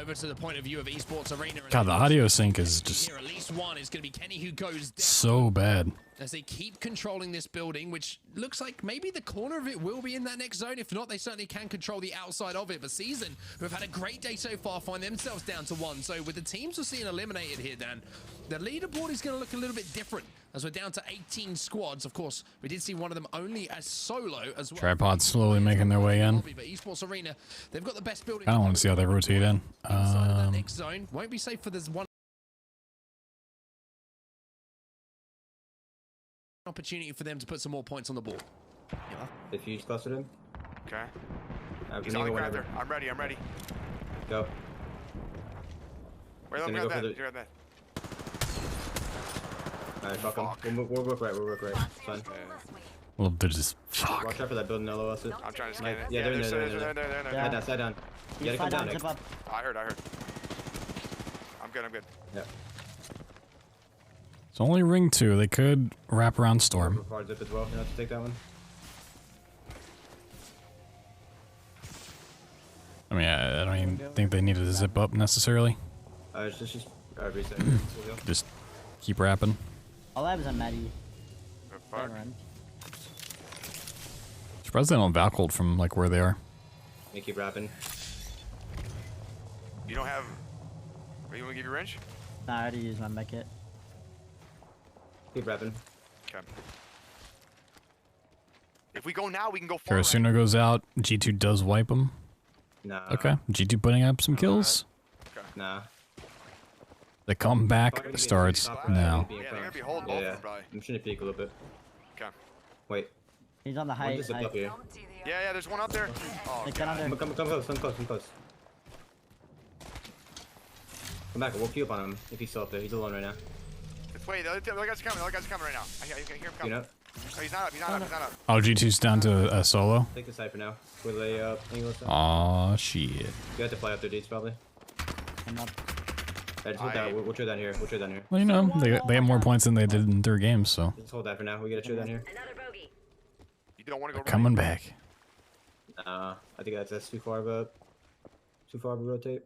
over to the point of view of Esports Arena. God, the audio sync is just Here, at least one is going to be Kenny, who goes down so bad. as they keep controlling this building, which looks like maybe the corner of it will be in that next zone. If not, they certainly can control the outside of it. But Season, who have had a great day so far, find themselves down to 1. So with the teams we're seeing eliminated here, Dan, the leaderboard is going to look a little bit different as we're down to 18 squads. Of course, we did see one of them only as solo as well. Tripod's slowly making their way in. But Esports Arena, they've got the best building. I don't want to see how they rotate in. Inside of that next zone. Won't be safe for this one opportunity for them to put some more points on the board. The fuse clustered him. Okay. He's on the grab there. I'm ready. I'm ready. Go. Wait, let me grab that. You grab that. Alright, fuck him. We'll work right. We'll work right. It's fine. Well, they're just fuck. Watch out for that building, LOS. I'm trying to scan it. Yeah, they're in there. They're there. Side down. You gotta come down. I heard. I'm good. I'm good. Yeah. It's only ring 2. They could wrap around storm. Hard zip as well. You have to take that one. I mean, I don't even think they needed to zip up necessarily. Just reset. Just keep wrapping. All I have is a Maddie. Surprised they don't Valcold from like where they are. You keep wrapping. You don't have. Are you gonna give your wrench? Nah, I already used my mech kit. Keep wrapping. Okay. If we go now, we can go forward. Karasuno goes out. G2 does wipe him. Nah. Okay. G2 putting up some kills. Okay. Nah. The comeback starts now. Yeah, they're gonna be holding both of them, probably. I'm trying to peek a little bit. Okay. Wait. He's on the One height. just up here. Yeah, there's one up there. Oh, Like, God. Come close, come close. Come back, we'll queue up on him if he's still up there. He's alone right now. Wait, the other guy's coming. The other guy's coming right now. I hear him coming. You know? Oh, he's not up. He's not up. Oh, G2's down to a solo. Take the side for now. With a angle stuff. Aw, shit. You have to fly up their D's probably. I'm up. Alright, just hold that. We'll trade down here. Well, you know, they have more points than they did in 3 games, so. Just hold that for now. We gotta trade down here. You don't want to go Coming back. Nah, I think that's too far of a rotate.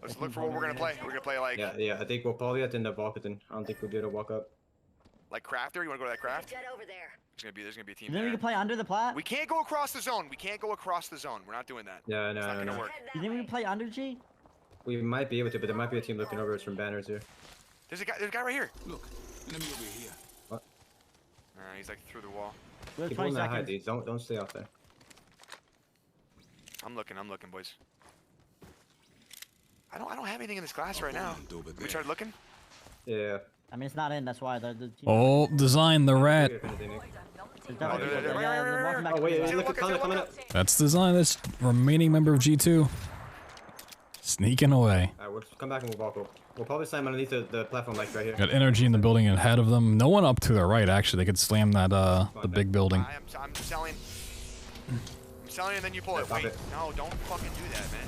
Let's look for what we're gonna play. We're gonna play like. Yeah. I think we'll probably have to end up walking. I don't think we'll be able to walk up. Like Crafter. You wanna go to that craft? There's gonna be a team You think we there. can play under the plat? We can't go across the zone. We're not doing that. Yeah, It's not gonna work. You think we can play under G? We might be able to, but there might be a team looking over us from banners here. There's a guy right here. Look, enemy over here. What? Alright, he's like through the wall. Keep holding that high, dudes. Don't stay out there. I'm looking, boys. I don't have anything in this glass right now. We tried looking. Yeah. I mean, it's not in. That's why the team. Oh, design the rat. Oh wait, look, coming up. That's design. This remaining member of G2. Sneaking away. Alright, we'll come back and we'll walk up. We'll probably slam underneath the platform like right here. Got energy in the building ahead of them. No one up to their right, actually. They could slam that, the big building. I'm selling. I'm selling and then you pull it. Wait, no, don't fucking do that, man.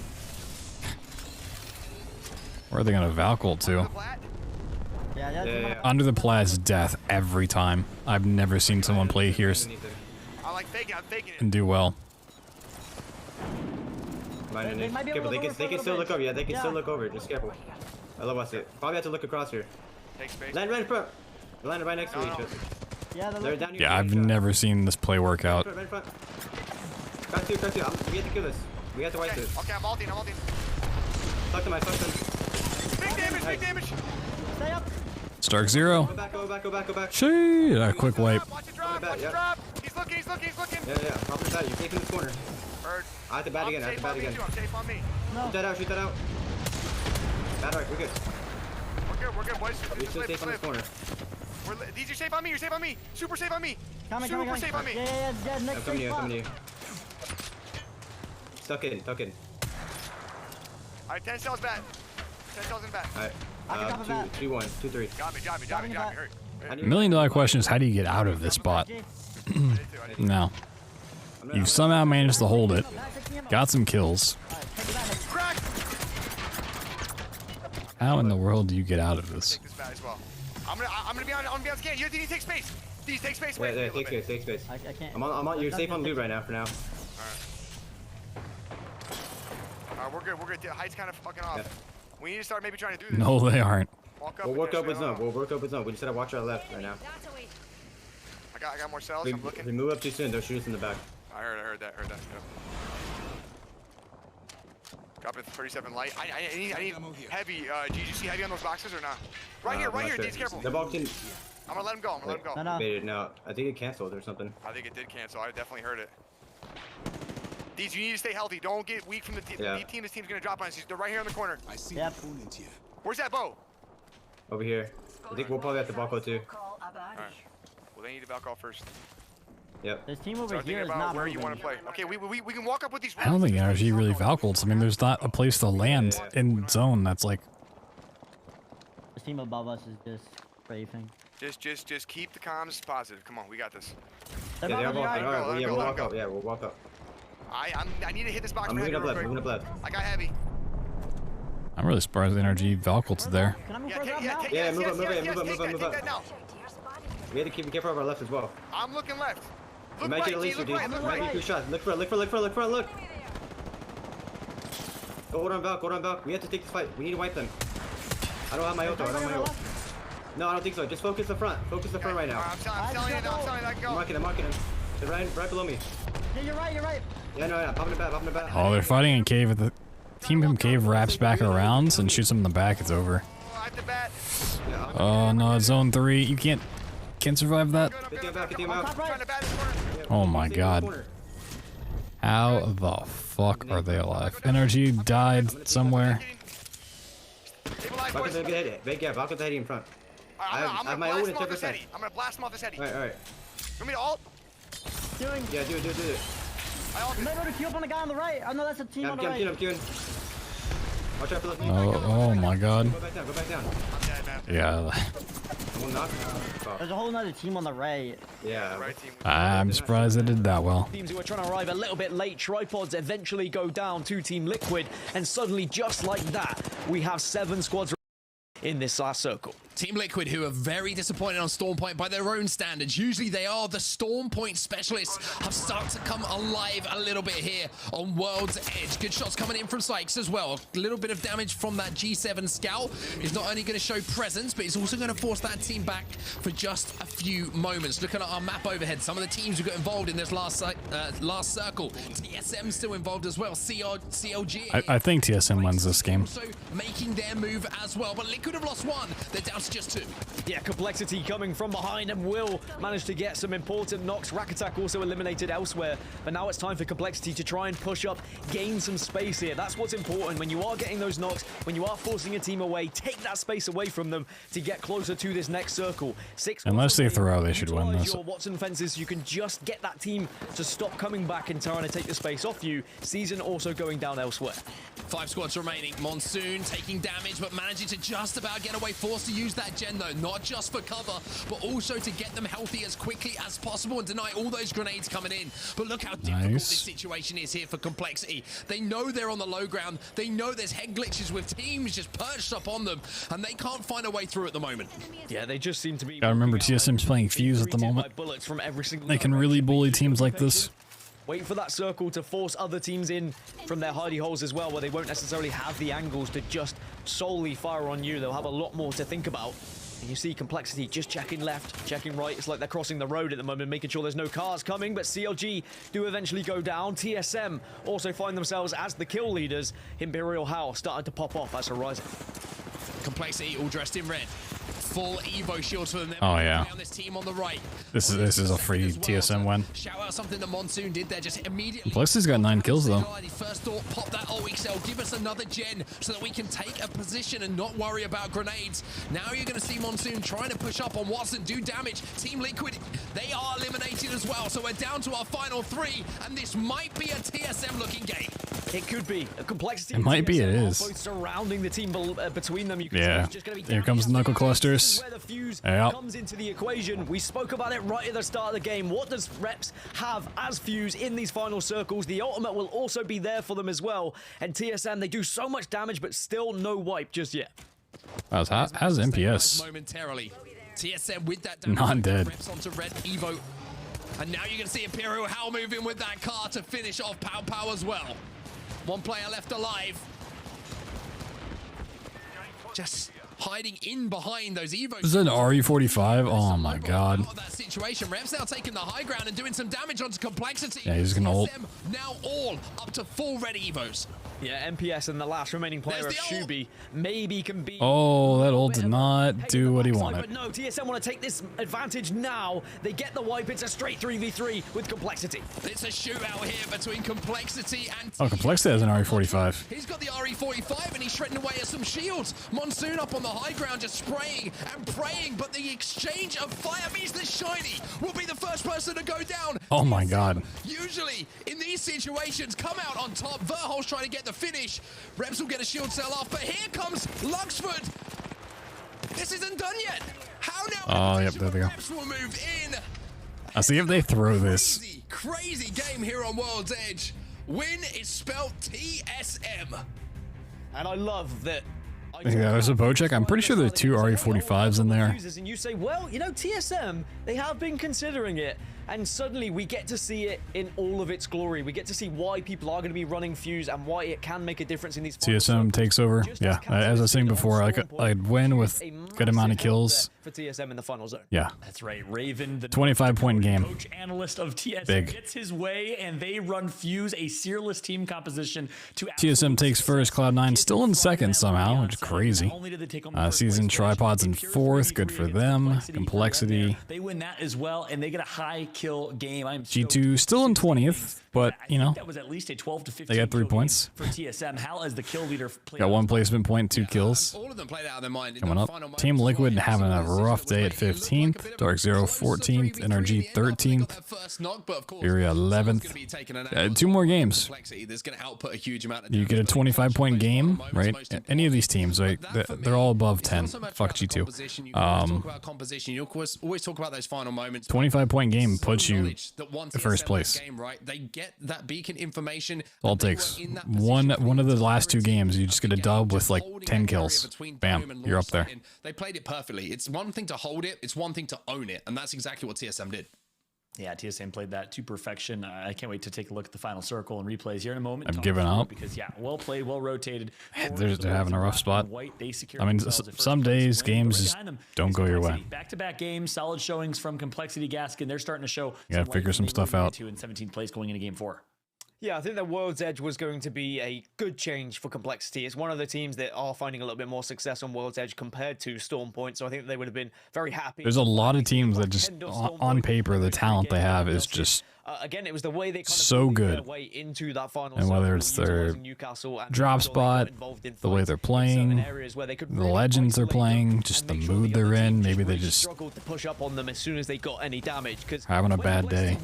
Where are they gonna Valcold to? Yeah. Under the Pla's death every time. I've never seen someone play here I like faking. I'm faking it. and do well. They can still look over. Yeah, they can still look over. Just careful. I love us it. Probably have to look across here. Take space. Land right in front. They're landing right next to each other. Yeah, they're down here. Yeah, I've never seen this play work out. Right in front. Crack two. We have to kill this. We have to wipe this. Okay, I'm ulting. Tuck them. Big damage. Stay up. Stark 0. Go back. Shit, a quick wipe. Watch it drop. He's looking. Yeah. Pop it back. You're taking this corner. I have to bat again. I'm safe on me. No. Shoot that out. Bad right, we're good. We're good, boys. We're still safe on this corner. These are safe on me. You're safe on me. Super safe on me. Coming. Safe on me. Yeah. Next I'm coming to you. Tuck in. Alright, 10 cells back. 10 cells in back. Alright, 2, 1, 2, 3. Got me. Hurt. $1 million question is, how do you get out of this spot? No. You've somehow managed to hold it. Got some kills. How in the world do you get out of this? I'm gonna be on scan. You need to take space. These take space. Yeah, take space. I can't. I'm on. You're safe on loot right now for now. Alright, we're good. The height's kind of fucking off. Yeah. We need to start maybe trying to do this. No, they aren't. We'll work up with zone. We just gotta watch our left right now. I got more cells. I'm looking. If we move up too soon, they'll shoot us in the back. I heard that. Yep. Drop it 37 light. I need heavy. Did you see heavy on those boxes or not? Right here. Be careful. They're walked in. I'm gonna let him go. No, I think it canceled or something. I think it did cancel. I definitely heard it. These, you need to stay healthy. Don't get weak from the team. Yeah. This team's gonna drop on us. They're right here in the corner. I see Yep. here. Where's that bow? Over here. I think we'll probably have to Valko too. Alright. Well, they need to Valko first. Yep. This team over Start here thinking is about not where moving. you want to play. Okay, we can walk up with these. I don't think NRG really Valcolds. I mean, there's not a place to land in zone that's like... This team above us is just strafing. Just keep the comms positive. Come on, we got this. They're Yeah, above us, Alright, right? we'll walk up. Yeah, we'll walk up. I need to hit this box. I'm moving up left. I got heavy. I'm really surprised NRG Valkult's there. Can I move further up now? Yeah, move up. We have to keep careful of our left as well. I'm looking left. We might get at least 2 shots. Look front. Look. Go on Valk. We have to take this fight. We need to wipe them. I don't have my ult. No, I don't think so. Just focus the front. Right now. I'm telling you, let go. I'm marking him. They're right below me. Yeah, you're right. Yeah, no, popping it back. Oh, they're fighting in cave. At the team from cave wraps back around and shoots them in the back. It's over. Oh no, it's zone 3. You can't survive that. Get them out. Oh my god. How the fuck are they alive? NRG died somewhere. Valk's gonna get hit. Valk's the heady in front. I have my own in 10%. I'm gonna blast him off this heady. Alright. You want me to ult? Yeah, do it. You might be able to queue up on the guy on the right. Oh no, that's a team on the right. I'm queuing. Watch out for those. Oh my god. Go back down. I'm dead, man. Yeah. There's a whole nother team on the right. Yeah. I'm surprised they did that well. Teams who are trying to arrive a little bit late, tripods eventually go down to Team Liquid, and suddenly, just like that, we have 7 squads in this last circle. Team Liquid, who are very disappointed on Storm Point by their own standards. Usually they are the Storm Point specialists, have started to come alive a little bit here on World's Edge. Good shots coming in from Sykes as well. A little bit of damage from that G7 scout is not only going to show presence, but it's also going to force that team back for just a few moments. Looking at our map overhead, some of the teams who got involved in this last circle. TSM still involved as well. CLG. I think TSM wins this game. Also making their move as well, but Liquid have lost 1. They're down to just 2. Yeah, Complexity coming from behind and will manage to get some important knocks. Rakatak also eliminated elsewhere, but now it's time for Complexity to try and push up, gain some space here. That's what's important. When you are getting those knocks, when you are forcing a team away, take that space away from them to get closer to this next circle. 6 Unless they throw, they should win this. Your Watson fences, you can just get that team to stop coming back and trying to take the space off you. Season also going down elsewhere. 5 squads remaining. Monsoon taking damage, but managing to just about get away. Forced to use that gen, though, not just for cover, but also to get them healthy as quickly as possible and deny all those grenades coming in. But look how difficult this situation is here for Complexity. They know they're on the low ground. They know there's head glitches with teams just perched up on them, and they can't find a way through at the moment. Yeah, they just seem to be... Gotta remember, TSM's playing Fuse at the moment. They can really bully teams like this. Wait for that circle to force other teams in from their hidey holes as well, where they won't necessarily have the angles to just solely fire on you. They'll have a lot more to think about. And you see Complexity just checking left, checking right. It's like they're crossing the road at the moment, making sure there's no cars coming, but CLG do eventually go down. TSM also find themselves as the kill leaders. Imperial Howl starting to pop off as Horizon. Complexity all dressed in red. Full Evo shields for them. Oh yeah. This team on the right. This is a free TSM win. Shout out something that Monsoon did there just immediately. Complexity's got 9 kills though. First thought, pop that OXL, give us another gen so that we can take a position and not worry about grenades. Now you're going to see Monsoon trying to push up on Watson, do damage. Team Liquid, they are eliminated as well. So we're down to our final 3, and this might be a TSM looking game. It could be. A Complexity. It might be. It is. Both surrounding the team between them. You can yeah. Here comes the knuckle clusters. Where the fuse yep. comes into the equation. We spoke about it right at the start of the game. What does Reps have as fuse in these final circles? The ultimate will also be there for them as well. And TSM, they do so much damage, but still no wipe just yet. How's MPS? Momentarily. TSM with that not dead. Reps onto red Evo. And now you're going to see Imperial Howl move in with that car to finish off Pow Pow as well. 1 player left alive. Just hiding in behind those Evos. Is it an RE45? Oh my god. That situation. Reps now taking the high ground and doing some damage onto Complexity. Yeah, he's gonna ult. Now all up to full red Evos. Yeah, MPS and the last remaining player of Shubi maybe can be... Oh, that ult did not do what he wanted. But no, TSM want to take this advantage now. They get the wipe. It's a straight 3v3 with Complexity. It's a shootout here between Complexity and... Oh, Complexity has an RE45. He's got the RE45 and he's shredding away at some shields. Monsoon up on the high ground just spraying and praying, but the exchange of fire means that Shiny will be the first person to go down. Oh my god. Usually, in these situations, come out on top. Verhol's trying to get the finish. Reps will get a shield cell off, but here comes Luxford. This isn't done yet. How now? Oh, yep, there they go. Reps will move in. I'll see if they throw this. Crazy game here on World's Edge. Win is spelled TSM. And I love that. Yeah, there's a bow check. I'm pretty sure there are 2 RE45s in there. And you say, well, you know, TSM, they have been considering it. And suddenly we get to see it in all of its glory. We get to see why people are going to be running Fuse and why it can make a difference in these TSM takes over. Yeah, as I was saying before, I'd win with good amount of kills. For TSM in the final zone. Yeah. That's right. Raven, the 25-point game. coach analyst of TSM, Big. gets his way, and they run Fuse, a seerless team composition. To TSM takes first, Cloud9 still in second somehow, which is crazy. Season Tripods in fourth, good for them. Complexity. They win that as well, and they get a high kill game. G2 still in 20th, but you know, that was at least a 12 to 15. they got 3 points. For TSM, Hal as the kill leader. Got 1 placement point, 2 kills. All of them played out of their mind. Coming up, Team Liquid having a rough day at 15th, Dark Zero 14th, NRG 13th, Furia 11th. 2 more games. You get a 25-point game, right? Any of these teams, right? They're all above 10. Fuck G2. Always talk about those final moments. 25-point game puts you in first place. They get that beacon information. All it takes. One of the last 2 games, you just get a dub with like 10 kills. Bam, you're up there. They played it perfectly. It's one thing to hold it, it's one thing to own it, and that's exactly what TSM did. Yeah, TSM played that to perfection. I can't wait to take a look at the final circle and replays here in a moment. I've given up. Because, yeah, well played, well rotated. They're having a rough spot. I mean, some days games just don't go your way. Back-to-back games, solid showings from Complexity, Gaskin. They're starting to show. You gotta figure some stuff out. In 17th place going into game 4. Yeah, I think that World's Edge was going to be a good change for Complexity. It's one of the teams that are finding a little bit more success on World's Edge compared to Storm Point, so I think they would have been very happy. There's a lot of teams that just, on paper, the talent they have is just again, it was the way they kind of so good. their way into that final. And whether it's their drop spot, the way they're playing, the legends they're playing, just the mood they're in, maybe they just struggled to push up on them as soon as they got any damage. Because having a bad day.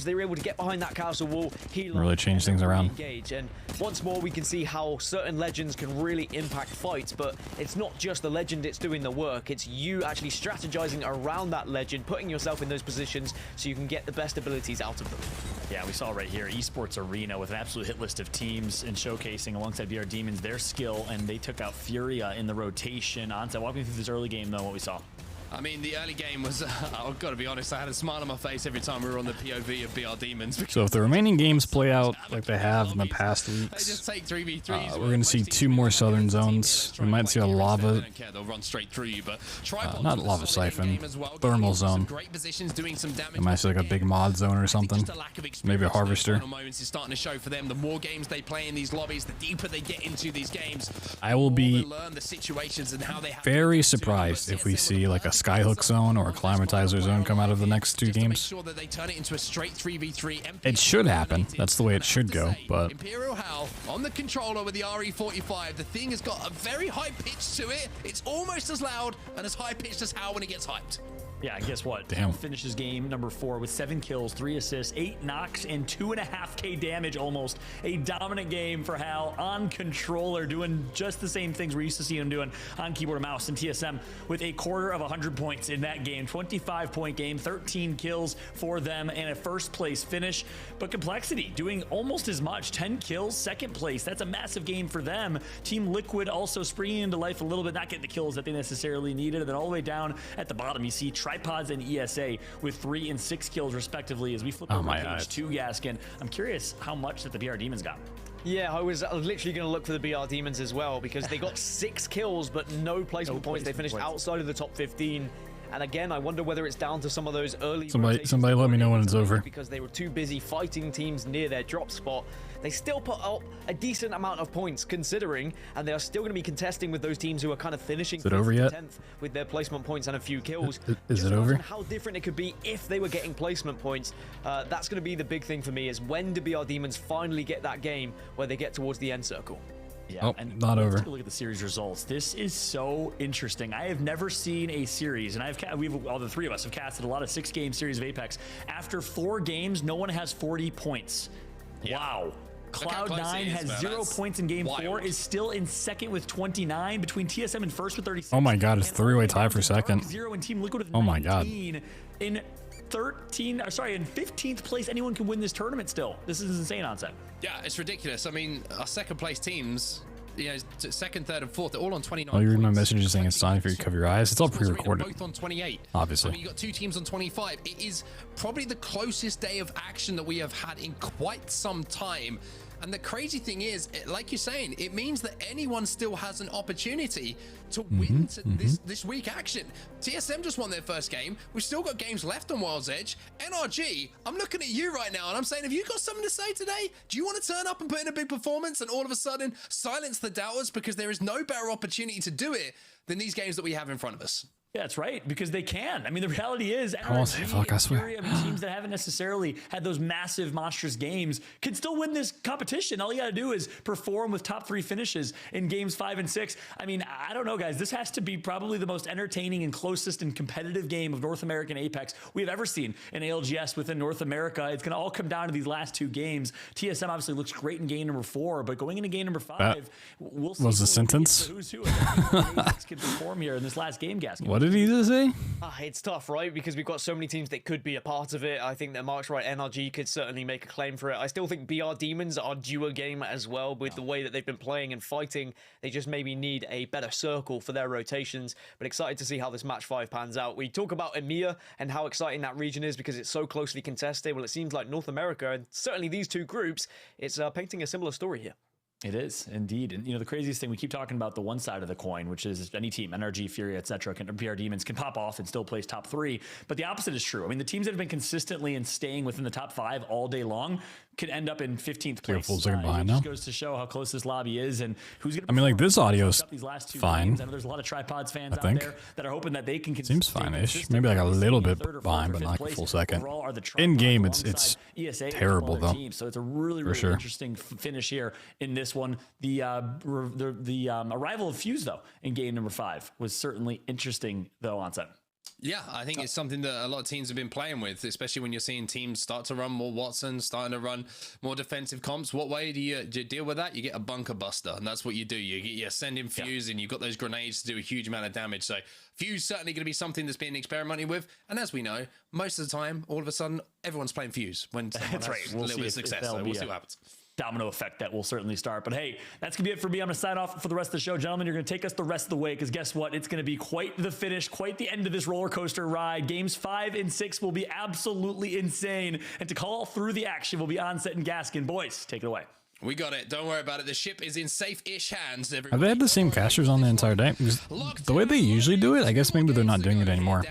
They were able to get behind that castle wall, heal, really change things around. Engage. And once more, we can see how certain legends can really impact fights. But it's not just the legend that's doing the work; it's you actually strategizing around that legend, putting yourself in those positions so you can get the best abilities out of them. Yeah, we saw right here, Esports Arena with an absolute hit list of teams and showcasing alongside BR Demons their skill, and they took out Furia in the rotation. Onset, walk me through this early game though, what we saw. I mean, the early game was, I've got to be honest, I had a smile on my face every time we were on the POV of BR Demons. So if the remaining games play out like they have in the past weeks, just take 3v3s. we're going to see 2 more southern zones. We might see a lava, I don't care, they'll run straight through you, but not lava siphon, thermal zone. We might see like a big mod zone or something, maybe a harvester. Moments is starting to show for them. The more games they play in these lobbies, the deeper they get into these games. I will be the situations and how they very surprised if we see like a Skyhook zone or a Climatizer zone come out of the next 2 games. It should happen. That's the way it should go, but Imperial Hal on the controller with the RE45. The thing has got a very high pitch to it. It's almost as loud and as high pitched as Hal when it gets hyped. Yeah, guess what? Damn. Finishes game number 4 with 7 kills, 3 assists, 8 knocks, and 2.5k damage almost. A dominant game for Hal on controller, doing just the same things we're used to seeing him doing on keyboard and mouse. And TSM with a quarter of 100 points in that game. 25-point game, 13 kills for them, and a first place finish. But Complexity doing almost as much, 10 kills, second place. That's a massive game for them. Team Liquid also springing into life a little bit, not getting the kills that they necessarily needed. And then all the way down at the bottom, you see Tripods and ESA with 3 and 6 kills respectively. As we flip over to page 2, Gaskin, I'm curious how much that the BR Demons got. Yeah, I was literally going to look for the BR Demons as well, because they got 6 kills but no placement points. They finished outside of the top 15. And again, I wonder whether it's down to some of those early somebody let me know when it's over, because they were too busy fighting teams near their drop spot. They still put up a decent amount of points considering, and they are still going to be contesting with those teams who are kind of finishing 10th with their placement points and a few kills. Is it over? How different it could be if they were getting placement points. That's going to be the big thing for me, is when do BR Demons finally get that game where they get towards the end circle? Yeah, and not over. Take a look at the series results. This is so interesting. I have never seen a series, and all the 3 of us have casted a lot of 6-game series of Apex. After 4 games, no one has 40 points. Yeah. Wow. Cloud9 has 0 points in game 4, is still in second with 29, between TSM and first with 36. Oh my god, it's 3-way tie for second. 0 and Team Liquid with 19. Oh my god. In 15th place, anyone can win this tournament still. This is insane, Onset. Yeah, it's ridiculous. I mean, our second place teams you know, second, third, and fourth. They're all on 29. Oh, you read my points. messages saying it's time for you to cover your eyes. It's all pre-recorded. Both on 28. Obviously. I mean, you got two teams on 25. It is probably the closest day of action that we have had in quite some time. And the crazy thing is, like you're saying, it means that anyone still has an opportunity to win this week action. TSM just won their first game. We've still got games left on Wild's Edge. NRG, I'm looking at you right now and I'm saying, have you got something to say today? Do you want to turn up and put in a big performance and all of a sudden silence the doubters, because there is no better opportunity to do it than these games that we have in front of us? Yeah, that's right, because they can. I mean, the reality is, I won't say fuck, I swear. Fury, I mean, teams that haven't necessarily had those massive, monstrous games can still win this competition. All you got to do is perform with top 3 finishes in games 5 and 6. I mean, I don't know, guys. This has to be probably the most entertaining and closest and competitive game of North American Apex we've ever seen in ALGS within North America. It's going to all come down to these last 2 games. TSM obviously looks great in game number 4, but going into game number 5, we'll see. Was the sentence? Who's who? Apex can perform here in this last game, Gaskin. What did he just say? It's tough, right? Because we've got so many teams that could be a part of it. I think that Mark's right. NRG could certainly make a claim for it. I still think BR Demons are due a game as well with the way that they've been playing and fighting. They just maybe need a better circle for their rotations. But excited to see how this match 5 pans out. We talk about EMEA and how exciting that region is because it's so closely contested. Well, it seems like North America, and certainly these 2 groups, it's painting a similar story here. It is indeed. And you know, the craziest thing, we keep talking about the one side of the coin, which is any team, NRG, Fury, etc., BR Demons can pop off and still place top 3. But the opposite is true. I mean, the teams that have been consistently and staying within the top 5 all day long could end up in 15th place. Full second behind it now. just goes to show how close this lobby is and who's going to. I mean, like, this audio's fine. Games. I know there's a lot of Tripods fans out there that are hoping that they can. Seems fine-ish. Maybe like a little bit behind, but not like a full second. In game, it's terrible though. So it's a really interesting finish here in this one. The arrival of Fuse though in game number 5 was certainly interesting though on set. Yeah, I think it's something that a lot of teams have been playing with, especially when you're seeing teams start to run more Watson, starting to run more defensive comps. What way do you deal with that? You get a bunker buster, and that's what you do. You send in Fuse, and you've got those grenades to do a huge amount of damage. So Fuse certainly going to be something that's being experimented with. And as we know, most of the time, all of a sudden, everyone's playing Fuse when someone has a little bit of success. So we'll see what happens. Domino effect that will certainly start. But hey, that's gonna be it for me. I'm gonna sign off for the rest of the show. Gentlemen, you're gonna take us the rest of the way, because guess what? It's gonna be quite the finish, quite the end of this roller coaster ride. Games 5 and 6 will be absolutely insane. And to call through the action will be Onset and Gaskin. Boys, take it away. We got it. Don't worry about it. The ship is in safe-ish hands. Have they had the same casters on the entire day? Because the way they usually do it, I guess maybe they're not doing it anymore.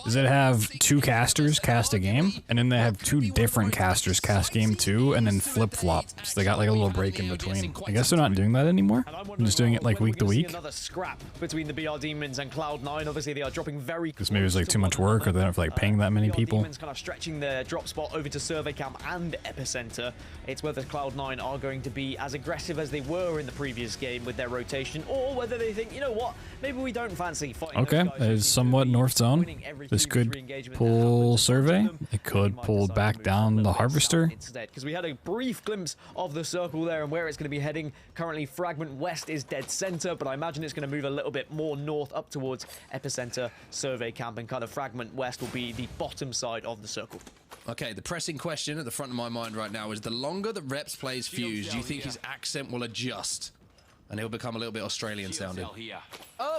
Does it have 2 casters cast a game, and then they have 2 different casters cast game 2, and then flip-flop? So they got like a little break in between. I guess they're not doing that anymore. They're just doing it like week to week. Another scrap between the BR Demons and Cloud9. Obviously, they are dropping very. Because maybe it's like too much work, or they don't feel like paying that many people. Demons kind of stretching their drop spot over to Survey Camp and Epicenter. It's whether Cloud9 are going to be as aggressive as they were in the previous game with their rotation, or whether they think, you know what, maybe we don't fancy fighting. Okay, that is somewhat north zone. This could pull Survey. It could pull back down the Harvester. Instead, because we had a brief glimpse of the circle there and where it's going to be heading. Currently, Fragment West is dead center, but I imagine it's going to move a little bit more north up towards Epicenter, Survey Camp, and kind of Fragment West will be the bottom side of the circle. Okay, the pressing question at the front of my mind right now is, the longer that Reps plays Fuse, do you think his accent will adjust and he'll become a little bit Australian sounding?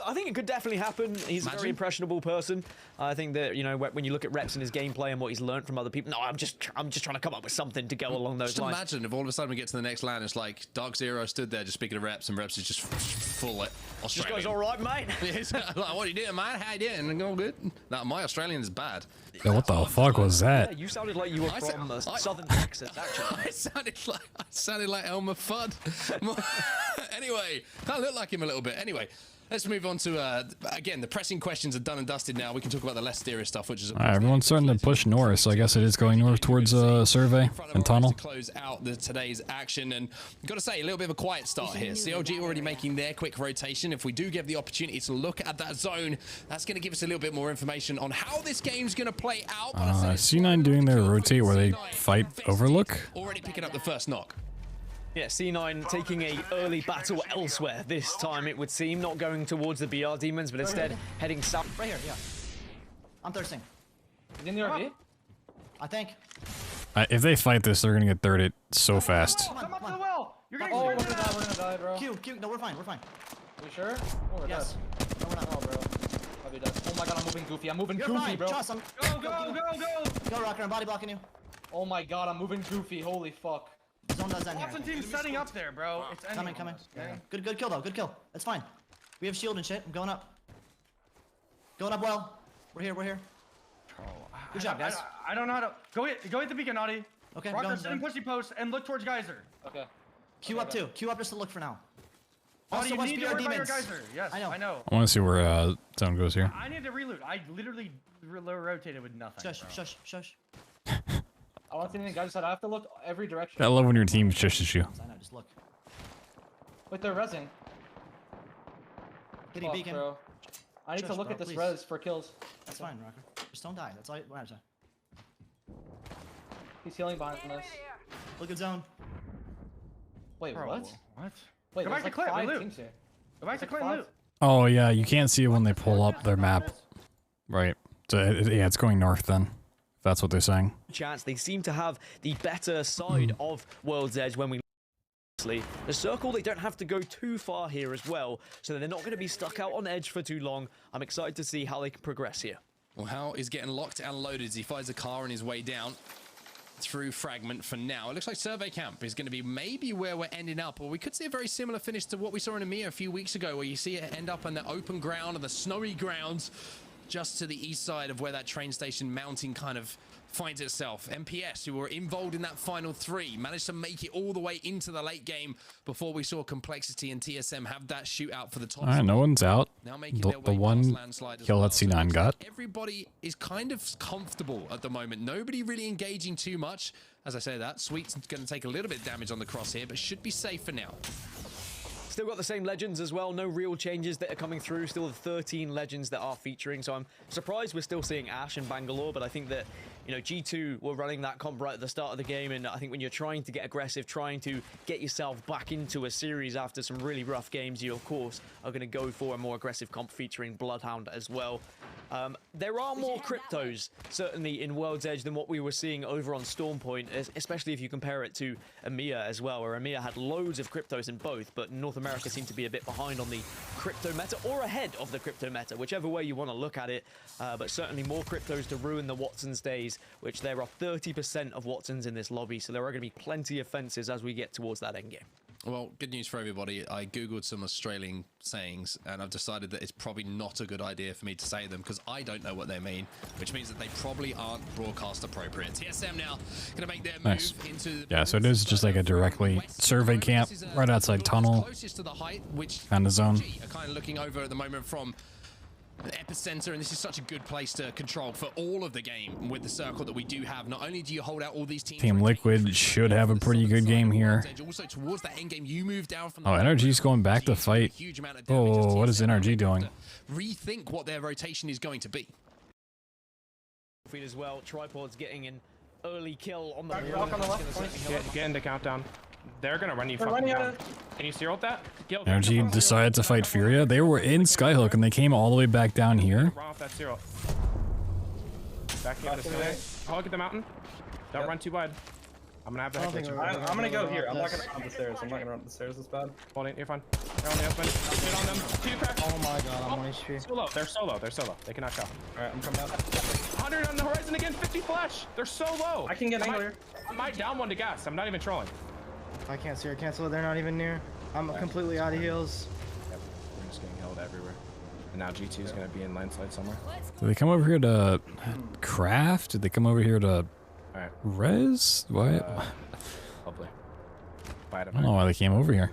I think it could definitely happen. He's a very impressionable person. I think that, you know, when you look at Reps and his gameplay and what he's learned from other people, no, I'm just trying to come up with something to go along those lines. Just imagine if all of a sudden we get to the next land, it's like Dark Zero stood there just speaking to Reps, and Reps is just full Australian. Just goes, all right, mate. Like, what are you doing, man? How you doing? And all good? No, my Australian is bad. Yeah, what the fuck was that? Yeah, you sounded like you were from Southern Texas, actually. I sounded like Elmer Fudd. Anyway, kind of look like him a little bit. Anyway, let's move on to, again, the pressing questions are done and dusted now. We can talk about the less serious stuff, which is... All right, everyone's starting to push north, so I guess it is going north towards Survey and Tunnel. To close out today's action, and I've got to say, a little bit of a quiet start here. CLG already making their quick rotation. If we do give the opportunity to look at that zone, that's going to give us a little bit more information on how this game's going to play out. C9 doing their rotate where they fight Overlook. Already picking up the first knock. Yeah, C9 taking a early battle elsewhere this time, it would seem. Not going towards the BR Demons, but instead heading south. Right here, yeah. I'm thirsting. In the RV? I think. If they fight this, they're going to get thirded so fast. Come up to the well! You're getting we're gonna die, bro. Q, no, we're fine, we're fine. You sure? Oh, we're Yes. dead. No, we're not. Oh, bro. I'll be dead. Oh my god, I'm moving goofy. I'm moving You're goofy, fine. bro. Trust, Go. Go, Rocker, I'm body blocking you. Oh my god, I'm moving goofy. Holy fuck. Zone does end here. Watson team's setting up there, bro. It's ending. Coming. Yeah. Good kill though, good kill. That's fine. We have shield and shit. I'm going up. Going up well. We're here. Good job, guys. I don't know how to... Go hit the beacon, Naughty. Okay, Rocker, sit in pushy post and look towards Geyser. Okay. Q up too. Q up just to look for now. Naughty, you watch need to BR worry about your demons. Geyser. Yes, I know. I want to see where zone goes here. I need to reloot. I literally rotated with nothing. Shush. I want to see the guys said I have to look every direction. I love when your team shushes you. I know, just look. Wait, they're rezzing. Hitting beacon. Bro. I need to look at this res for kills. That's fine, Rocker. Just don't die. That's all I have to say. He's healing behind us. Look at zone. Wait, Bro, what? what? Wait, Go back to like Clint, 5 loot. teams here. Go back to Clint, loot. Oh yeah, you can't see it when they pull up their map. Right. So yeah, it's going north then. If that's what they're saying. Chance they seem to have the better side of World's Edge when we the circle. They don't have to go too far here as well, so they're not going to be stuck out on edge for too long. I'm excited to see how they can progress here. Well, Hal is getting locked and loaded as he finds a car on his way down through Fragment for now. It looks like Survey Camp is going to be maybe where we're ending up, or we could see a very similar finish to what we saw in EMEA a few weeks ago, where you see it end up on the open ground and the snowy grounds just to the east side of where that train station mounting kind of finds itself. MPS, who were involved in that final 3, managed to make it all the way into the late game before we saw Complexity and TSM have that shootout for the top. Alright, no one's out. Now making The their way one past Landslide as kill well. that C9 got. Everybody is kind of comfortable at the moment. Nobody really engaging too much. As I say that, Sweet's going to take a little bit of damage on the cross here, but should be safe for now. Still got the same legends as well. No real changes that are coming through. Still the 13 legends that are featuring. So I'm surprised we're still seeing Ash and Bangalore, but I think that, you know, G2 were running that comp right at the start of the game, and I think when you're trying to get aggressive, trying to get yourself back into a series after some really rough games, you of course are going to go for a more aggressive comp featuring Bloodhound as well. There are more cryptos certainly in World's Edge than what we were seeing over on Stormpoint, especially if you compare it to EMEA as well, where EMEA had loads of cryptos in both, but North America seemed to be a bit behind on the crypto meta, or ahead of the crypto meta, whichever way you want to look at it. But certainly more cryptos to ruin the Watson's days, which there are 30% of Watsons in this lobby, so there are going to be plenty of fences as we get towards that endgame. Well, good news for everybody. I googled some Australian sayings, and I've decided that it's probably not a good idea for me to say them because I don't know what they mean, which means that they probably aren't broadcast appropriate. TSM now going to make their move into. Yeah, so it is just like a directly survey camp right outside tunnel closest to the height, which kind of zone. are kind of looking over at the moment from the epicenter, and this is such a good place to control for all of the game with the circle that we do have. Not only do you hold out all these teams, Team Liquid should have a pretty good game here. also towards that end game, you move down from Oh, NRG's going back to fight. Oh, what is NRG doing? Rethink what their rotation is going to be. As well, Tripod's getting an early kill on the Rock on the left. Get into countdown. They're gonna run you They're fucking running down. out Can you zero ult that? Kill. NRG decided to fight Furia. They were in Skyhook and they came all the way back down here. Run off that zero. Back into the sky. Oh, look at the mountain. Don't run too wide. I'm gonna have the heck. I'm gonna go here. I'm not gonna run up the stairs. I'm not gonna run up the stairs this bad. Hold it, you're fine. They're on the open. Get on them. 2 crack. Oh my god, I'm on HP. Solo. They're solo. They're solo. They cannot show. Alright, I'm coming out. 100 on the horizon again. 50 flash. They're so low. I can get an angle here. I might down one to gas. I'm not even trolling. I can't see or cancel it. They're not even near. I'm completely out of heals. Yep. We're just getting held everywhere. And now G2 is gonna be in landslide somewhere. Did they come over here to craft? Did they come over here to res? What? Probably. I don't know why they came over here.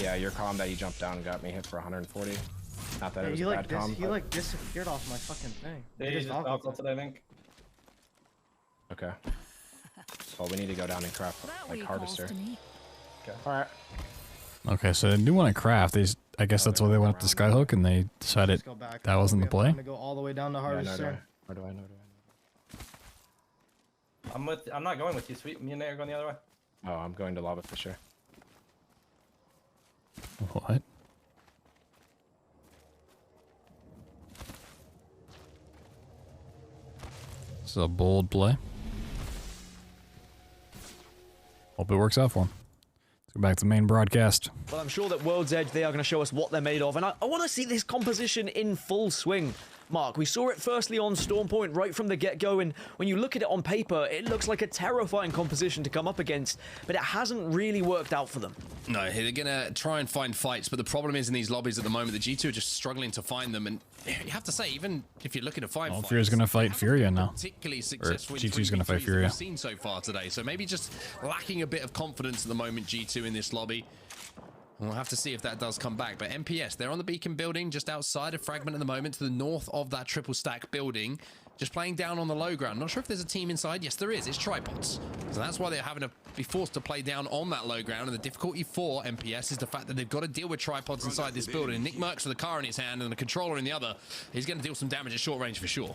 Yeah, your comm that you jumped down and got me hit for 140. Not that it was he a like bad comm. he like disappeared off my fucking thing. They just ulted, I think. Okay. Well, we need to go down and craft like harvester. Okay. All right. Okay, so they do want to craft. They, I guess that's why they went up to Skyhook and they decided that wasn't the play. I'm gonna go all the way down to harvester. Where do I know? I'm not going with you, Sweet. Me and Nate are going the other way. Oh, I'm going to lava for sure. What? This is a bold play. Hope it works out for him. Let's go back to the main broadcast. Well, I'm sure that World's Edge, they are going to show us what they're made of. And I want to see this composition in full swing. Mark, we saw it firstly on Storm Point right from the get-go, and when you look at it on paper, it looks like a terrifying composition to come up against, but it hasn't really worked out for them. No, they're going to try and find fights, but the problem is in these lobbies at the moment, the G2 are just struggling to find them, and you have to say, even if you're looking to find fights, Furia's going to fight Furia now. Particularly successful. G2's going to fight Furia. We've seen so far today, so maybe just lacking a bit of confidence at the moment, G2 in this lobby. We'll have to see if that does come back. But MPS, they're on the beacon building just outside of Fragment at the moment, to the north of that triple stack building. Just playing down on the low ground. Not sure if there's a team inside. Yes, there is. It's tripods. So that's why they're having to be forced to play down on that low ground. And the difficulty for MPS is the fact that they've got to deal with tripods inside this building. And Nick Merckx with a car in his hand and the controller in the other. He's going to deal some damage at short range for sure.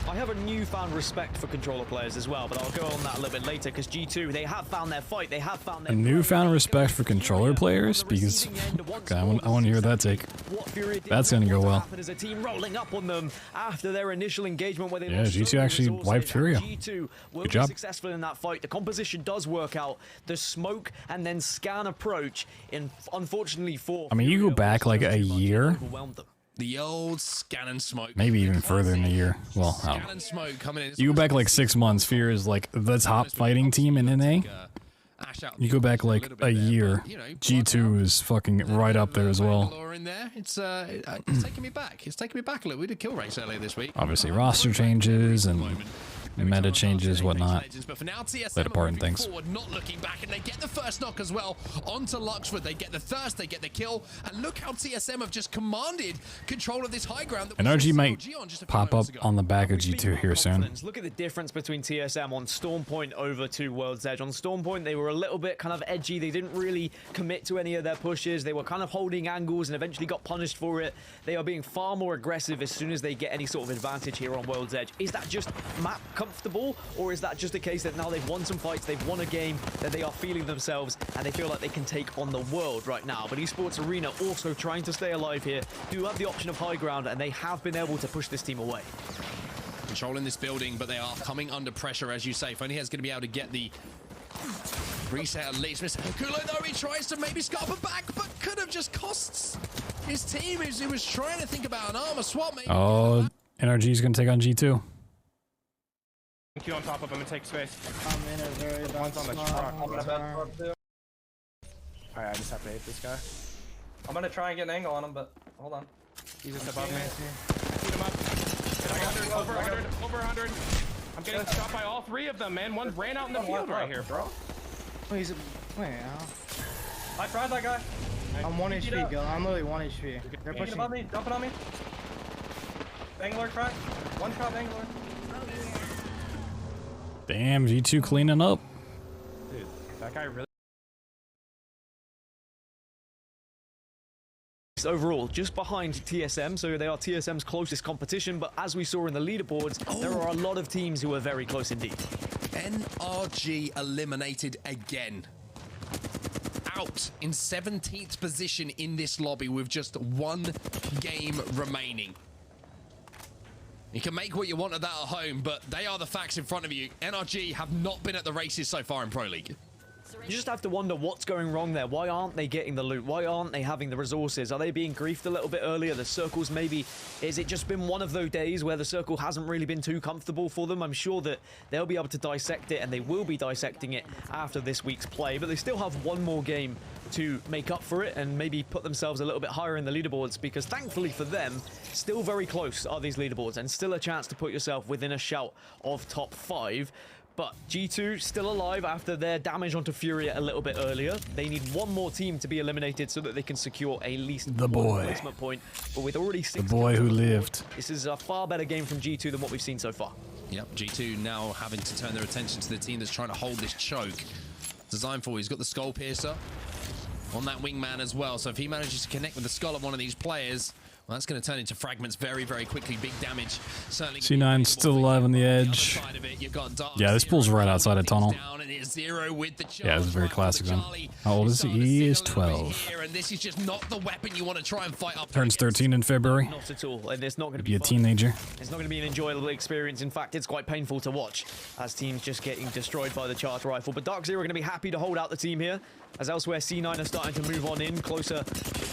I have a newfound respect for controller players as well, but I'll go on that a little bit later because G2, they have found their fight. They have found their A newfound respect for controller players? Because okay, I want to hear that take. That's going to go well. There's a team rolling up on them after their initial engagement where they Yeah, G2 actually wiped Furia. G2 will Good be job. successful in that fight. The composition does work out. The smoke and then scan approach, unfortunately for I mean, you go back like a year. The old scan and smoke. Maybe even further than a year. Well, Scan and smoke coming in. you go back like 6 months. Fear is like the top fighting team in NA. You go back like a year. G2 is fucking right up there as well. In there. It's taking me back. It's taking me back a little. We did kill race earlier this week. Obviously, roster changes and meta changes, whatnot. But for now, TSM Played a part in things. forward, not looking back, and they get the first knock as well onto Luxford. They get the thirst, they get the kill, and look how TSM have just commanded control of this high ground. NRG might pop up on the back of G2 here soon. Look at the difference between TSM on Storm Point over to World's Edge. On Storm Point, they were a little bit kind of edgy. They didn't really commit to any of their pushes. They were kind of holding angles and eventually got punished for it. They are being far more aggressive as soon as they get any sort of advantage here on World's Edge. Is that just map comfortable, or is that just a case that now they've won some fights, they've won a game, that they are feeling themselves and they feel like they can take on the world right now? But Esports Arena also trying to stay alive here, do have the option of high ground, and they have been able to push this team away. Controlling this building, but they are coming under pressure, as you say. If only he's going to be able to get the reset at least. Mr. Kulo, though, he tries to maybe scarf it back, but could have just costs his team. He was trying to think about an armor swap. Maybe. Oh, NRG is going to take on G2. Q on top of him and take space. I'm in a very bad One's on the spot. truck. Alright, I just have to hit this guy. I'm gonna try and get an angle on him, but hold on. He's just above me. Shoot him up. Hit 100, over 100, over 100. I'm getting shot by all three of them, man. One ran out in the field right here, bro. Oh, he's a... Wait, I tried that guy. I'm 1 HP, Gil. I'm literally 1 HP. They're Pushing pushing. above me, jumping on me. Bangalore crack. One shot Bangalore. Damn, G2 cleaning up. Dude, that guy really... Overall, just behind TSM, so they are TSM's closest competition, but as we saw in the leaderboards, there are a lot of teams who are very close indeed. NRG eliminated again. Out in 17th position in this lobby with just one game remaining. You can make what you want of that at home, but they are the facts in front of you. NRG have not been at the races so far in Pro League. You just have to wonder what's going wrong there. Why aren't they getting the loot? Why aren't they having the resources? Are they being griefed a little bit earlier? The circles maybe... Is it just been one of those days where the circle hasn't really been too comfortable for them? I'm sure that they'll be able to dissect it, and they will be dissecting it after this week's play, but they still have one more game to make up for it and maybe put themselves a little bit higher in the leaderboards, because thankfully for them, still very close are these leaderboards and still a chance to put yourself within a shout of top 5. But G2 still alive after their damage onto Furia a little bit earlier. They need one more team to be eliminated so that they can secure at least one placement point. But with already 6 The boy who lived. This is a far better game from G2 than what we've seen so far. Yep, G2 now having to turn their attention to the team that's trying to hold this choke. Designed for, he's got the Skull Piercer on that wingman as well. So if he manages to connect with the skull of one of these players, Well, that's going to turn into fragments very, very quickly. Big damage. Certainly. C9 still alive on the edge. Yeah, this pool's right outside a tunnel. Yeah, this is very classic then. How old is he? He is 12. And this is just not the weapon you want to try and fight up. Turns 13 in February. Not at all, and it's not going to be a teenager. It's not going to be an enjoyable experience. In fact, it's quite painful to watch as teams just getting destroyed by the charge rifle. But Dark Zero are going to be happy to hold out the team here, as elsewhere C9 are starting to move on in closer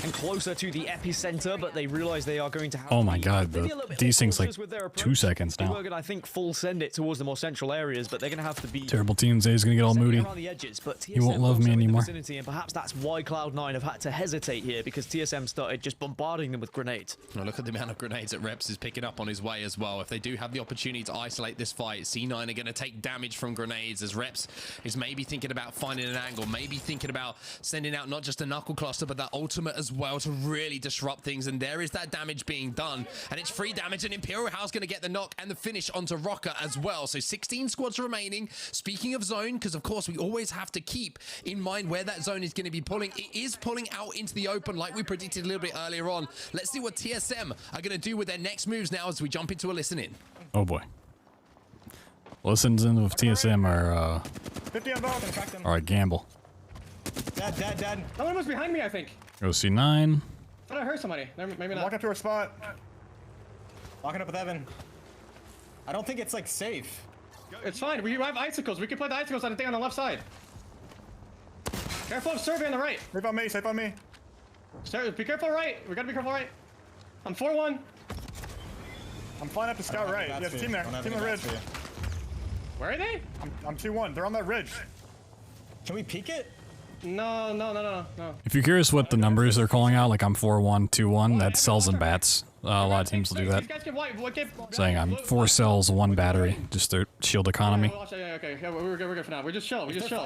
and closer to the epicenter, but they realize they are going to have oh my god, the desyncs like 2 seconds now. We're going to, I think, full send it towards the more central areas, but they're going to have to be terrible teams. He's going to get all moody. around the edges, but He won't love me anymore. And perhaps that's why Cloud9 have had to hesitate here, because TSM started just bombarding them with grenades. Now look at the amount of grenades that Reps is picking up on his way as well. If they do have the opportunity to isolate this fight, C9 are going to take damage from grenades, as Reps is maybe thinking about finding an angle, maybe thinking about sending out not just a knuckle cluster, but that ultimate as well to really disrupt things. And there is that damage being done, and it's free damage, and Imperial House going to get the knock and the finish onto Rocker as well. So 16 squads remaining. Speaking of zone, because of course we always have to keep in mind where that zone is going to be pulling. It is pulling out into the open like we predicted a little bit earlier on. Let's see what TSM are going to do with their next moves now as we jump into a listen in. Oh boy. Listens in with TSM are 50 on both. a gamble. Dead. Someone was behind me, I think. Go C9. I thought I heard somebody. Maybe not. Walk up to our spot. Walking up with Evan. I don't think it's like safe. It's fine. We have icicles. We can play the icicles on the thing on the left side. Careful of survey on the right. Safe on me. Safe on me. Be careful right. We gotta be careful right. I'm 4-1. I'm flying up to scout right. Yeah, team there. Team on the ridge. Where are they? I'm 2-1. They're on that ridge. Can we peek it? No. If you're curious what the numbers they're calling out, like I'm 4-1, 2-1, that's cells and bats. A lot of teams will do that. Saying I'm 4 cells, 1 battery, just their shield economy. Okay, we're good for now. We're just chill. We just chill.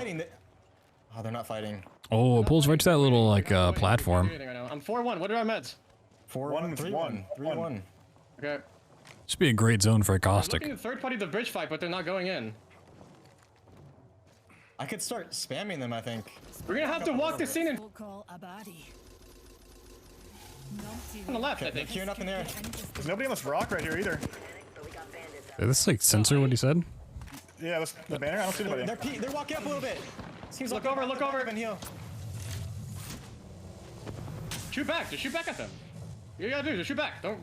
Oh, they're not fighting. Oh, it pulls right to that little like platform. I'm 4-1. What are our meds? 4-1, 3-1, 3-1. Okay. Should be a great zone for a caustic. I'm looking at third party the bridge fight, but they're not going in. I could start spamming them, I think. We're gonna have to walk the scene and on the left, I think. Queuing up in there. There's nobody on this rock right here either. Is this like censor what he said? Yeah, that's the banner. I don't see anybody. They're walking up a little bit. Seems look over and heal. Shoot back. Just shoot back at them. You gotta do. Just shoot back. Don't.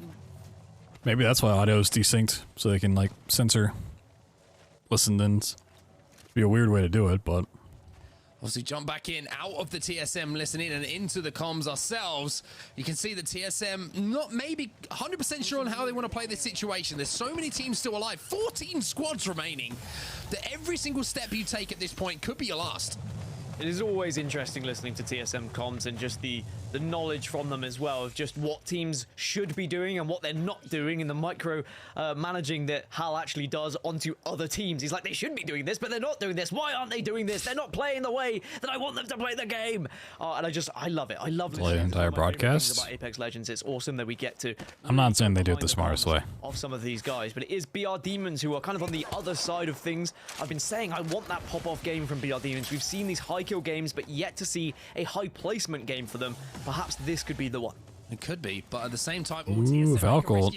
Maybe that's why audio is desynced, so they can like censor listen-ins. Be a weird way to do it, but obviously jump back in out of the TSM listening and into the comms ourselves. You can see the TSM not maybe 100% sure on how they want to play this situation. There's so many teams still alive, 14 squads remaining, that every single step you take at this point could be your last. It is always interesting listening to TSM comms and just the knowledge from them as well of just what teams should be doing and what they're not doing, and the micro managing that Hal actually does onto other teams. He's like, they should be doing this, but they're not doing this. Why aren't they doing this? They're not playing the way that I want them to play the game. And I love it. I love play the entire broadcast. About Apex Legends. It's awesome that we get to. I'm not saying they do it the smartest way. Of some of these guys, but it is BR Demons who are kind of on the other side of things. I've been saying I want that pop-off game from BR Demons. We've seen these high kill games, but yet to see a high placement game for them. Perhaps this could be the one. It could be, but at the same time, ooh, Valcolt.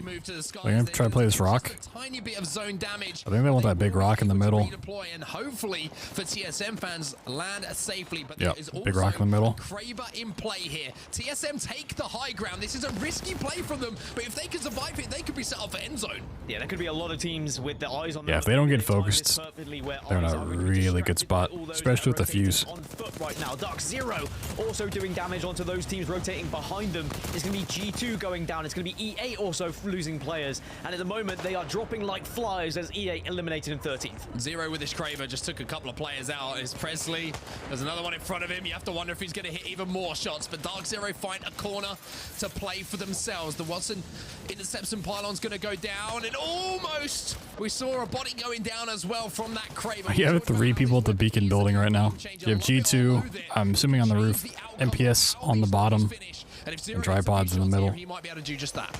They're gonna try to play this rock. Tiny bit of zone damage. I think they want that big rock in the middle. And hopefully for TSM fans land safely, but yep, there is big rock in the middle. Kraber in play here. TSM take the high ground. This is a risky play from them, but if they can survive it, they could be set up for end zone. Yeah, there could be a lot of teams with their eyes on. Yeah, if they don't get focused, they're in a really good spot, especially with the fuse. On foot right now, Dark Zero also doing damage onto those teams rotating behind them. It's going to be G2 going down. It's going to be EA also losing players. And at the moment, they are dropping like flies as EA eliminated in 13th. Zero with his Kraber just took a couple of players out. Is Presley. There's another one in front of him. You have to wonder if he's going to hit even more shots. But Dark Zero find a corner to play for themselves. The Watson intercepts and pylon's going to go down. And almost we saw a body going down as well from that Kraber. You have 3 people at the beacon building right now. You have G2, I'm assuming on the roof, MPS on the bottom, and tripods in the middle. He might be able to do just that.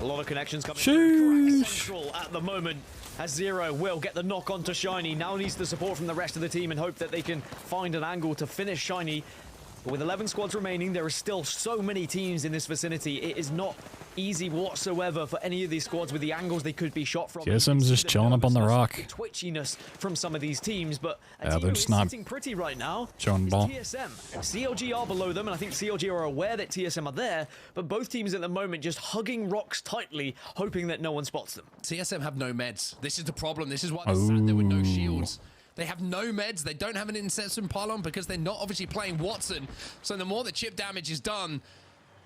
A lot of connections coming through Central at the moment, as Zero will get the knock onto Shiny. Now needs the support from the rest of the team and hope that they can find an angle to finish Shiny. But with 11 squads remaining, there are still so many teams in this vicinity. It is not easy whatsoever for any of these squads with the angles they could be shot from. TSM's just chilling up on the rock. Twitchiness from some of these teams, but Yeah, they're just not sitting pretty right now. showing the ball. TSM. CLG are below them, and I think CLG are aware that TSM are there, but both teams at the moment just hugging rocks tightly, hoping that no one spots them. TSM have no meds. This is the problem. This is why they're sat there with no shields. They have no meds. They don't have an interception pylon because they're not obviously playing Watson. So the more the chip damage is done,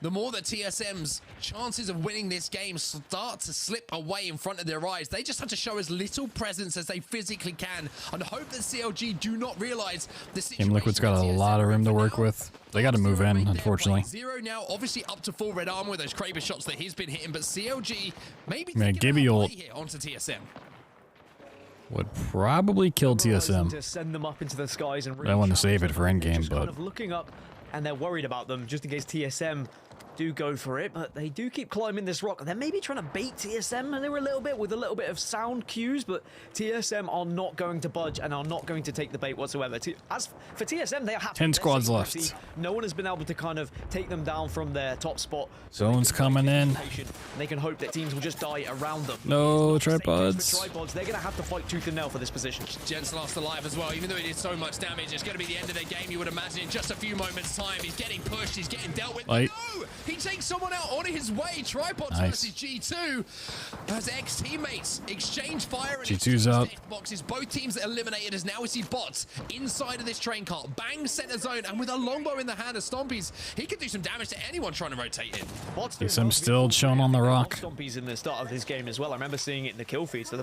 the more that TSM's chances of winning this game start to slip away in front of their eyes. They just have to show as little presence as they physically can and hope that CLG do not realize the situation. Team Liquid's got a lot of room to work with. They got to move in, unfortunately. Zero now, obviously up to full red armor with those Kraber shots that he's been hitting, but CLG maybe Man, Gibby ult here onto TSM. would probably kill TSM. To send them up into the skies and I want to save it for endgame, but kind of looking up, and they're worried about them just in case TSM do go for it, but they do keep climbing this rock. They're maybe trying to bait TSM a little bit with a little bit of sound cues, but TSM are not going to budge and are not going to take the bait whatsoever. As for TSM, they are happy. 10 squads left. No one has been able to kind of take them down from their top spot. Zone's coming in. They can hope that teams will just die around them. No tripods. They're going to have to fight tooth and nail for this position. Jens lost alive as well, even though he did so much damage. It's going to be the end of their game, you would imagine, in just a few moments' time. He's getting pushed, he's getting dealt with. Light. No! He takes someone out on his way. Tripods versus G2 as ex-teammates exchange fire. And G2's up. Boxes. Both teams eliminated as now we see bots inside of this train car. Bang, center zone, and with a longbow in the hand of Stompies, he could do some damage to anyone trying to rotate in. TSM still shown on the rock. Stompies in the start of this game as well. I remember seeing it in the kill feed. So the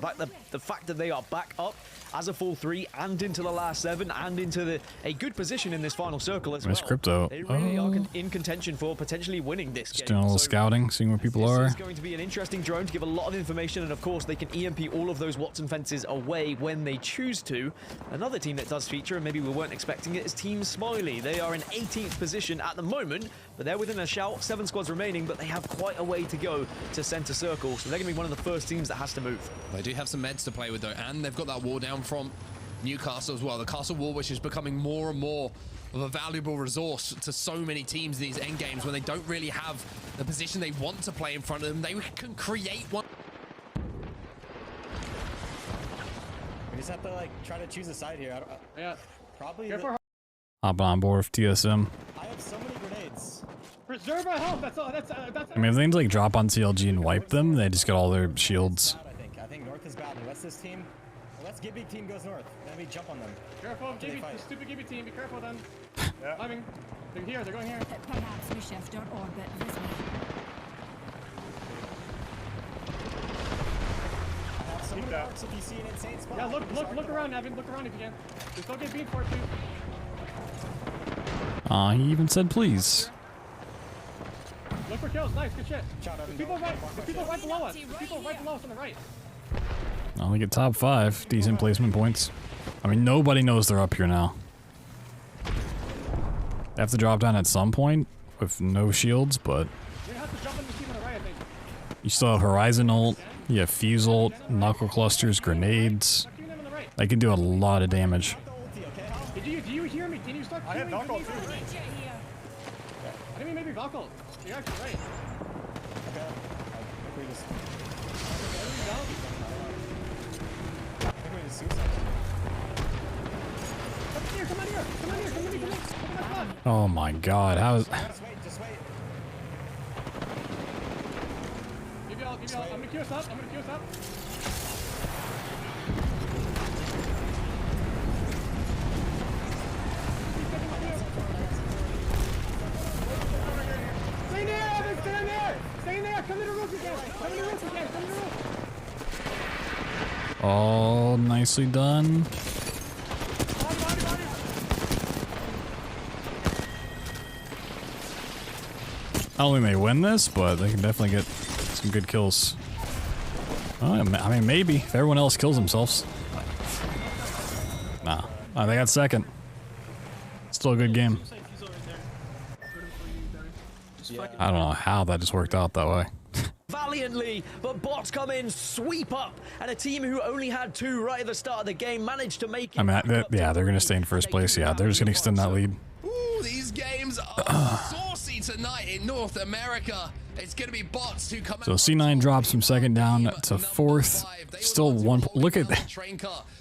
fact that they are back up as a full 3 and into the last 7 and into a good position in this final circle as well. Miss Crypto. They really are in contention for potentially winning this Just game. doing a little scouting, seeing where people are. It's going to be an interesting drone to give a lot of information, and of course they can EMP all of those Watson fences away when they choose to. Another team that does feature, and maybe we weren't expecting it, is Team Smiley. They are in 18th position at the moment, but they're within a shout. 7 squads remaining, but they have quite a way to go to center circle, so they're going to be one of the first teams that has to move. They do have some meds to play with though, and they've got that wall down from Newcastle as well. The castle wall, which is becoming more and more of a valuable resource to so many teams in these end games when they don't really have the position they want to play in front of them. They can create one. We just have to like try to choose a side here. Yeah, probably. Hop on board with TSM. I have so many grenades. Preserve our health. That's all. That's. I mean, if they can like drop on CLG and wipe them, they just get all their shields. I think north is bad. What's this team? Let's Gibby team goes north. Then we jump on them. Careful, Gibby, the stupid Gibby team. Be careful then. Yeah. Climbing. They're here. They're going here. Perhaps we shift our orbit this way. I have so many marks if you see an insane spot. Yeah, look around, Evan. Look around if you can. Just don't get beat for it too. Aw, he even said please. Look for kills. Nice, good shit. There's people right below us. There's people right below us on the right. I'll get top 5. Decent placement points. I mean, nobody knows they're up here now. They have to drop down at some point with no shields, but you still have Horizon ult, you have Fuse ult, Knuckle clusters, grenades. They can do a lot of damage. Do you hear me? Can you start killing? I have Knuckle too. I mean maybe Knuckle. You're actually right. Okay. Come on here. Oh my god, how is... Just wait. Give y'all. I'm gonna queue us up. Stay there. Come to the roof again. Oh, nicely done. I don't think they win this, but they can definitely get some good kills. Oh, I mean, maybe if everyone else kills themselves. Nah, they got second. Still a good game. I don't know how that just worked out that way. Valiantly, but bots come in, sweep up, and a team who only had 2 right at the start of the game managed to make it. I mean, yeah, they're gonna stay in first place. Yeah, they're just gonna extend that lead. Ooh, these games saucy tonight in North America. It's going to be bots who come So C9 drops from second down to fourth. Still one. Look at that.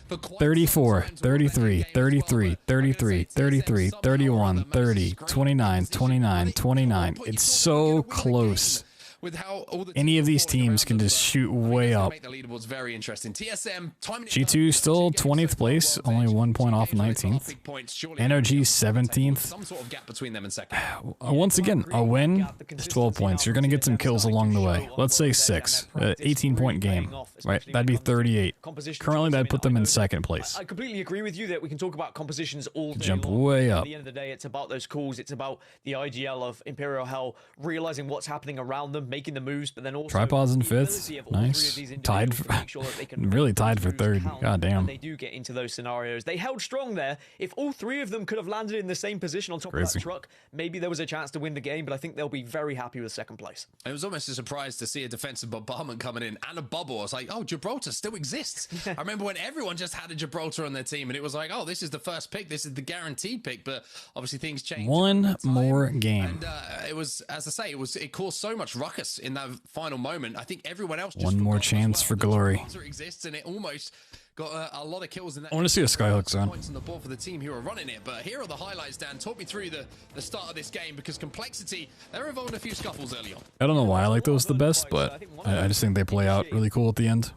34, 33, 33, 33, 33, 31, 30, 29, 29, 29. It's so close. With how all the Any of these teams can just shoot way up. make the leaderboards very interesting. TSM G2 still 20th place, only 1 point off 19th. NRG 17th. some sort of gap between them and second. Once again, a win is 12 points. You're going to get some kills along the way. Let's say 6. 18-point game, right? That'd be 38. Currently, that'd put them in second place. I completely agree with you that we can talk about compositions all day Jump long. way At up. the end of the day, it's about those calls. It's about the IGL of Imperial Hell, realizing what's happening around them, making the moves, but then also Tripods in the fifth. ability of all three of Nice. these Tied individuals for, to make sure that they can really tied for third. count God damn. when they do get into those scenarios. They held strong there. If all three of them could have landed in the same position on top of Crazy. that truck, maybe there was a chance to win the game, but I think they'll be very happy with second place. It was almost a surprise to see a defensive bombardment coming in and a bubble. I was like, oh, Gibraltar still exists. I remember when everyone just had a Gibraltar on their team and it was like, oh, this is the first pick. This is the guaranteed pick. But obviously things changed. One more game. And it was, as I say, it caused so much ruckus in that final moment. I think everyone else just One more chance for glory. Gibraltar exists and it almost got a lot of kills in that. I want to see a Skyhook zone. Points on the board for the team who are running it, but here are the highlights. Dan, talk me through the start of this game because Complexity, they're involved in a few scuffles early on. I don't know why I like those the best, but I just think they play out really cool at the end.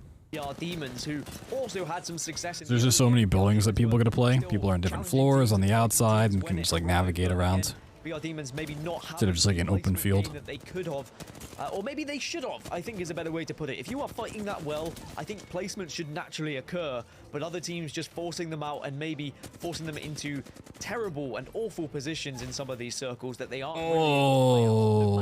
Demons who also had some success in There's just so many buildings that people get to play. People are on different floors on the outside and can just like navigate around. VR Demons maybe not have Instead of just like an open field. that they could have, or maybe they should have, I think is a better way to put it. If you are fighting that well, I think placement should naturally occur, but other teams just forcing them out and maybe forcing them into terrible and awful positions in some of these circles that they aren't Oh,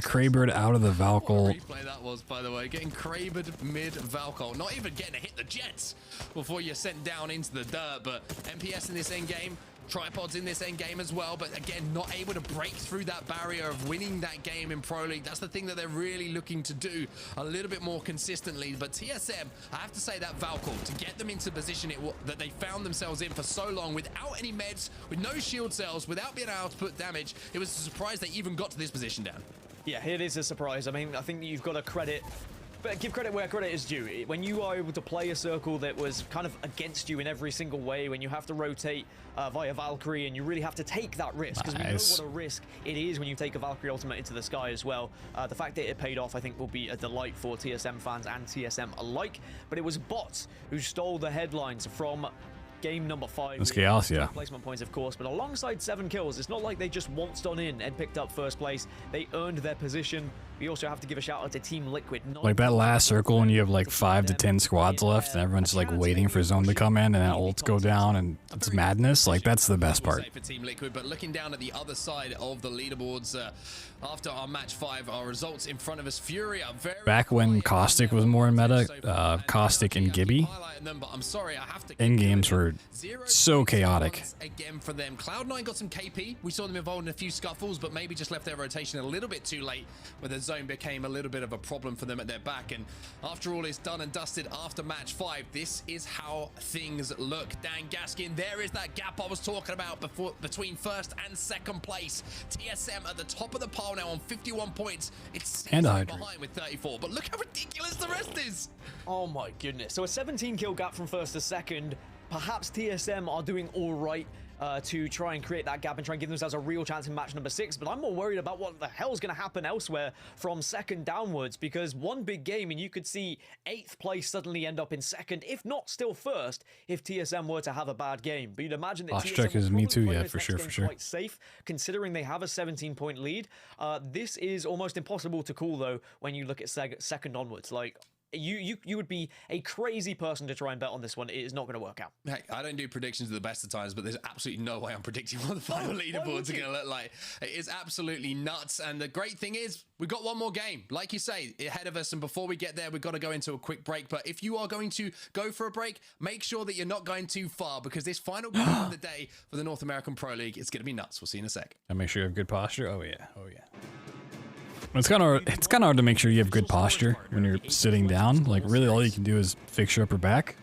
Krabered out of the Valkyrie. Replay that was, by the way, getting Krabered mid Valkyrie, not even getting to hit the jets before you're sent down into the dirt, but MPS in this end game. Tripods in this end game as well, but again, not able to break through that barrier of winning that game in Pro League. That's the thing that they're really looking to do a little bit more consistently. But TSM, I have to say that Valkyrie, to get them into position that they found themselves in for so long without any meds, with no shield cells, without being able to put damage, it was a surprise they even got to this position, Dan. Yeah, it is a surprise. I mean, I think you've got to give credit where credit is due. When you are able to play a circle that was kind of against you in every single way, when you have to rotate via Valkyrie and you really have to take that risk, because we know what a risk it is when you take a Valkyrie ultimate into the sky as well. The fact that it paid off, I think, will be a delight for TSM fans and TSM alike. But it was bots who stole the headlines from game number 5. It's chaos, yeah. Placement points, of course, but alongside 7 kills, it's not like they just waltzed on in and picked up first place. They earned their position. We also have to give a shout out to Team Liquid. Like that last circle when you have like 5 to 10 squads left and everyone's like waiting for zone to come in and then ults go down and it's madness. Like that's the best part. For Team Liquid, but looking down at the other side of the leaderboards, after our match 5, our results in front of us, Fury are very Back when Caustic was more in meta, Caustic and Gibby, end games were so chaotic. Again for them. Cloud9 got some KP. We saw them involved in a few scuffles, but maybe just left their rotation a little bit too late, where the zone became a little bit of a problem for them at their back. And after all is done and dusted, after match 5, this is how things look. Dan Gaskin, there is that gap I was talking about before between first and second place. TSM at the top of the pile now on 51 points. It's and behind with 34, but look how ridiculous the rest is. Oh my goodness. So a 17 kill gap from first to second. Perhaps TSM are doing all right to try and create that gap and try and give themselves a real chance in match number 6, but I'm more worried about what the hell's going to happen elsewhere from second downwards, because one big game and you could see 8th place suddenly end up in second, if not still first, if TSM were to have a bad game. But you'd imagine that Lost TSM check is me too, yeah, for sure, quite safe, considering they have a 17-point lead. This is almost impossible to call, though, when you look at second onwards. Like, you would be a crazy person to try and bet on this one. It is not going to work out. Hey, I don't do predictions at the best of times, but there's absolutely no way I'm predicting what the final leaderboards are going to look like. It is absolutely nuts. And the great thing is, we've got one more game, like you say, ahead of us. And before we get there, we've got to go into a quick break. But if you are going to go for a break, make sure that you're not going too far, because this final game of the day for the North American Pro League is going to be nuts. We'll see you in a sec. And make sure you have good posture. Oh yeah, oh yeah. It's kind of hard to make sure you have good posture when you're sitting down. Like really, all you can do is fix your upper back.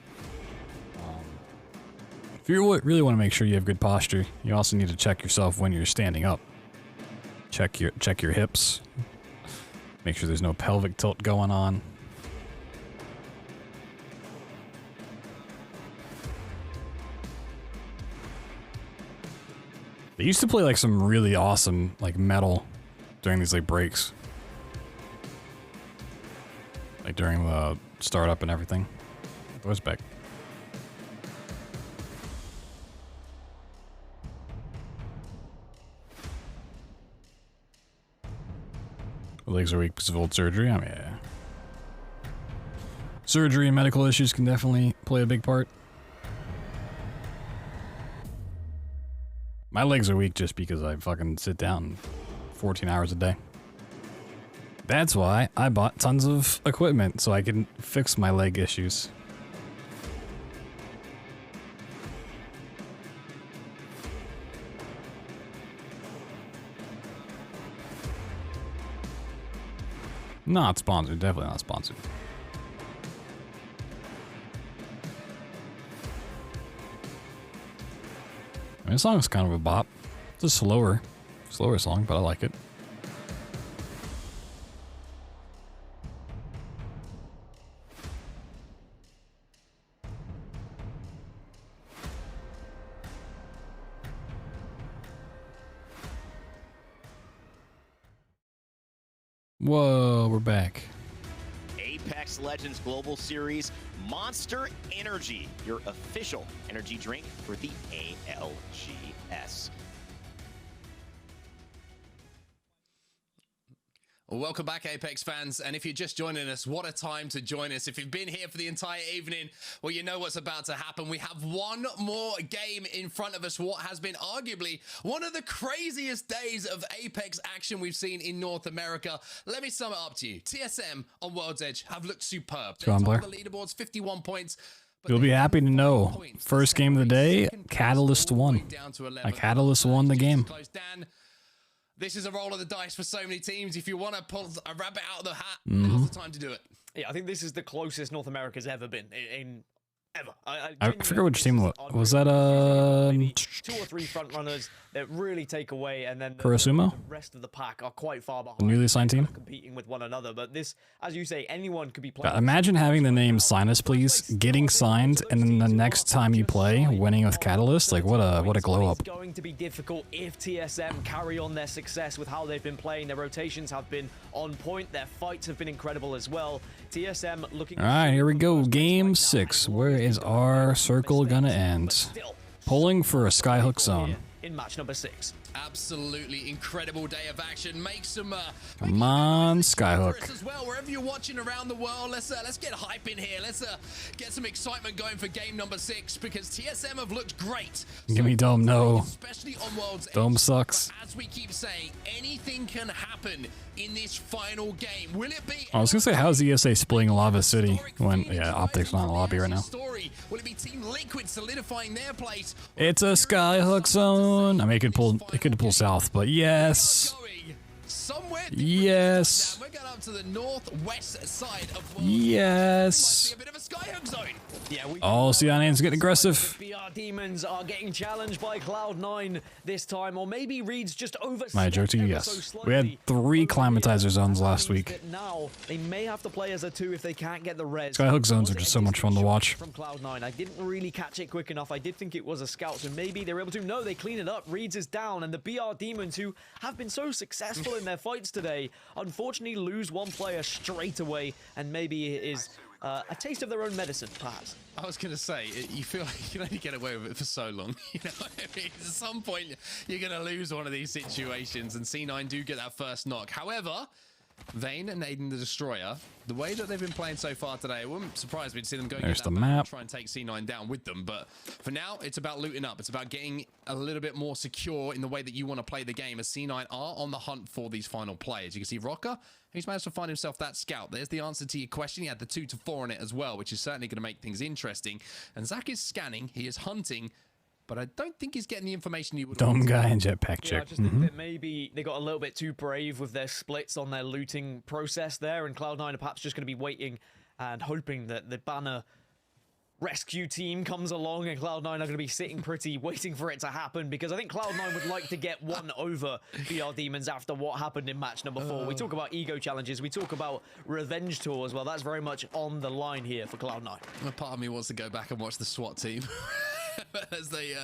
If you really want to make sure you have good posture, you also need to check yourself when you're standing up. Check your hips. Make sure there's no pelvic tilt going on. They used to play like some really awesome like metal during these like breaks. Like during the startup and everything. Where's Beck? Legs are weak because of old surgery. I mean, yeah. Surgery and medical issues can definitely play a big part. My legs are weak just because I fucking sit down 14 hours a day. That's why I bought tons of equipment so I can fix my leg issues. Not sponsored, definitely not sponsored. I mean, this song is kind of a bop. It's a slower song, but I like it. Whoa, we're back. Apex Legends Global Series Monster Energy, your official energy drink for the ALGS. Welcome back, Apex fans, and if you're just joining us, what a time to join us. If you've been here for the entire evening, well, you know what's about to happen. We have one more game in front of us, what has been arguably one of the craziest days of Apex action we've seen in North America. Let me sum it up to you. TSM on World's Edge have looked superb. Go on, Blair. The leaderboards, 51 points. You'll be happy to know, first game of the day, Catalyst won. Catalyst won the game. This is a roll of the dice for so many teams. If you want to pull a rabbit out of the hat, now's the time to do it. Yeah, I think this is the closest North America's ever been in ever. I forget which team was that. 2 or 3 front runners that really take away, and then the rest of the pack are quite far behind. The newly signed team competing with one another. But this, as you say, anyone could be playing. Imagine having the name Sign Us Please, getting signed, and then the next time you play, winning with Catalyst. Like what a glow up. It's going to be difficult if TSM carry on their success with how they've been playing. Their rotations have been on point. Their fights have been incredible as well. TSM looking. All right, here we go. Game 6. Where is our circle gonna end? Pulling for a skyhook zone. In match number 6. Absolutely incredible day of action. Make some come on, skyhook. As well, wherever you're watching around the world, let's get hype in here. Let's get some excitement going for game number 6 because TSM have looked great. Give me Dome, no. Especially on World's Dome sucks. But as we keep saying, anything can happen in this final game. Will it be? I was gonna say, how's ESA splitting Lava City when Optic's not in the lobby right now? Will it be Team Liquid solidifying their place? It's a skyhook zone. I mean, it could pull south, but yes. Yes. We're going up to the northwest side of yes. A bit of a skyhook zone. Yeah, Cyanid's getting aggressive. BR Demons are getting challenged by Cloud9 this time, or maybe Reed's just over. My joke to you, yes. We had 3 climatizer zones last week. Now they may have to play as a 2 if they can't get the res. Skyhook zones are just so much fun to watch. From Cloud9, I didn't really catch it quick enough. I did think it was a scout, so maybe they were able to. No, they clean it up. Reed's is down, and the BR Demons, who have been so successful in their fights today, unfortunately lose one player straight away, and maybe it is a taste of their own medicine, perhaps. I was going to say, you feel like you can only get away with it for so long. You know, I mean, at some point, you're going to lose one of these situations, and C9 do get that first knock. However, Vayne and Aiden the Destroyer, the way that they've been playing so far today, it wouldn't surprise me to see them go get that map and try and take C9 down with them. But for now, it's about looting up. It's about getting a little bit more secure in the way that you want to play the game, as C9 are on the hunt for these final players. You can see Rocker, he's managed to find himself that scout. There's the answer to your question. He had the 2 to 4 on it as well, which is certainly going to make things interesting. And Zach is scanning. He is hunting. But I don't think he's getting the information you would Dome want. guy and jetpack chick. I just think that maybe they got a little bit too brave with their splits on their looting process there, and Cloud9 are perhaps just going to be waiting and hoping that the banner rescue team comes along, and Cloud9 are going to be sitting pretty, waiting for it to happen, because I think Cloud9 would like to get one over BR Demons after what happened in match number 4. We talk about ego challenges, we talk about revenge tour as well. That's very much on the line here for Cloud9. A part of me wants to go back and watch the SWAT team as they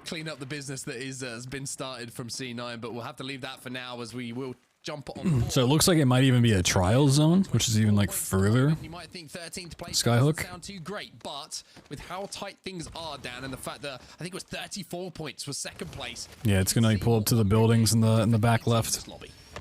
clean up the business that has been started from C9, but we'll have to leave that for now, as we will jump on. So it looks like it might even be a trial zone, which is even like further. You might think 13th place Skyhook. doesn't sound too great, but with how tight things are, Dan, and the fact that I think it was 34 points for second place. Yeah, it's gonna like, pull up to the buildings in the back left.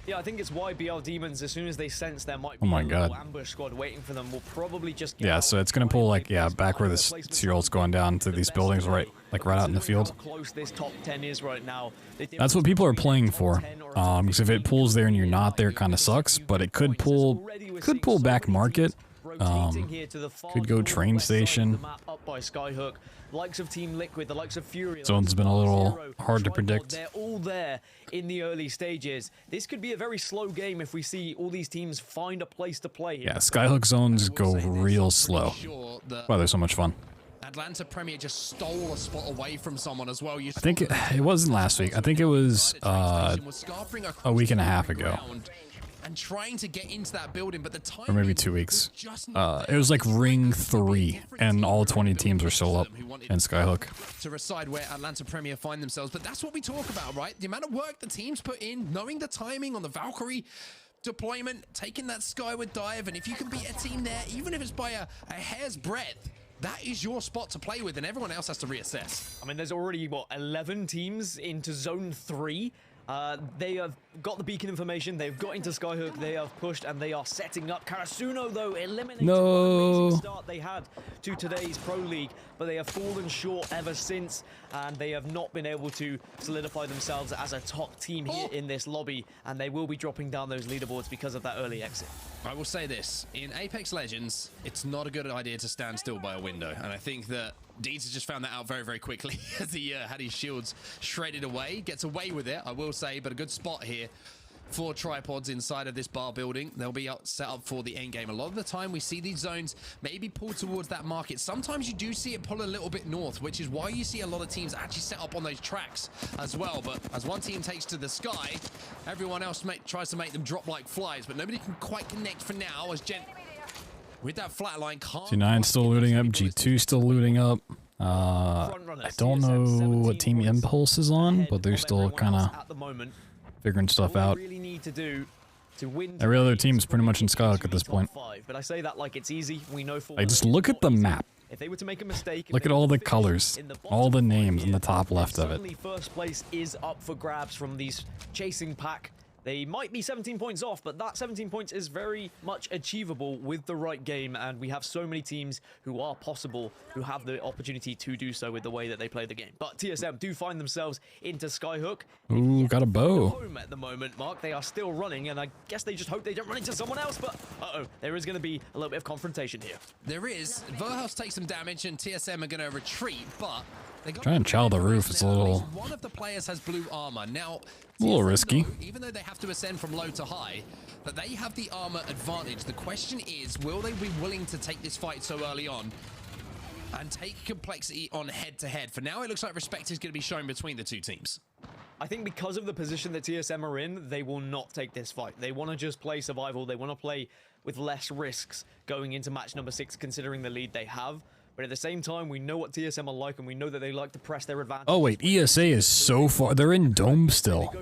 Yeah, I think it's why BR Demons, as soon as they sense there might Oh be my a God. little ambush squad waiting for them, will probably just Yeah, so it's gonna pull like back where this serial's going down to these buildings, right out in the field. how close this top 10 is right now. That's what people are playing for. Because if it pulls there and you're not there, it kind of sucks. But it could pull back market. Could go train station. Up by Skyhook, likes of Team Liquid, the likes of Fury. Zone's been a little hard to predict. They're all there in the early stages. This could be a very slow game if we see all these teams find a place to play. Yeah, Skyhook zones go real slow. Wow, they're so much fun. Atlanta Premier just stole a spot away from someone as well. I think it wasn't last week. I think it was a week and a half ago. And trying to get into that building, but the time Or maybe 2 weeks. It was like ring 3, and all 20 teams were still up in Skyhook. to decide where Atlanta Premier find themselves. But that's what we talk about, right? The amount of work the teams put in, knowing the timing on the Valkyrie deployment, taking that skyward dive, and if you can beat a team there, even if it's by a hair's breadth, that is your spot to play with, and everyone else has to reassess. I mean, there's already, what, 11 teams into Zone 3? They have got the beacon information, they've got into Skyhook, they have pushed, and they are setting up. Karasuno, though, eliminating the amazing start they had to today's Pro League, but they have fallen short ever since, and they have not been able to solidify themselves as a top team here in this lobby, and they will be dropping down those leaderboards because of that early exit. I will say this, in Apex Legends, it's not a good idea to stand still by a window, and I think that Deeds has just found that out very, very quickly as he had his shields shredded away. Gets away with it, I will say, but a good spot here for tripods inside of this bar building. They'll be set up for the end game. A lot of the time we see these zones maybe pull towards that market. Sometimes you do see it pull a little bit north, which is why you see a lot of teams actually set up on those tracks as well. But as one team takes to the sky, everyone else tries to make them drop like flies, but nobody can quite connect for now as Gent with that flatline can't. G9 still looting up, G2 still looting up. I don't know what Team Impulse is on, but they're still kind of figuring stuff out. Every other team is pretty much in Skyhook at this point. But I say that like it's easy. We know for Like, just look at the map. if they were to make a mistake, Look at all the colors, all the names in the top left of it. certainly first place is up for grabs from these chasing pack. They might be 17 points off, but that 17 points is very much achievable with the right game, and we have so many teams who are possible, who have the opportunity to do so with the way that they play the game. But TSM do find themselves into Skyhook. Ooh, got a bow. Home at the moment, Mark. They are still running, and I guess they just hope they don't run into someone else, but uh-oh, there is going to be a little bit of confrontation here. There is. Verhouse takes some damage, and TSM are going to retreat, but they got Trying to chow the roof, it's a little one of the players has blue armor. Now, risky. even though they have to ascend from low to high, but they have the armor advantage. The question is, will they be willing to take this fight so early on and take complexity on head-to-head? For now, it looks like respect is going to be shown between the two teams. I think because of the position that TSM are in, they will not take this fight. They want to just play survival. They want to play with less risks going into match number 6, considering the lead they have. But at the same time, we know what TSM are like, and we know that they like to press their advantage. Oh wait, ESA is so far. They're in dome still.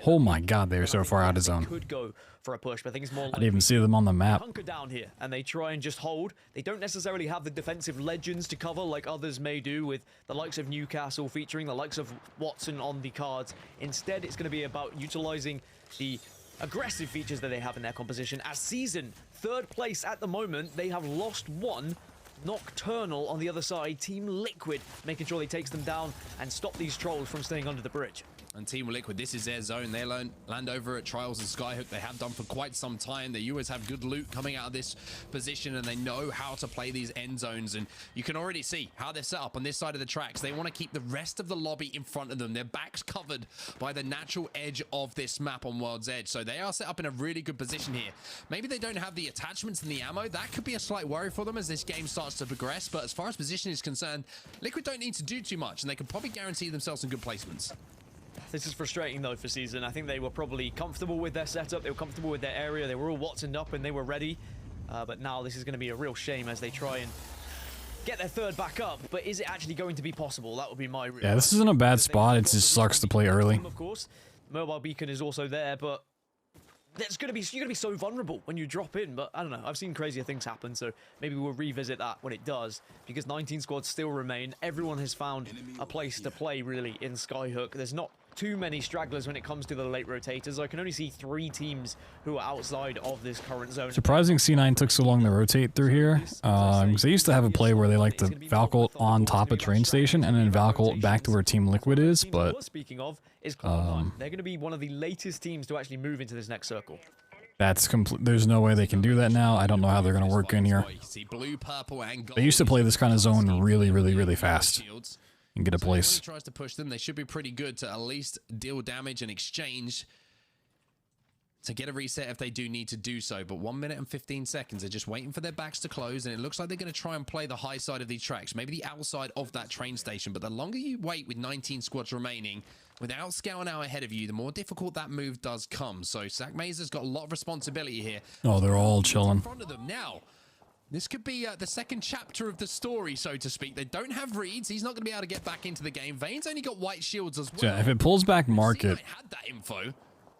Oh my god, they're so far out of zone. Could go for a push, but I think it's more I didn't even see them on the map. hunker down here, and they try and just hold. They don't necessarily have the defensive legends to cover like others may do, with the likes of Newcastle featuring the likes of Watson on the cards. Instead, it's going to be about utilizing the aggressive features that they have in their composition. As Season, 3rd place at the moment, they have lost one. Nocturnal on the other side, Team Liquid making sure they takes them down and stop these trolls from staying under the bridge. And Team Liquid, this is their zone. They land over at Trials and Skyhook. They have done for quite some time. They always have good loot coming out of this position, and they know how to play these end zones. And you can already see how they're set up on this side of the tracks. They want to keep the rest of the lobby in front of them. Their backs covered by the natural edge of this map on World's Edge. So they are set up in a really good position here. Maybe they don't have the attachments and the ammo. That could be a slight worry for them as this game starts to progress. But as far as position is concerned, Liquid don't need to do too much, and they can probably guarantee themselves some good placements. This is frustrating though for Season. I think they were probably comfortable with their setup. They were comfortable with their area. They were all Watsoned up and they were ready. But now this is going to be a real shame as they try and get their third back up. But is it actually going to be possible? That would be my real this isn't a bad spot. It just sucks to play early. Of course, mobile beacon is also there, but you're gonna be so vulnerable when you drop in. But I don't know. I've seen crazier things happen, so maybe we'll revisit that when it does. Because 19 squads still remain. Everyone has found a place to play really in Skyhook. There's not too many stragglers when it comes to the late rotators. I can only see 3 teams who are outside of this current zone. Surprising C9 took so long to rotate through here. Because they used to have a play where they like to Valcolt on top of train station and then Valcolt back to where Team Liquid is, but speaking of, is Cloud9. They're going to be one of the latest teams to actually move into this next circle. that's complete. There's no way they can do that now. I don't know how they're going to work in here. They used to play this kind of zone really fast and get a place. If tries to push them, they should be pretty good to at least deal damage and exchange to get a reset if they do need to do so. But 1 minute and 15 seconds, they're just waiting for their backs to close, and it looks like they're going to try and play the high side of these tracks, maybe the outside of that train station. But the longer you wait with 19 squads remaining without scouting out ahead of you, the more difficult that move does come. So Zach Mazer's got a lot of responsibility here. Oh, they're all chilling. In front of them now. This could be the second chapter of the story, so to speak. They don't have reads. He's not going to be able to get back into the game. Vane's only got white shields as well. Yeah, if it pulls back market, had that info.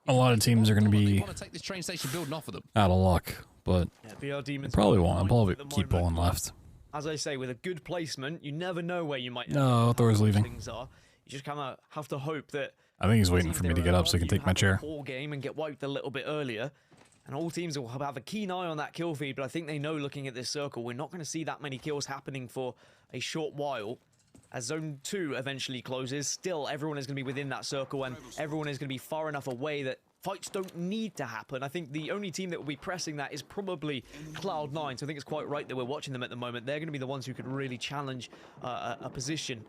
A lot of teams are going to be take this train station building off of them. out of luck, but they probably won't. I'll probably keep pulling left. As I say, with a good placement, you never know where you might. No, Thor's leaving. Things are. You just kind of have to hope that. I think he's waiting for me to get up so he can take my chair. Whole game and get wiped a little bit earlier. And all teams will have a keen eye on that kill feed, but I think they know, looking at this circle, we're not going to see that many kills happening for a short while. As Zone 2 eventually closes, still everyone is going to be within that circle, and everyone is going to be far enough away that fights don't need to happen. I think the only team that will be pressing that is probably Cloud9, so I think it's quite right that we're watching them at the moment. They're going to be the ones who could really challenge a position.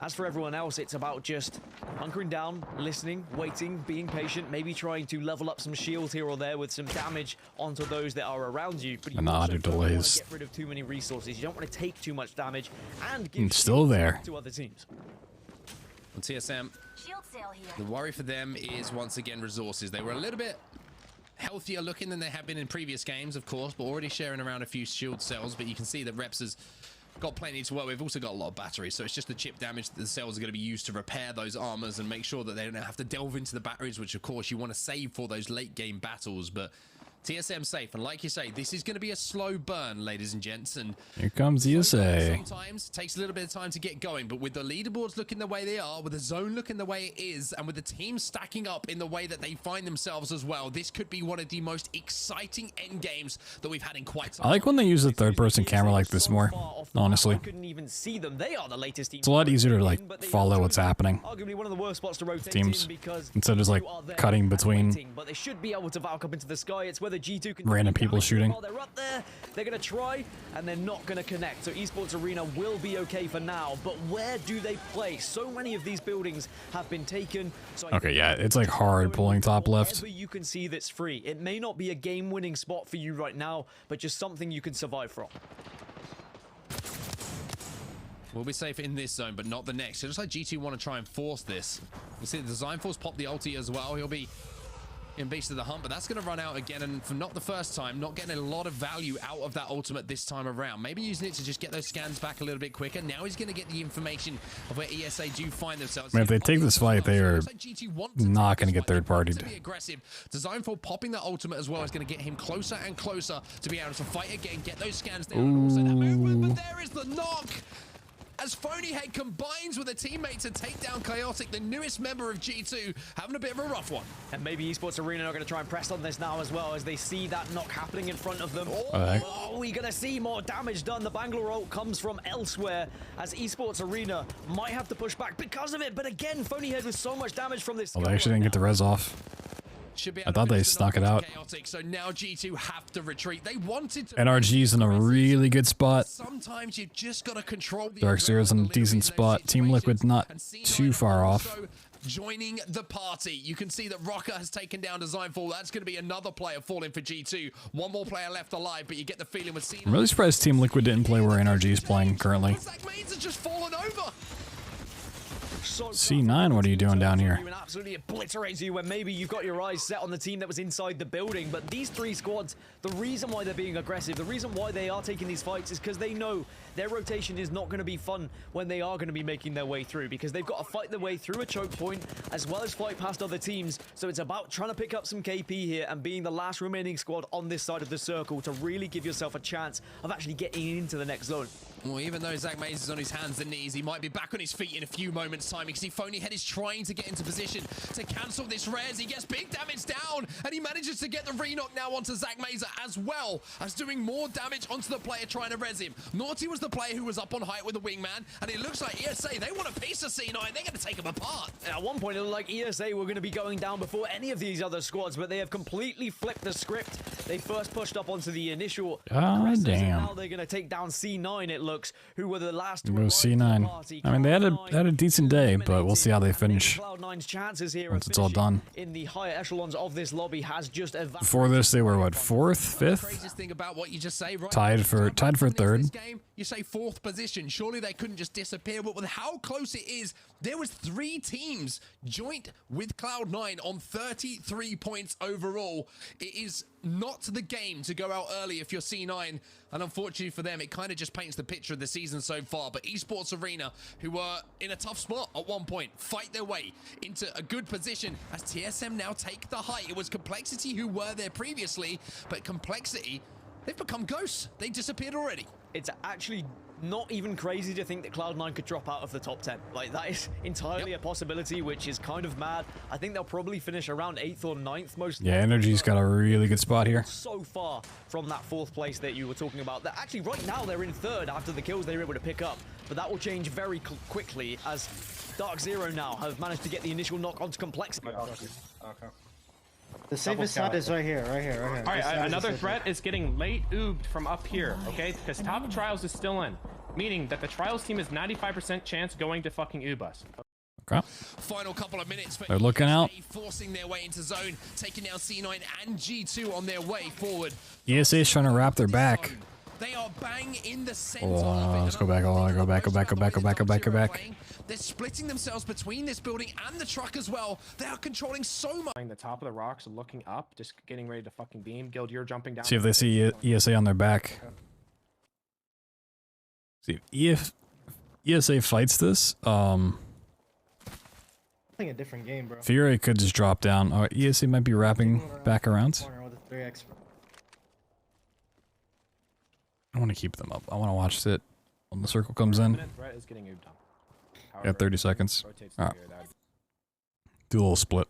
As for everyone else, it's about just hunkering down, listening, waiting, being patient, maybe trying to level up some shields here or there with some damage onto those that are around you. But you also don't want to get rid of too many resources. You don't want to take too much damage and give still there to other teams. On TSM, the worry for them is once again resources. They were a little bit healthier looking than they have been in previous games, of course, but already sharing around a few shield cells. But you can see that Reps has got plenty to work with. We've also got a lot of batteries, so it's just the chip damage that the cells are going to be used to repair those armors and make sure that they don't have to delve into the batteries, which of course you want to save for those late game battles. But TSM safe, and like you say, this is going to be a slow burn, ladies and gents. And here comes ESA. Sometimes takes a little bit of time to get going, but with the leaderboards looking the way they are, with the zone looking the way it is, and with the team stacking up in the way that they find themselves as well, this could be one of the most exciting end games that we've had in quite some time. I like when they use the third-person camera like this more, honestly. Couldn't even see them. They are the latest team. It's a lot easier to like follow what's happening. Arguably one of the worst spots to rotate teams because instead of just like cutting between but they should be able to valk up into the sky. It's whether G2 can random people shooting. While they're up there, they're going to try, and they're not going to connect. So Esports Arena will be okay for now, but where do they play? So many of these buildings have been taken. So okay, yeah, it's like hard pulling top left. You can see that's free. It may not be a game-winning spot for you right now, but just something you can survive from. We'll be safe in this zone, but not the next. It looks like G2 want to try and force this. You see the Design Force pop the ulti as well. He'll be in Beast of the Hunt, but that's going to run out again, and for not the first time, not getting a lot of value out of that ultimate this time around. Maybe using it to just get those scans back a little bit quicker. Now he's going to get the information of where ESA do find themselves. I mean, if they take this fight, they are not going to get third-partied. Aggressive. Designful popping that ultimate as well is going to get him closer and closer to be able to fight again, get those scans down. Also that movement, but there is the knock. as Phonyhead combines with a teammate to take down Chaotic, the newest member of G2, having a bit of a rough one. And maybe Esports Arena are going to try and press on this now as well, as they see that knock happening in front of them. Oh, we're going to see more damage done. The Bangalore ult comes from elsewhere, as Esports Arena might have to push back because of it. But again, Phonyhead with so much damage from this. Well, they actually didn't get the res off. I thought they snuck it out. Chaotic, so now G2 have to retreat. They wanted to. NRG's in a really good spot. Sometimes you just got to control the Dark Zero's in a decent spot. Team Liquid not too far off. Joining the party. You can see that Rocker has taken down Designfall. That's going to be another player falling for G2. One more player left alive, but you get the feeling with C9. I'm really surprised Team Liquid didn't play where NRG is playing currently. Has just fallen over. C9, what are you doing down here? Absolutely obliterates you when maybe you've got your eyes set on the team that was inside the building. But these three squads, the reason why they're being aggressive, the reason why they are taking these fights is because they know their rotation is not going to be fun when they are going to be making their way through, because they've got to fight their way through a choke point as well as fight past other teams. So it's about trying to pick up some KP here and being the last remaining squad on this side of the circle to really give yourself a chance of actually getting into the next zone. Well, even though Zach Mays is on his hands and knees, he might be back on his feet in a few moments' time. You can see Phonyhead is trying to get into position to cancel this res. He gets big damage down, and he manages to get the re-knock now onto Zach Mazer, as well as doing more damage onto the player trying to res him. Naughty was the player who was up on height with the wingman, and it looks like ESA, they want a piece of C9. They're going to take him apart. At one point, it looked like ESA were going to be going down before any of these other squads, but they have completely flipped the script. They first pushed up onto the initial aggressors, and now they're going to take down C9, it looks, who were the last to go C9. I mean, they had a decent day, but we'll see how they finish Cloud9's chances here once it's all done. In the higher echelons of this lobby has just Before this, they were what, 4th, 5th? Craziest thing about what you just say, right? Tied for 3rd. Game, you say 4th position. Surely they couldn't just disappear, but with how close it is, there was 3 teams joint with Cloud9 on 33 points overall. It is not the game to go out early if you're C9, and unfortunately for them, it kind of just paints the picture of the season so far. But Esports Arena, who were in a tough spot at one point, fight their way into a good position as TSM now take the height. It was Complexity who were there previously, but Complexity, they've become ghosts. They disappeared already. It's actually not even crazy to think that Cloud9 could drop out of the top 10. Like, that is entirely a possibility, which is kind of mad. I think they'll probably finish around 8th or 9th most. Yeah, Energy's got a really good spot here. So far from that 4th place that you were talking about. That actually right now they're in 3rd after the kills they were able to pick up. But that will change very quickly as Dark Zero now have managed to get the initial knock onto Complexity. Okay. The safest side is right here, right here, right here. All right, another threat is getting late oobed from up here, okay? Because top trials is still in, meaning that the trials team is 95% chance going to fucking oob us. Okay. Final couple of minutes for they're looking out. Forcing their way into zone, taking down C9 and G2 on their way forward. ESA is trying to wrap their back. They are bang in the center. Let's go back. Go back. They're splitting themselves between this building and the truck as well. They are controlling so much. The top of the rocks, looking up, just getting ready to fucking beam. Guild, you're jumping down. See if they see ESA on their back. See if ESA fights this. Playing a different game, bro. Fury could just drop down. Oh, ESA might be wrapping back around. I want to keep them up. I want to watch it when the circle comes in. Yeah, 30 seconds. All right. Do a little split.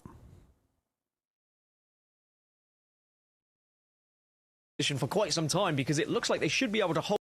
For quite some time, because it looks like they should be able to hold.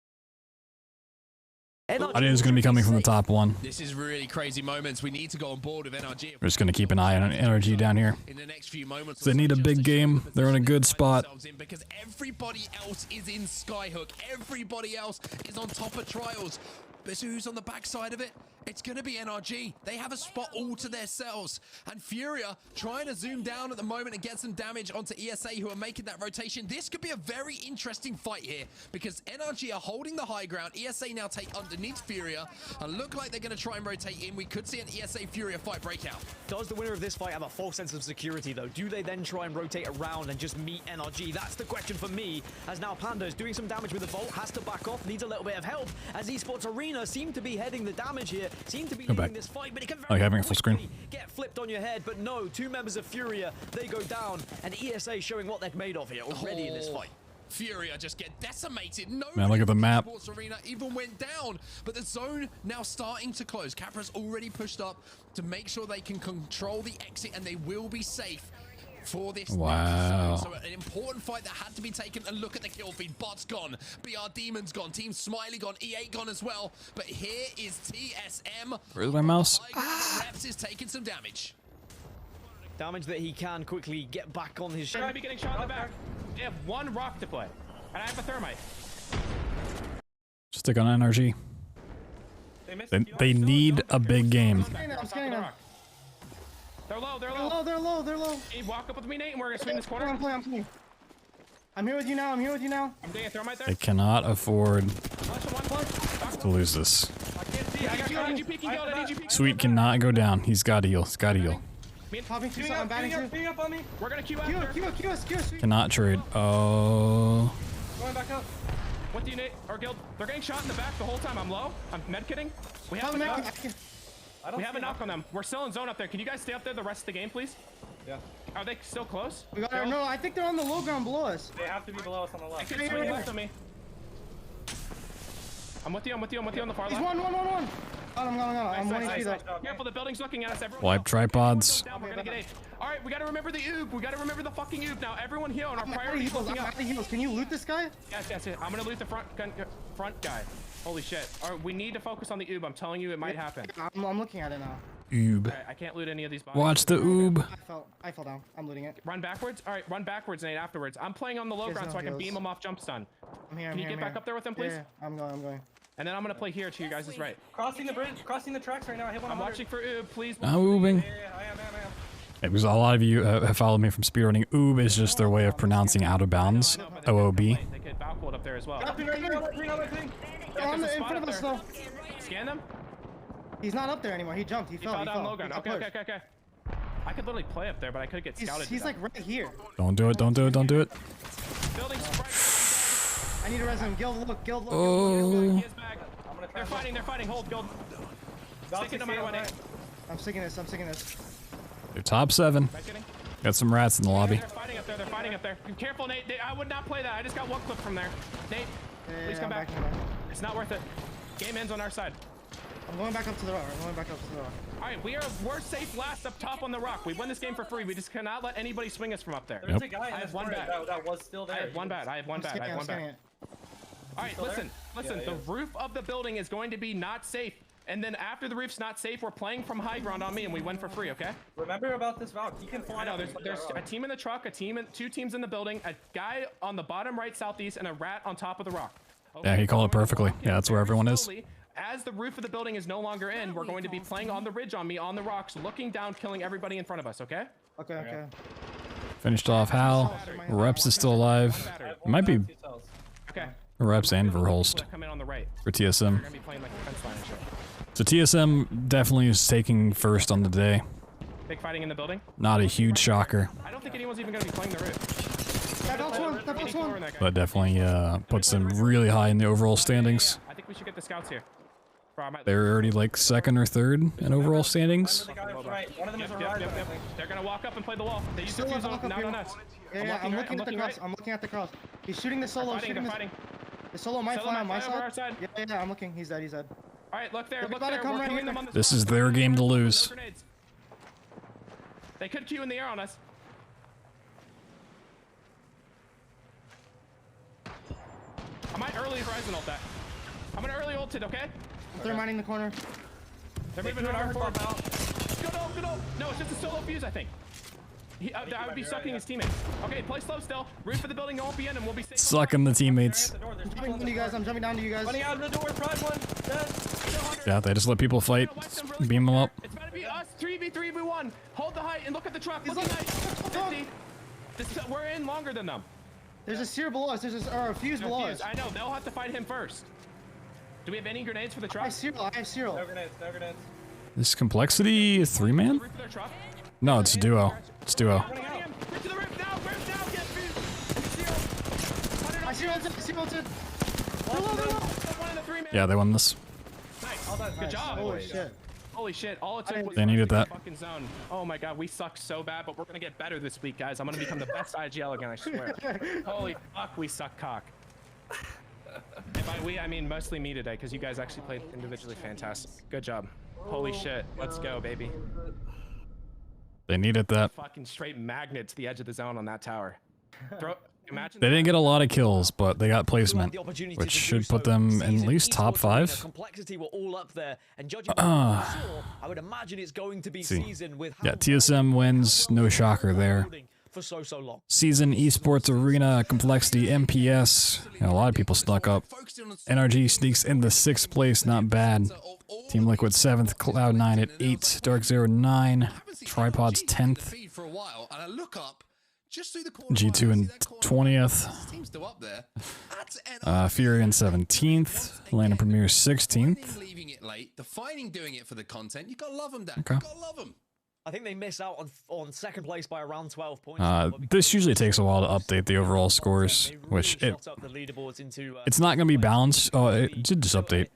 I think it's going to be coming from the top one. This is really crazy moments. We need to go on board with NRG. We're just going to keep an eye on NRG down here. In the next few moments, they need a big game. They're in a good spot. Because everybody else is in Skyhook. Everybody else is on top of trials. But who's on the backside of it? It's going to be NRG. They have a spot all to themselves. And Furia trying to zoom down at the moment and get some damage onto ESA, who are making that rotation. This could be a very interesting fight here because NRG are holding the high ground. ESA now take underneath Furia and look like they're going to try and rotate in. We could see an ESA Furia fight break out. Does the winner of this fight have a false sense of security, though? Do they then try and rotate around and just meet NRG? That's the question for me, as now Panda is doing some damage with the Vault, has to back off, needs a little bit of help, as Esports Arena seem to be heading the damage here, seem to be leading this fight, but it can very having a full screen. Get flipped on your head, but no, 2 members of Furia, they go down, and ESA showing what they're made of here already in this fight. Furia just get decimated. No, Man, look at the map. Sports Arena even went down, but the zone now starting to close. Capra's already pushed up to make sure they can control the exit, and they will be safe for this Wow. next zone. So an important fight that had to be taken. And look at the kill feed. Bot's gone. BR Demon's gone. Team Smiley gone. E8 gone as well. But here is TSM. Where's my mouse? Reps is taking some damage. Damage that he can quickly get back on his They're gonna be getting shot in the back. They have one rock to play, and I have a thermite. Stick on NRG. They need a big game. I'm scanning them. They're low. They're low. They're low. Can you walk up with me, Nate, and we're gonna swing this corner? I'm playing. I'm here with you now. I'm doing a thermite there. They cannot afford to lose this. I need you peeking, Gil. I need you peeking. Sweet cannot go down. He's got to heal. He's got to heal. Popping two, I'm batting two. Being up on me. We're gonna queue after. Queue us. Cannot trade. Oh. Going back up. What do you need? Or Guild? They're getting shot in the back the whole time. I'm low. I'm medkitting. We have a knock on them. We're still in zone up there. Can you guys stay up there the rest of the game, please? Yeah. Are they still close? No, I think they're on the low ground below us. They have to be below us on the left. They can swing left on me. I'm with you on the far left. He's one. I'm one HP though. Careful, the building's looking at us. Everyone. Wipe tripods. We're gonna get eight. All right, we gotta remember the oob. We gotta remember the fucking oob now. Everyone heal, and our priority is looking up. Can you loot this guy? Yes. I'm gonna loot the front guy. Holy shit. All right, we need to focus on the oob. I'm telling you, it might happen. I'm looking at it now. Oob. Right, I can't loot any of these bodies. Watch the oob. I fell down. I'm looting it. Run backwards. All right, run backwards, Nate. Afterwards, I'm playing on the low ground so I can beam him off jump stun. Can you get back up there with him, please? Yeah, I'm going. And then I'm gonna play here to you guys' right. Crossing the bridge, crossing the tracks right now. I hit one. I'm watching for oob, please. I'm oobing. I am. Because a lot of you have followed me from speedrunning. Oob is just their way of pronouncing out of bounds. OOB. They could backwood up there as well. They're in front of us though. Scan them. He's not up there anymore. He jumped. He fell down low ground. Okay. I could literally play up there, but I could get scouted. He's like right here. Don't do it. Building's I need a resin. Guild look. Oh. They're fighting. Hold, Guild. Stick it no matter what. I'm sticking this. They're top 7. Got some rats in the lobby. They're fighting up there. Be careful, Nate. I would not play that. I just got one clip from there. Nate, please come back. It's not worth it. Game ends on our side. I'm going back up to the rock. All right, we're safe last up top on the rock. We win this game for free. We just cannot let anybody swing us from up there. There's a guy I have one bat. That was still there. I have one bat. All right, listen. The roof of the building is going to be not safe. And then after the roof's not safe, we're playing from high ground on me, and we win for free, okay? Remember about this Valk. He can fly. I know, there's a team in the truck, two teams in the building, a guy on the bottom right southeast, and a rat on top of the rock. Okay? Yeah, he called it perfectly. Yeah, that's where everyone is. As the roof of the building is no longer in, we're going to be playing on the ridge on me, on the rocks, looking down, killing everybody in front of us, okay? Okay. Finished off Hal. Reps is still alive. It might be Reps and Verholst for TSM. So TSM definitely is taking first on the day. Big fighting in the building. Not a huge shocker. I don't think anyone's even going to be playing the roof. That's one. But definitely puts them really high in the overall standings. I think we should get the scouts here. They're already like 2nd or 3rd in overall standings. One of them is a rider. They're going to walk up and play the wall. They use the fuse on, not on us. Yeah, I'm looking at the cross. I'm looking at the cross. He's shooting the solo. They're fighting. The solo might fly on my side. Yeah, I'm looking. He's dead. All right, look there. We're queuing them on the This is their game to lose. They could queue in the air on us. I might early horizon ult that. I'm gonna early ult it, okay? They're mining the corner. They're moving hard forward. Good ult. No, it's just a solo fuse, I think. I would be sucking his teammates. Okay, play slow still. Roof of the building won't be in and we'll be safe. Sucking the teammates. I'm jumping down to you guys. Running out of the door, pride one. Yeah, they just let people fight. Beam them up. It's about to be us. 3v3v1. Hold the height and look at the truck. Look at height. 50. We're in longer than them. There's a seer below us. There's a fuse below us. I know. They'll have to fight him first. Do we have any grenades for the truck? I have Cyril. No grenades. This complexity is 3-man? No, it's duo. It's duo. Yeah, they won this. Nice. Good job. Holy shit. Holy shit, all it took was They needed that. fucking zone. Oh my god, we suck so bad, but we're gonna get better this week, guys. I'm gonna become the best IGL again, I swear. Holy fuck, we suck cock. And by we, I mean mostly me today, because you guys actually played individually fantastic. Good job. Holy shit, let's go, baby. They needed that. Fucking straight magnet to the edge of the zone on that tower. Imagine They didn't get a lot of kills, but they got placement, which should put them in at least top 5. Complexity were all up there, and judging by what we saw, I would imagine it's going to be season with Yeah, TSM wins, no shocker there. for so long. Season, Esports, Arena, Complexity, MPS. You know, a lot of people snuck up. NRG sneaks in the 6th place, not bad. Team Liquid 7th, Cloud9 at 8, Dark Zero 9, Tripods 10th. G2 in 20th. Fury in 17th. Atlanta Premier 16th. Okay. I think they miss out on second place by around 12 points. This usually takes a while to update the overall scores, which it's not going to be balanced. Oh, it did just update.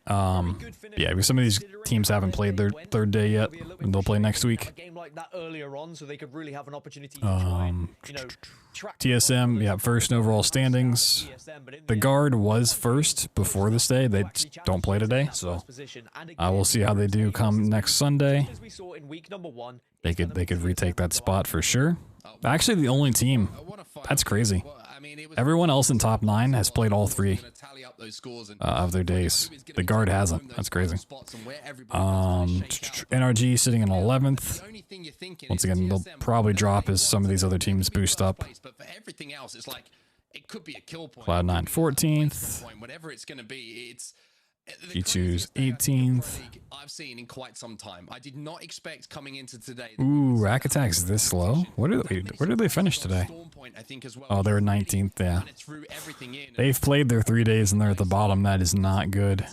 Yeah, because some of these teams haven't played their 3rd day yet, and they'll play next week. TSM, yeah, first in overall standings. The Guard was first before this day. They don't play today, so I will see how they do come next Sunday. They could retake that spot for sure. Actually, the only team. That's crazy. Everyone else in top 9 has played all 3 of their days. The Guard hasn't. That's crazy. NRG sitting in 11th. Once again, they'll probably drop as some of these other teams boost up. Cloud9 14th. G2's 18th. I've seen in quite some time. I did not expect coming into today. Ooh, Rack Attack's this low? Where did they finish today? Oh, they were 19th, yeah. They've played their 3 days and they're at the bottom. That is not good.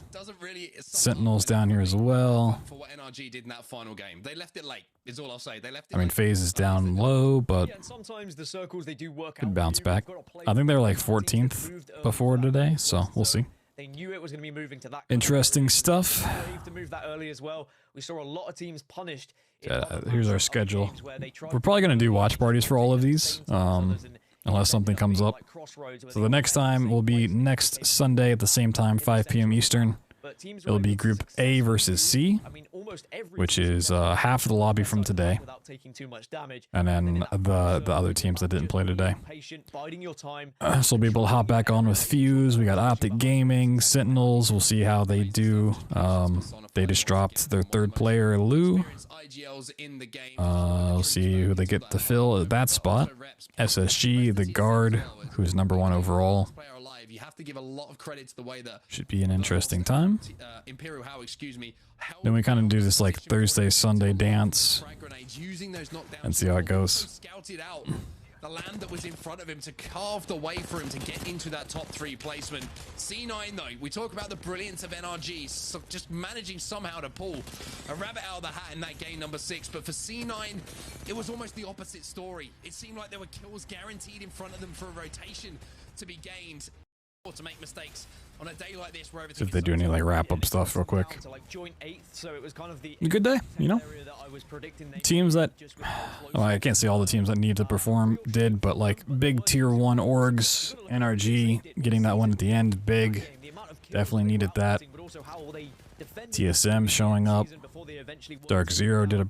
Sentinels down here as well. For what NRG did in that final game. They left it late, is all I'll say. They left it I mean, FaZe is down low, but could bounce back. I think they were like 14th before today, so we'll see. They knew it was going to be moving to that. Interesting stuff. To move that early as well. We saw a lot of teams punished. Here's our schedule. We're probably going to do watch parties for all of these, unless something comes up. So the next time will be next Sunday at the same time, 5 p.m. Eastern. It'll be Group A versus C, which is half of the lobby from today, and then the other teams that didn't play today. So we'll be able to hop back on with Fuse. We got Optic Gaming, Sentinels. We'll see how they do. They just dropped their 3rd player, Lou. We'll see who they get to fill at that spot. SSG, the Guard, who's #1 overall. You have to give a lot of credit to the way that should be an interesting time. Imperial How, excuse me. Then we kind of do this like Thursday, Sunday dance and see how it goes. The land that was in front of him to carve the way for him to get into that top 3 placement. C9 though, we talk about the brilliance of NRG, so just managing somehow to pull a rabbit out of the hat in that game number 6. But for C9, it was almost the opposite story. It seemed like there were kills guaranteed in front of them for a rotation to be gained. Or to make mistakes on a day like this where everything If they do any like wrap-up stuff real quick. A good day, you know? Teams that, oh, I can't say all the teams that need to perform did, but like big tier 1 orgs, NRG getting that one at the end, big, definitely needed that. TSM showing up. Dark Zero did a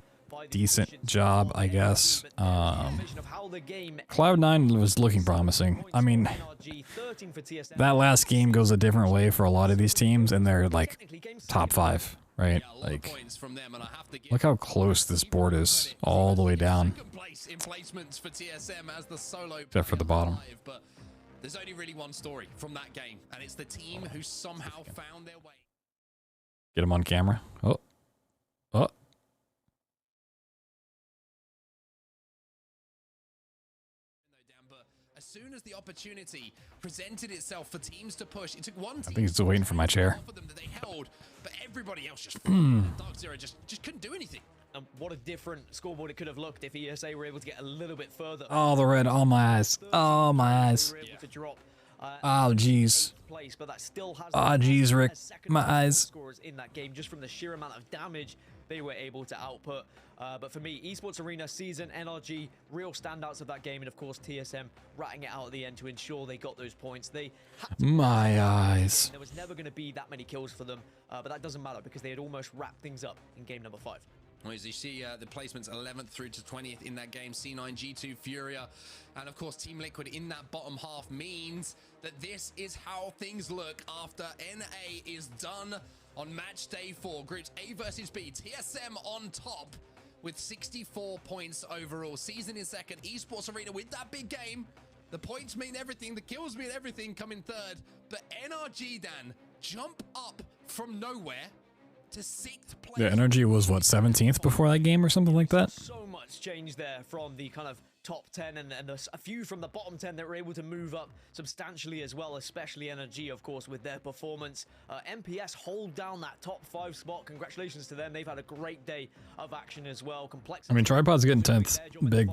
decent job, I guess. Cloud9 was looking promising. I mean, that last game goes a different way for a lot of these teams, and they're like top 5, right? Like, look how close this board is, all the way down. Except for the bottom. But there's only really one story from that game, and it's the team who somehow found their way. Get him on camera. Oh. Oh. As soon as the opportunity presented itself for teams to push, it took one team. I think he's still waiting for my chair. That they held, but everybody else just Dark Zero just couldn't do anything. And what a different scoreboard it could have looked if ESA were able to get a little bit further. Oh, the red. Oh, my eyes. Oh, my eyes. Oh, jeez. Oh, jeez, Rick. My eyes. In that game, just from the sheer amount of damage they were able to output. But for me, Esports Arena, Season, NRG, real standouts of that game, and of course TSM ratting it out at the end to ensure they got those points. They had to My eyes. there was never going to be that many kills for them, but that doesn't matter because they had almost wrapped things up in game number 5. Well, as you see, the placements 11th through to 20th in that game, C9, G2, Furia, and of course Team Liquid in that bottom half means that this is how things look after NA is done on match day 4. Groups A versus B, TSM on top with 64 points overall. Season in second, Esports Arena with that big game. The points mean everything, the kills mean everything, coming third. But NRG, Dan, jump up from nowhere to 6th place. Yeah, Energy was what, 17th before that game or something like that? So much change there from the kind of top 10 and a few from the bottom 10 that were able to move up substantially as well, especially NRG, of course, with their performance. MPS hold down that top 5 spot. Congratulations to them. They've had a great day of action as well. I mean, Tripod's getting 10th. Big.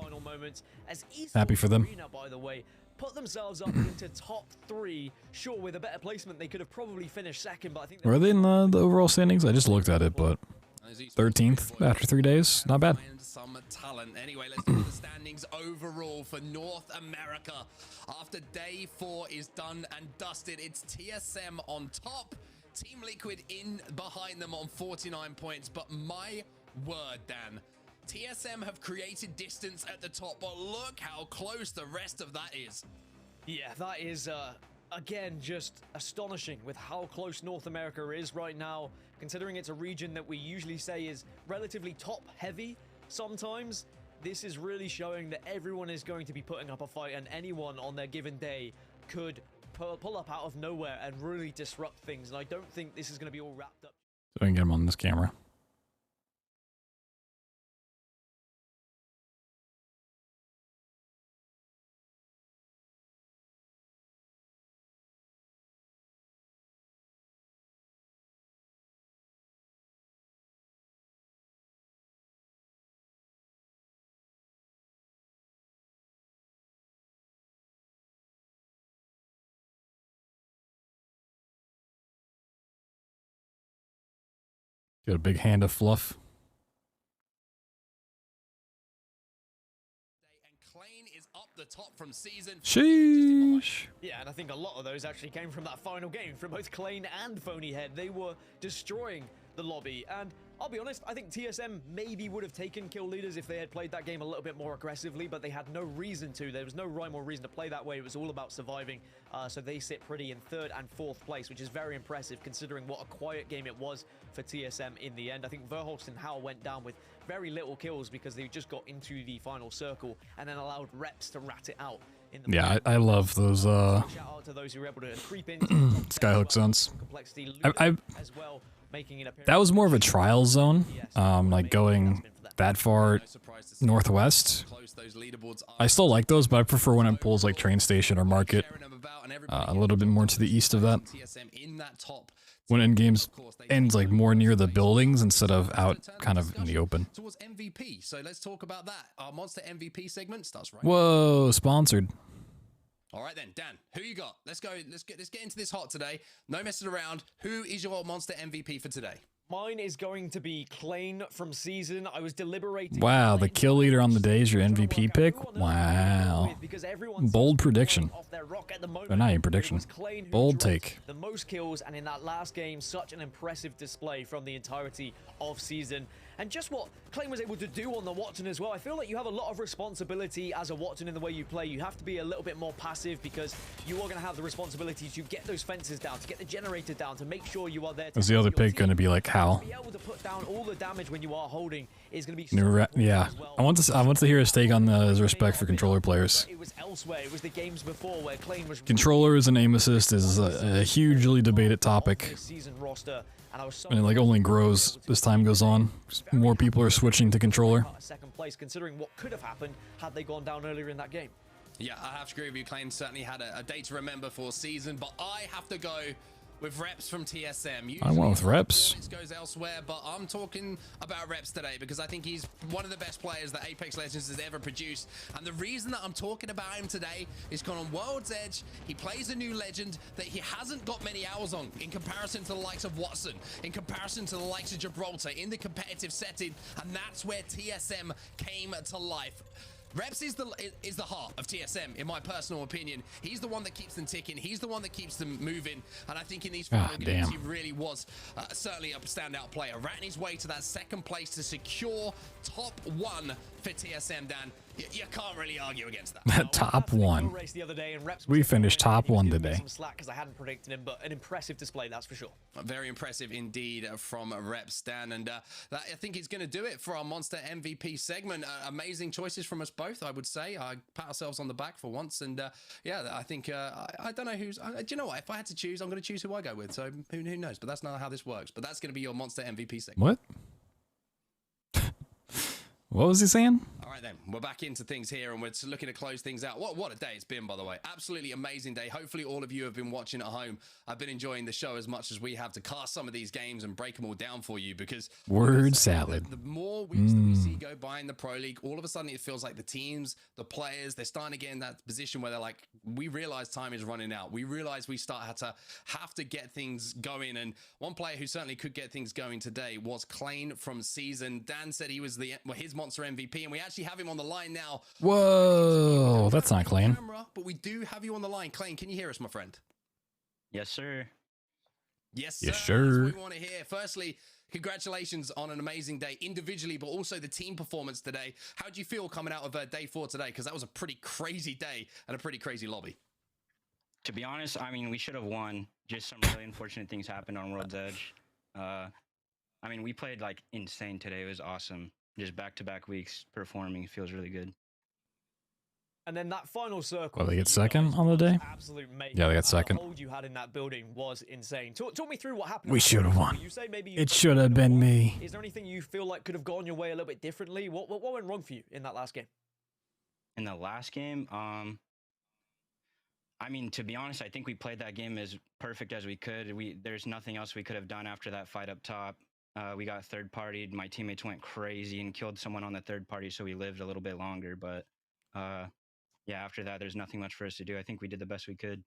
Happy for them. Arena, by the way, put themselves up into top 3. Sure, with a better placement, they could have probably finished second, but I think Were they in the overall standings? I just looked at it, but 13th after 3 days. Not bad. Some talent. Anyway, let's look at the standings overall for North America. After day 4 is done and dusted, it's TSM on top. Team Liquid in behind them on 49 points. But my word, Dan, TSM have created distance at the top, but look how close the rest of that is. Yeah, that is, again, just astonishing with how close North America is right now, considering it's a region that we usually say is relatively top-heavy sometimes. This is really showing that everyone is going to be putting up a fight, and anyone on their given day could pull up out of nowhere and really disrupt things, and I don't think this is going to be all wrapped up. So I can get him on this camera. Got a big hand of fluff. The top from season. Sheesh. Yeah, and I think a lot of those actually came from that final game from both Klein and Phonyhead. They were destroying the lobby, and I'll be honest, I think TSM maybe would have taken kill leaders if they had played that game a little bit more aggressively, but they had no reason to. There was no rhyme or reason to play that way. It was all about surviving, so they sit pretty in 3rd and 4th place, which is very impressive considering what a quiet game it was for TSM in the end. I think Verholst and Howell went down with very little kills because they just got into the final circle and then allowed reps to rat it out. In the Yeah, I love those shout out to those who were able to creep into skyhook zones. as well, making an That was more of a trial zone, like going that far northwest. I still like those, but I prefer when it pulls like train station or market, a little bit more to the east of that. When endgames ends like more near the buildings instead of out kind of in the open. Towards MVP, so let's talk about that. Our Monster MVP segment starts right. Whoa, sponsored. All right then, Dan, who you got? Let's go. Let's get into this hot today. No messing around. Who is your Monster MVP for today? Mine is going to be Klein from Season. I was deliberating. Wow, the kill leader on the day is your MVP pick? Wow. Bold prediction. Or not even prediction. Bold take. The most kills, and in that last game, such an impressive display from the entirety of Season. And just what Klein was able to do on the Watson as well. I feel like you have a lot of responsibility as a Watson in the way you play. You have to be a little bit more passive because you are going to have the responsibility to get those fences down, to get the generator down, to make sure you are there. Is the other pick going to be like Hal? To be able to put down all the damage when you are holding is going to be yeah. I want to hear his take on his respect for controller players. It was elsewhere. It was the games before where Klein was Controllers and aim assist is a hugely debated topic. Season roster. And it like only grows as time goes on. More people are switching to controller. Second place, considering what could have happened had they gone down earlier in that game. Yeah, I have to agree with you. Klein certainly had a day to remember for Season, but I have to go with Reps from TSM. I went with Reps. It goes elsewhere, but I'm talking about Reps today because I think he's one of the best players that Apex Legends has ever produced. And the reason that I'm talking about him today is because on World's Edge, he plays a new legend that he hasn't got many hours on in comparison to the likes of Watson, in comparison to the likes of Gibraltar in the competitive setting, and that's where TSM came to life. Reps is the heart of TSM, in my personal opinion. He's the one that keeps them ticking. He's the one that keeps them moving. And I think in these final games, he really was certainly a standout player. Ratting his way to that second place to secure top 1 for TSM, Dan. You can't really argue against that. Top 1. We finished top 1 today. Some slack because I hadn't predicted him, but an impressive display, that's for sure. Very impressive indeed from Reps, Dan. And I think he's going to do it for our Monster MVP segment. Amazing choices from us both, I would say. I pat ourselves on the back for once. And yeah, I think, I don't know who's, do you know what? If I had to choose, I'm going to choose who I go with. So who knows? But that's not how this works. But that's going to be your Monster MVP segment. What? What was he saying? All right, then. We're back into things here, and we're looking to close things out. What a day it's been, by the way. Absolutely amazing day. Hopefully, all of you have been watching at home. I've been enjoying the show as much as we have to cast some of these games and break them all down for you because... Word salad. The more weeks that we see go by in the Pro League, all of a sudden it feels like the teams, the players, they're starting to get in that position where they're like, we realize time is running out. We realize we have to get things going. And one player who certainly could get things going today was Klein from Season. Dan said he was his Monster MVP, and we actually have him on the line now. Whoa, that's not Klein. But we do have you on the line. Klein, can you hear us, my friend? Yes, sir. Yes, sir. Yes, sir. That's what we want to hear. Firstly, congratulations on an amazing day individually, but also the team performance today. How do you feel coming out of day 4 today? Because that was a pretty crazy day and a pretty crazy lobby. To be honest, I mean, we should have won. Just some really unfortunate things happened on World's Edge. I mean, we played like insane today. It was awesome. Just back-to-back weeks performing feels really good. And then that final circle. Well, they get second on the day? Absolute Yeah, they got second. The hold you had in that building was insane. Talk me through what happened. We should have won. You say maybe It should have been me. Is there anything you feel like could have gone your way a little bit differently? What went wrong for you in that last game? In the last game, I mean, to be honest, I think we played that game as perfect as we could. There's nothing else we could have done after that fight up top. We got third-partied. My teammates went crazy and killed someone on the third party, so we lived a little bit longer. But yeah, after that, there's nothing much for us to do. I think we did the best we could.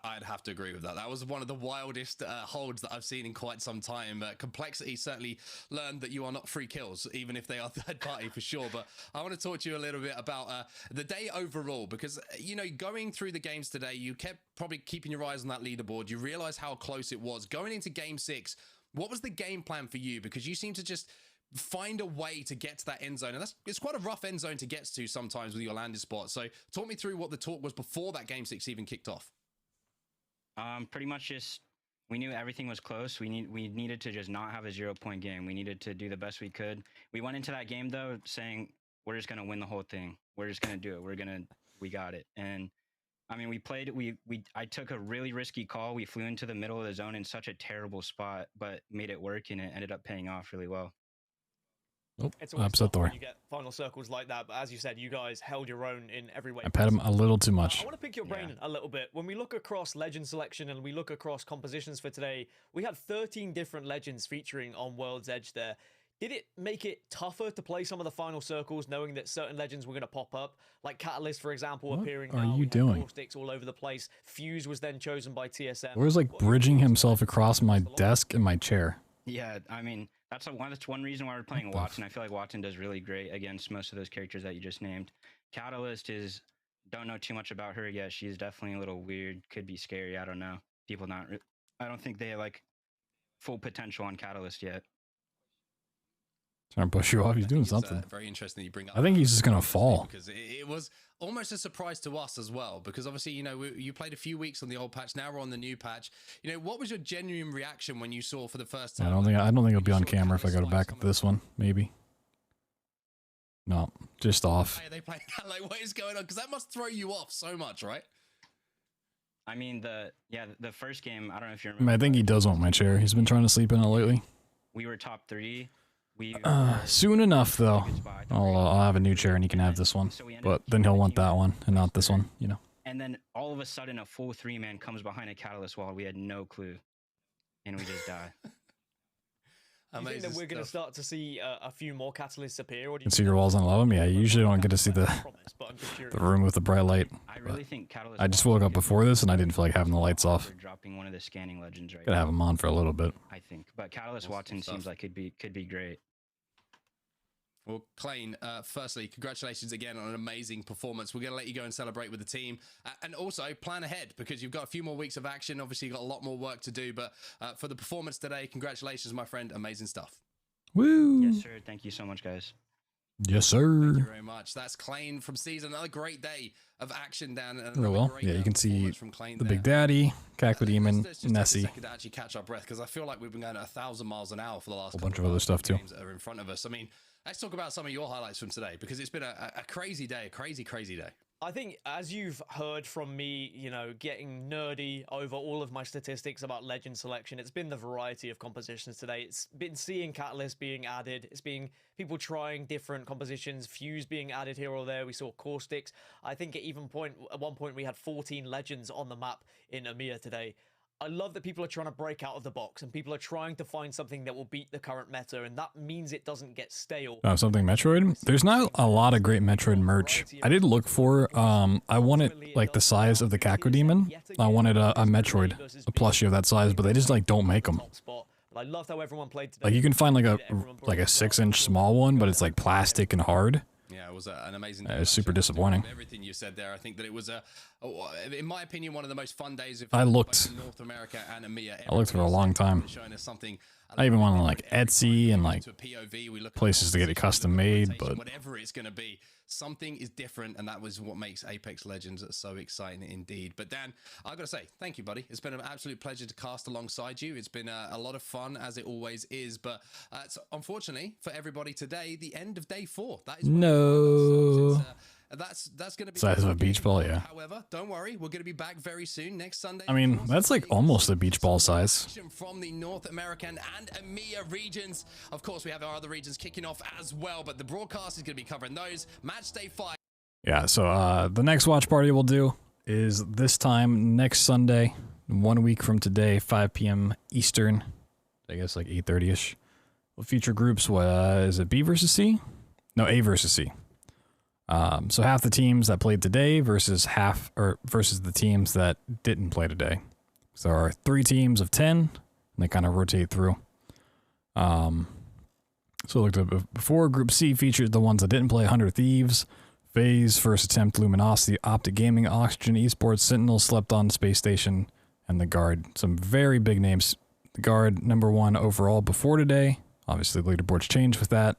I'd have to agree with that. That was one of the wildest holds that I've seen in quite some time. Complexity certainly learned that you are not free kills, even if they are third party for sure. But I want to talk to you a little bit about the day overall, because, you know, going through the games today, you kept probably keeping your eyes on that leaderboard. You realize how close it was. Going into game 6, what was the game plan for you? Because you seem to just find a way to get to that end zone. And it's quite a rough end zone to get to sometimes with your landing spot. So talk me through what the talk was before that game 6 even kicked off. Pretty much just, we knew everything was close. We needed to just not have a 0-point game. We needed to do the best we could. We went into that game though, saying, we're just going to win the whole thing. We're just going to do it. We got it. And I mean, I took a really risky call. We flew into the middle of the zone in such a terrible spot, but made it work, and it ended up paying off really well. Oh, it's always upset tough when Thor. you get final circles like that, but as you said, you guys held your own in every way. I pet him a little too much. I want to pick your brain a little bit. When we look across legend selection and we look across compositions for today, we had 13 different legends featuring on World's Edge there. Did it make it tougher to play some of the final circles, knowing that certain legends were going to pop up, like Catalyst, for example, What appearing are now? you doing? Ball sticks all over the place. Fuse was then chosen by TSM. Where's like bridging himself across my desk and my chair? Yeah, I mean, that's one reason why we're playing Watson. I feel like Watson does really great against most of those characters that you just named. Catalyst don't know too much about her yet. She's definitely a little weird, could be scary. I don't know. I don't think they have like full potential on Catalyst yet. Trying to push you off. He's doing something. Very interesting that you bring up. I think he's just gonna fall. Because it was almost a surprise to us as well. Because obviously, you know, you played a few weeks on the old patch. Now we're on the new patch. You know, what was your genuine reaction when you saw for the first time? I don't think it'll be on camera if I go to back up this one. Maybe. No, just off. Why are they playing that? Like, what is going on? Because that must throw you off so much, right? I mean, the first game, I don't know if you I remember. mean, I think he does want my chair. He's been trying to sleep in it lately. We were top 3. Soon enough, though, I'll have a new chair and he can have this one. But then he'll want that one and not this one, you know. And then all all of a sudden a full 3-man comes behind a Catalyst wall. We had no clue, and we just die. Do you think that we're going to start to see a few more catalysts appear? Or do you See your walls on low? Yeah, you usually don't get to see the room with the bright light. I really think Catalyst. I just woke up before this and I didn't feel like having the lights off. Dropping one of the scanning legends right Gotta have now, them on for a little bit. I think, but Catalyst Watson seems like could be great. Well, Klein, firstly, congratulations again on an amazing performance. We're going to let you go and celebrate with the team. And also, plan ahead, because you've got a few more weeks of action. Obviously, you've got a lot more work to do. But for the performance today, congratulations, my friend. Amazing stuff. Woo! Yes, sir. Thank you so much, guys. Yes, sir. Thank you very much. That's Klein from Season. Another great day of action down. Real well. Yeah, you can see the Big Daddy, Cacodemon, Nessie. Second to actually catch our breath, because I feel like we've been going at 1,000 miles an hour for the last bunch of other stuff too that are in front of us. I mean, let's talk about some of your highlights from today, because it's been a crazy day, a crazy day. I think, as you've heard from me, you know, getting nerdy over all of my statistics about legend selection, it's been the variety of compositions today. It's been seeing Catalyst being added. It's being people trying different compositions, Fuse being added here or there. We saw Caustics. I think at one point we had 14 legends on the map in EMEA today. I love that people are trying to break out of the box and people are trying to find something that will beat the current meta, and that means it doesn't get stale. Something Metroid? There's not a lot of great Metroid merch. I did look for, I wanted like the size of the Cacodemon. I wanted a Metroid, a plushie of that size, but they just like don't make them. I loved how everyone played today. Like you can find like a 6-inch small one, but it's like plastic and hard. Yeah, it was an amazing. It was super disappointing. Everything you said there, I think that it was in my opinion, one of the most fun days. I looked. North America and EMEA. I looked for a long time. Showing us something. I even went on like Etsy and like places to get it custom made, but whatever it's going to be, something is different, and that was what makes Apex Legends so exciting indeed. But Dan, I've got to say, thank you, buddy. It's been an absolute pleasure to cast alongside you. It's been a lot of fun, as it always is. But it's unfortunately for everybody today, the end of day 4. That is no. That's going to be size of a beach ball, yeah. However, don't worry, we're going to be back very soon next Sunday. I mean, that's like almost a beach ball size. From the North American and EMEA regions. Of course, we have our other regions kicking off as well, but the broadcast is going to be covering those. Match day 5. Yeah, so the next watch party we'll do is this time next Sunday, 1 week from today, 5 p.m. Eastern. I guess like 8:30ish. We'll feature groups. Is it B versus C? No, A versus C. So half the teams that played today versus the teams that didn't play today. So there are 3 teams of 10, and they kind of rotate through. So looked at before. Group C featured the ones that didn't play: 100 Thieves, FaZe, First Attempt, Luminosity, Optic Gaming, Oxygen, Esports, Sentinel, Slept On, Space Station, and The Guard. Some very big names. The Guard, #1 overall before today. Obviously, the leaderboard's changed with that.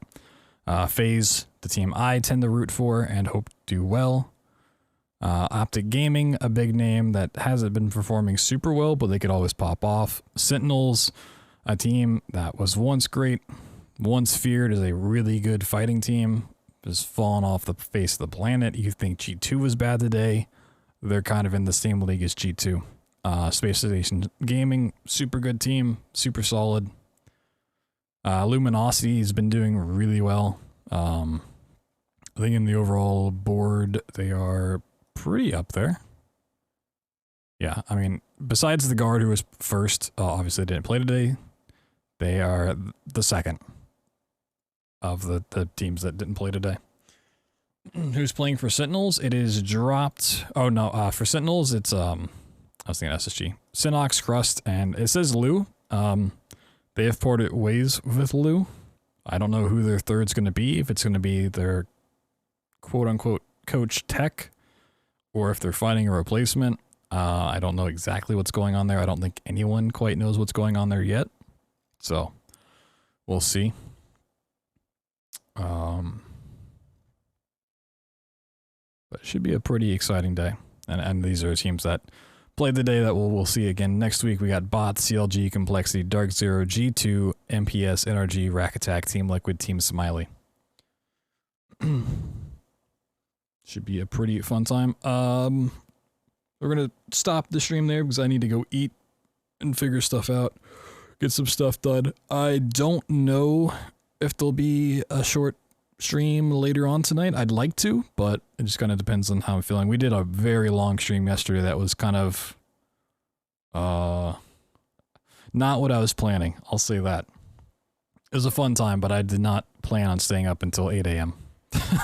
FaZe, the team I tend to root for and hope to do well. Optic Gaming, a big name that hasn't been performing super well, but they could always pop off. Sentinels, a team that was once great, once feared as a really good fighting team, has fallen off the face of the planet. You think G2 was bad today, they're kind of in the same league as G2. Space Station Gaming, super good team, super solid. Luminosity has been doing really well. I think in the overall board, they are pretty up there. Yeah, I mean, besides the Guard, who was first, obviously didn't play today, they are the second of the teams that didn't play today. Who's playing for Sentinels? It is dropped. Oh, no, for Sentinels, it's, I was thinking SSG. Synox, Crust, and it says Lou. They have parted ways with Lou. I don't know who their third's going to be, if it's going to be their quote-unquote coach Tech, or if they're finding a replacement. I don't know exactly what's going on there. I don't think anyone quite knows what's going on there yet. So, we'll see. But it should be a pretty exciting day. And these are teams that played the day that we'll see again next week. We got Bots, CLG, Complexity, Dark Zero, G2, MPS, NRG, Rack Attack, Team Liquid, Team Smiley. Should be a pretty fun time. We're going to stop the stream there because I need to go eat and figure stuff out. Get some stuff done. I don't know if there'll be a short stream later on tonight. I'd like to, but it just kind of depends on how I'm feeling. We did a very long stream yesterday that was kind of not what I was planning. I'll say that. It was a fun time, but I did not plan on staying up until 8 a.m.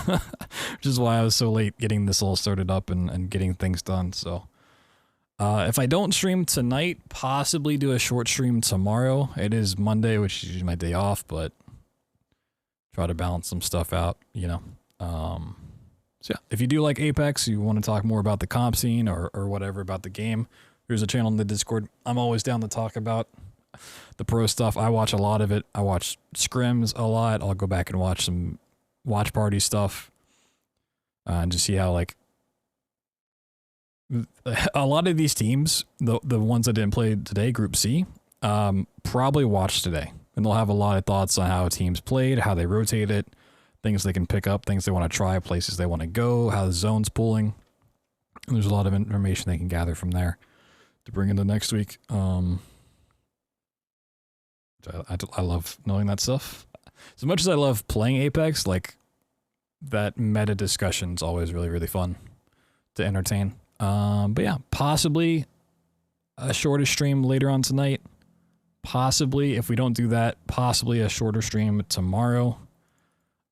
Which is why I was so late getting this all started up and getting things done. So if I don't stream tonight, possibly do a short stream tomorrow. It is Monday, which is usually my day off, but try to balance some stuff out, you know. So yeah, if you do like Apex, you want to talk more about the comp scene or whatever about the game, there's a channel in the Discord. I'm always down to talk about the pro stuff. I watch a lot of it. I watch scrims a lot. I'll go back and watch some watch party stuff and just see how, like, a lot of these teams, the ones that didn't play today, Group C, probably watched today. And they'll have a lot of thoughts on how teams played, how they rotate it, things they can pick up, things they want to try, places they want to go, how the zone's pulling. And there's a lot of information they can gather from there to bring into next week. I love knowing that stuff. As much as I love playing Apex, like, that meta discussion's always really, really fun to entertain. But yeah, possibly a shorter stream later on tonight. Possibly, if we don't do that, possibly a shorter stream tomorrow.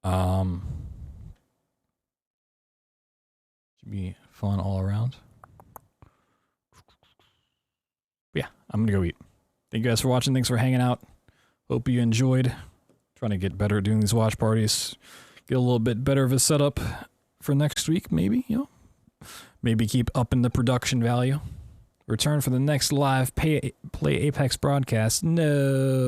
Should be fun all around. But yeah, I'm gonna go eat. Thank you guys for watching. Thanks for hanging out. Hope you enjoyed. Trying to get better at doing these watch parties. Get a little bit better of a setup for next week, maybe, you know. Maybe keep upping the production value. Return for the next live play Apex broadcast. No.